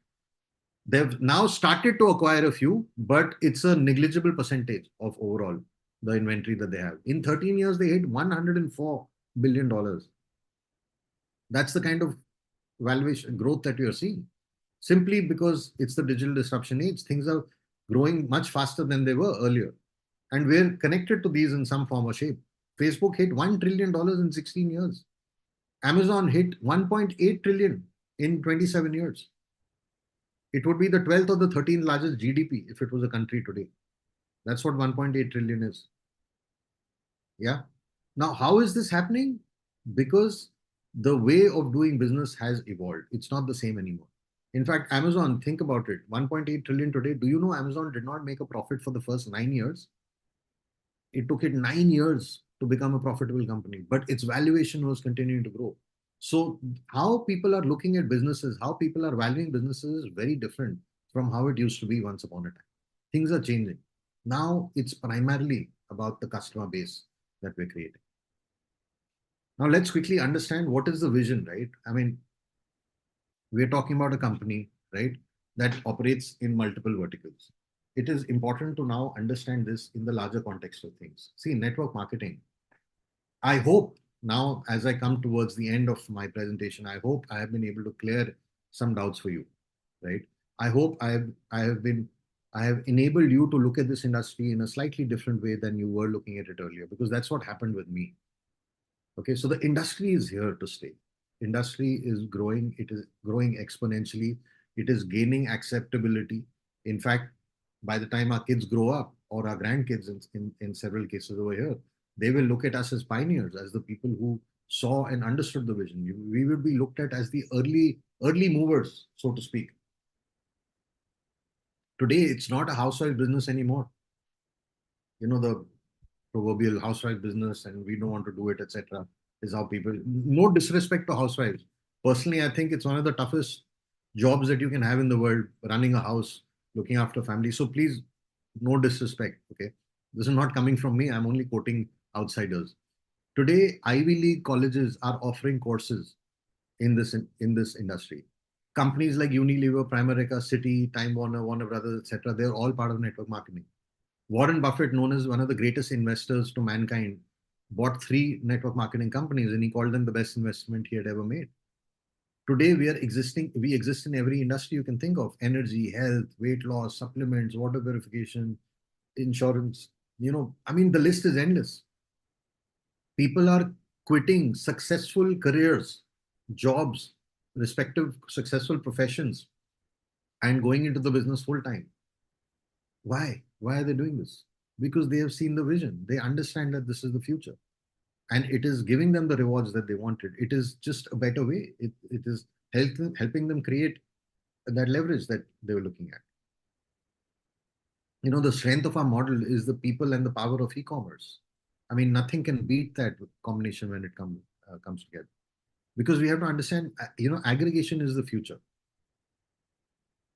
S4: They've now started to acquire a few, but it's a negligible percentage of overall the inventory that they have. In 13 years, they hit $104 billion. That's the kind of valuation growth that you're seeing. Simply because it's the digital disruption age, things are growing much faster than they were earlier. And we're connected to these in some form or shape. Facebook hit $1 trillion in 16 years. Amazon hit 1.8 trillion in 27 years. It would be the 12th or the 13th largest GDP if it was a country today. That's what 1.8 trillion is. Yeah. Now, how is this happening? Because the way of doing business has evolved. It's not the same anymore. In fact, Amazon, think about it, 1.8 trillion today. Do you know Amazon did not make a profit for the first 9 years? It took it 9 years to become a profitable company, but its valuation was continuing to grow. So how people are looking at businesses, how people are valuing businesses is very different from how it used to be once upon a time. Things are changing. Now it's primarily about the customer base that we're creating. Now let's quickly understand what is the vision, right? I mean, we're talking about a company, right, that operates in multiple verticals. It is important to now understand this in the larger context of things. See, network marketing. I hope now, as I come towards the end of my presentation, I hope I have been able to clear some doubts for you, right? I hope I have enabled you to look at this industry in a slightly different way than you were looking at it earlier, because that's what happened with me. Okay, so the industry is here to stay. Industry is growing. It is growing exponentially. It is gaining acceptability. In fact, by the time our kids grow up, or our grandkids in several cases over here, they will look at us as pioneers, as the people who saw and understood the vision. We will be looked at as the early movers, so to speak. Today, it's not a housewife business anymore. You know, the proverbial housewife business, and we don't want to do it, etc. Is how people. No disrespect to housewives. Personally, I think it's one of the toughest jobs that you can have in the world, running a house, looking after family. So please, no disrespect. Okay, this is not coming from me. I'm only quoting outsiders. Today, Ivy League colleges are offering courses in this industry. Companies like Unilever, Primerica, Citi, Time Warner, Warner Brothers, etc. They're all part of network marketing. Warren Buffett, known as one of the greatest investors to mankind, bought three network marketing companies, and he called them the best investment he had ever made. Today, we exist in every industry you can think of: energy, health, weight loss, supplements, water purification, insurance. I mean, the list is endless. People are quitting successful careers, jobs, respective successful professions, and going into the business full time. Why? Why are they doing this? Because they have seen the vision. They understand that this is the future. And it is giving them the rewards that they wanted. It is just a better way. It is helping them create that leverage that they were looking at. The strength of our model is the people and the power of e-commerce. I mean, nothing can beat that combination when it comes together. Because we have to understand, aggregation is the future,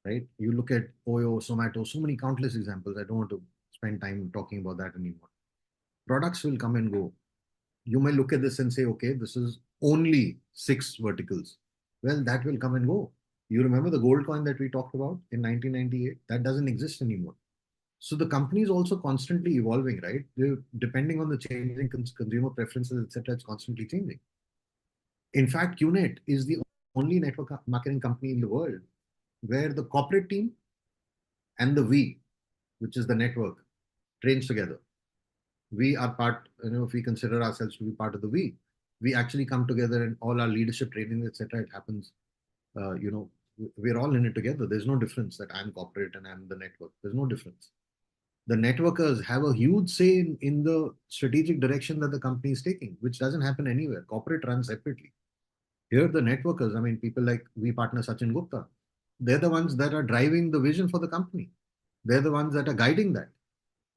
S4: right? You look at Oyo, Zomato, so many countless examples. I don't want to spend time talking about that anymore. Products will come and go. You may look at this and say, okay, this is only 6 verticals. Well, that will come and go. You remember the gold coin that we talked about in 1998? That doesn't exist anymore. So the company is also constantly evolving, right? Depending on the changing consumer preferences, etc., it's constantly changing. In fact, QNet is the only network marketing company in the world where the corporate team and the we, which is the network, trains together. We are part, if we consider ourselves to be part of the we actually come together, and all our leadership training, etc., it happens. We're all in it together. There's no difference that I'm corporate and I'm the network. There's no difference. The networkers have a huge say in the strategic direction that the company is taking, which doesn't happen anywhere. Corporate runs separately. Here, the networkers, I mean, people like we partner Sachin Gupta, they're the ones that are driving the vision for the company. They're the ones that are guiding that,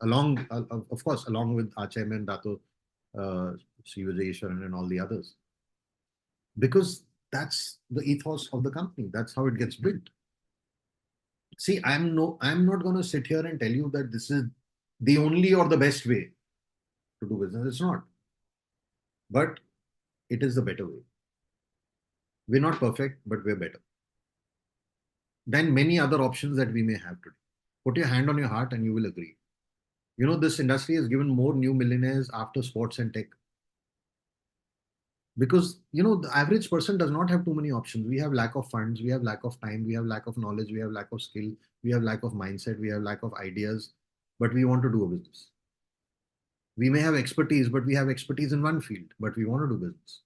S4: along, of course, along with our chairman, Dato Sri Vijayeshwaran and all the others. Because that's the ethos of the company. That's how it gets built. See, I'm not going to sit here and tell you that this is the only or the best way to do business. It's not. But it is the better way. We're not perfect, but we're better than many other options that we may have today. Put your hand on your heart and you will agree. This industry has given more new millionaires after sports and tech. Because, the average person does not have too many options. We have lack of funds, we have lack of time, we have lack of knowledge, we have lack of skill, we have lack of mindset, we have lack of ideas, but we want to do a business. We may have expertise, but we have expertise in one field, but we want to do business.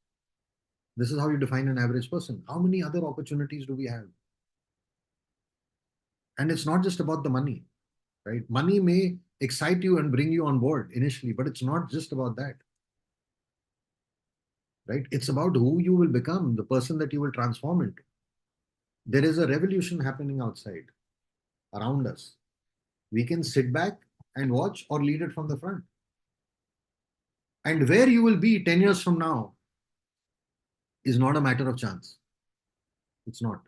S4: This is how you define an average person. How many other opportunities do we have? And it's not just about the money, right? Money may excite you and bring you on board initially, but it's not just about that, right? It's about who you will become, the person that you will transform into. There is a revolution happening outside, around us. We can sit back and watch or lead it from the front. And where you will be 10 years from now is not a matter of chance. It's not.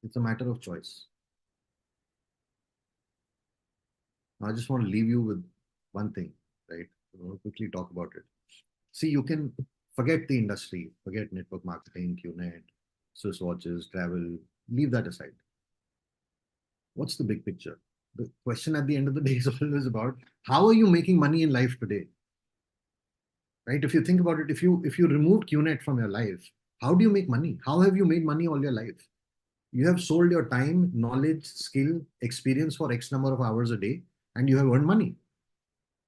S4: It's a matter of choice. Now, I just want to leave you with one thing, right? I want to quickly talk about it. See, you can forget the industry, forget network marketing, QNet, Swiss watches, travel, leave that aside. What's the big picture? The question at the end of the day is always about how are you making money in life today? right? If you think about it, if you remove QNet from your life, how do you make money? How have you made money all your life? You have sold your time, knowledge, skill, experience for X number of hours a day, and you have earned money.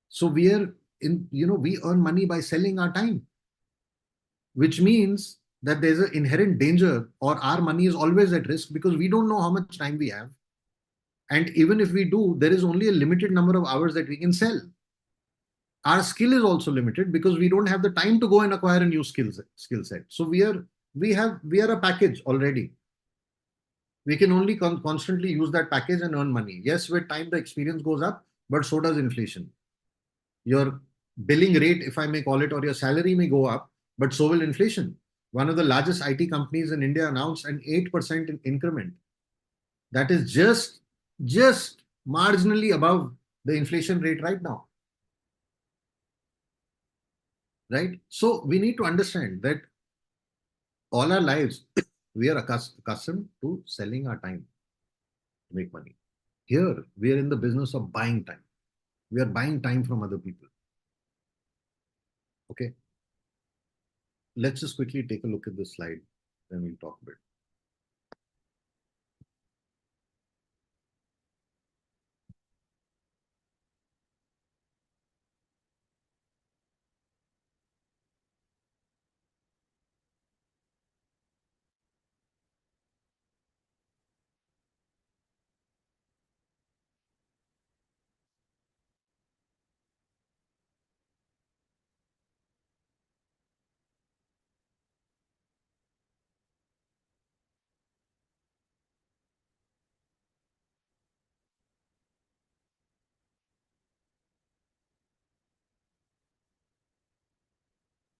S4: So we are we earn money by selling our time, which means that there's an inherent danger, or our money is always at risk, because we don't know how much time we have. And even if we do, there is only a limited number of hours that we can sell. Our skill is also limited because we don't have the time to go and acquire a new skill set. So we are a package already. We can only constantly use that package and earn money. Yes, with time the experience goes up, but so does inflation. Your billing rate, if I may call it, or your salary may go up, but so will inflation. One of the largest IT companies in India announced an 8% increment. That is just marginally above the inflation rate right now. Right? So we need to understand that all our lives, we are accustomed to selling our time to make money. Here, we are in the business of buying time. We are buying time from other people. Okay. Let's just quickly take a look at this slide, then we'll talk a bit.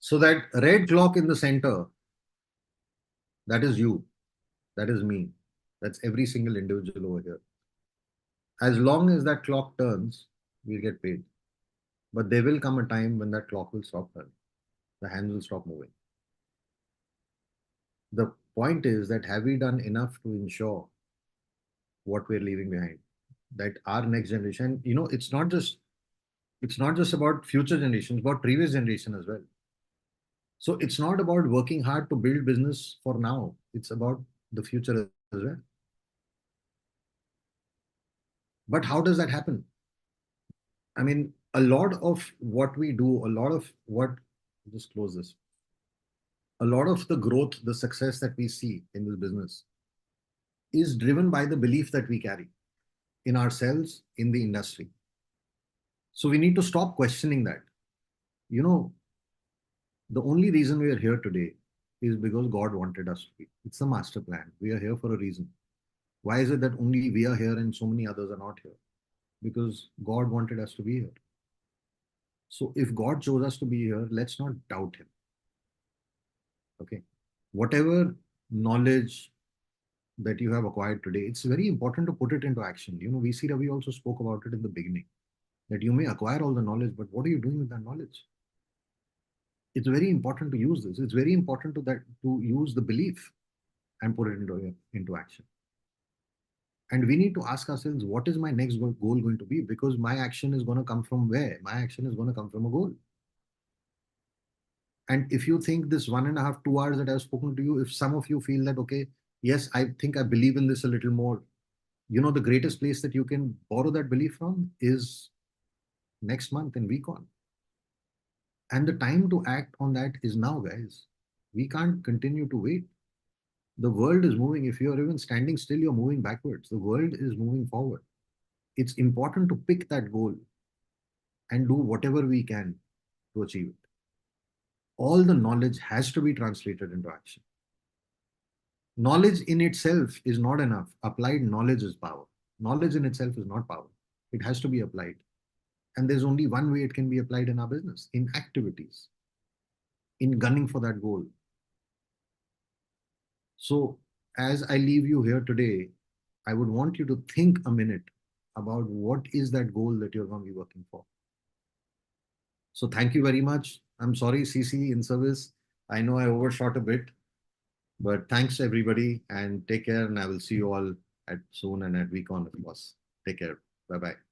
S4: So that red clock in the center, that is you, that is me, that's every single individual over here. As long as that clock turns, we'll get paid. But there will come a time when that clock will stop turning. The hands will stop moving. The point is that have we done enough to ensure what we're leaving behind? That our next generation, it's not just about future generations, but previous generation as well. So it's not about working hard to build business for now. It's about the future as well. But how does that happen? I mean, a lot of what we do, just close this. A lot of the growth, the success that we see in this business is driven by the belief that we carry in ourselves, in the industry. So we need to stop questioning that. The only reason we are here today is because God wanted us to be. It's a master plan. We are here for a reason. Why is it that only we are here and so many others are not here? Because God wanted us to be here. So if God chose us to be here, let's not doubt him. Okay. Whatever knowledge that you have acquired today, it's very important to put it into action. VC Ravi also spoke about it in the beginning, that you may acquire all the knowledge, but what are you doing with that knowledge? It's very important to use this. It's very important to use the belief and put it into action. And we need to ask ourselves, what is my next goal going to be? Because my action is going to come from where? My action is going to come from a goal. And if you think this 1.5, 2 hours that I've spoken to you, if some of you feel that, okay, yes, I think I believe in this a little more, the greatest place that you can borrow that belief from is next month in WeCon. And the time to act on that is now, guys. We can't continue to wait. The world is moving. If you're even standing still, you're moving backwards. The world is moving forward. It's important to pick that goal and do whatever we can to achieve it. All the knowledge has to be translated into action. Knowledge in itself is not enough. Applied knowledge is power. Knowledge in itself is not power. It has to be applied. And there's only one way it can be applied in our business, in activities, in gunning for that goal. So as I leave you here today, I would want you to think a minute about what is that goal that you're going to be working for. So thank you very much. I'm sorry, CC in service. I know I overshot a bit, but thanks everybody and take care. And I will see you all soon and at WeCon, of course. Take care. Bye-bye.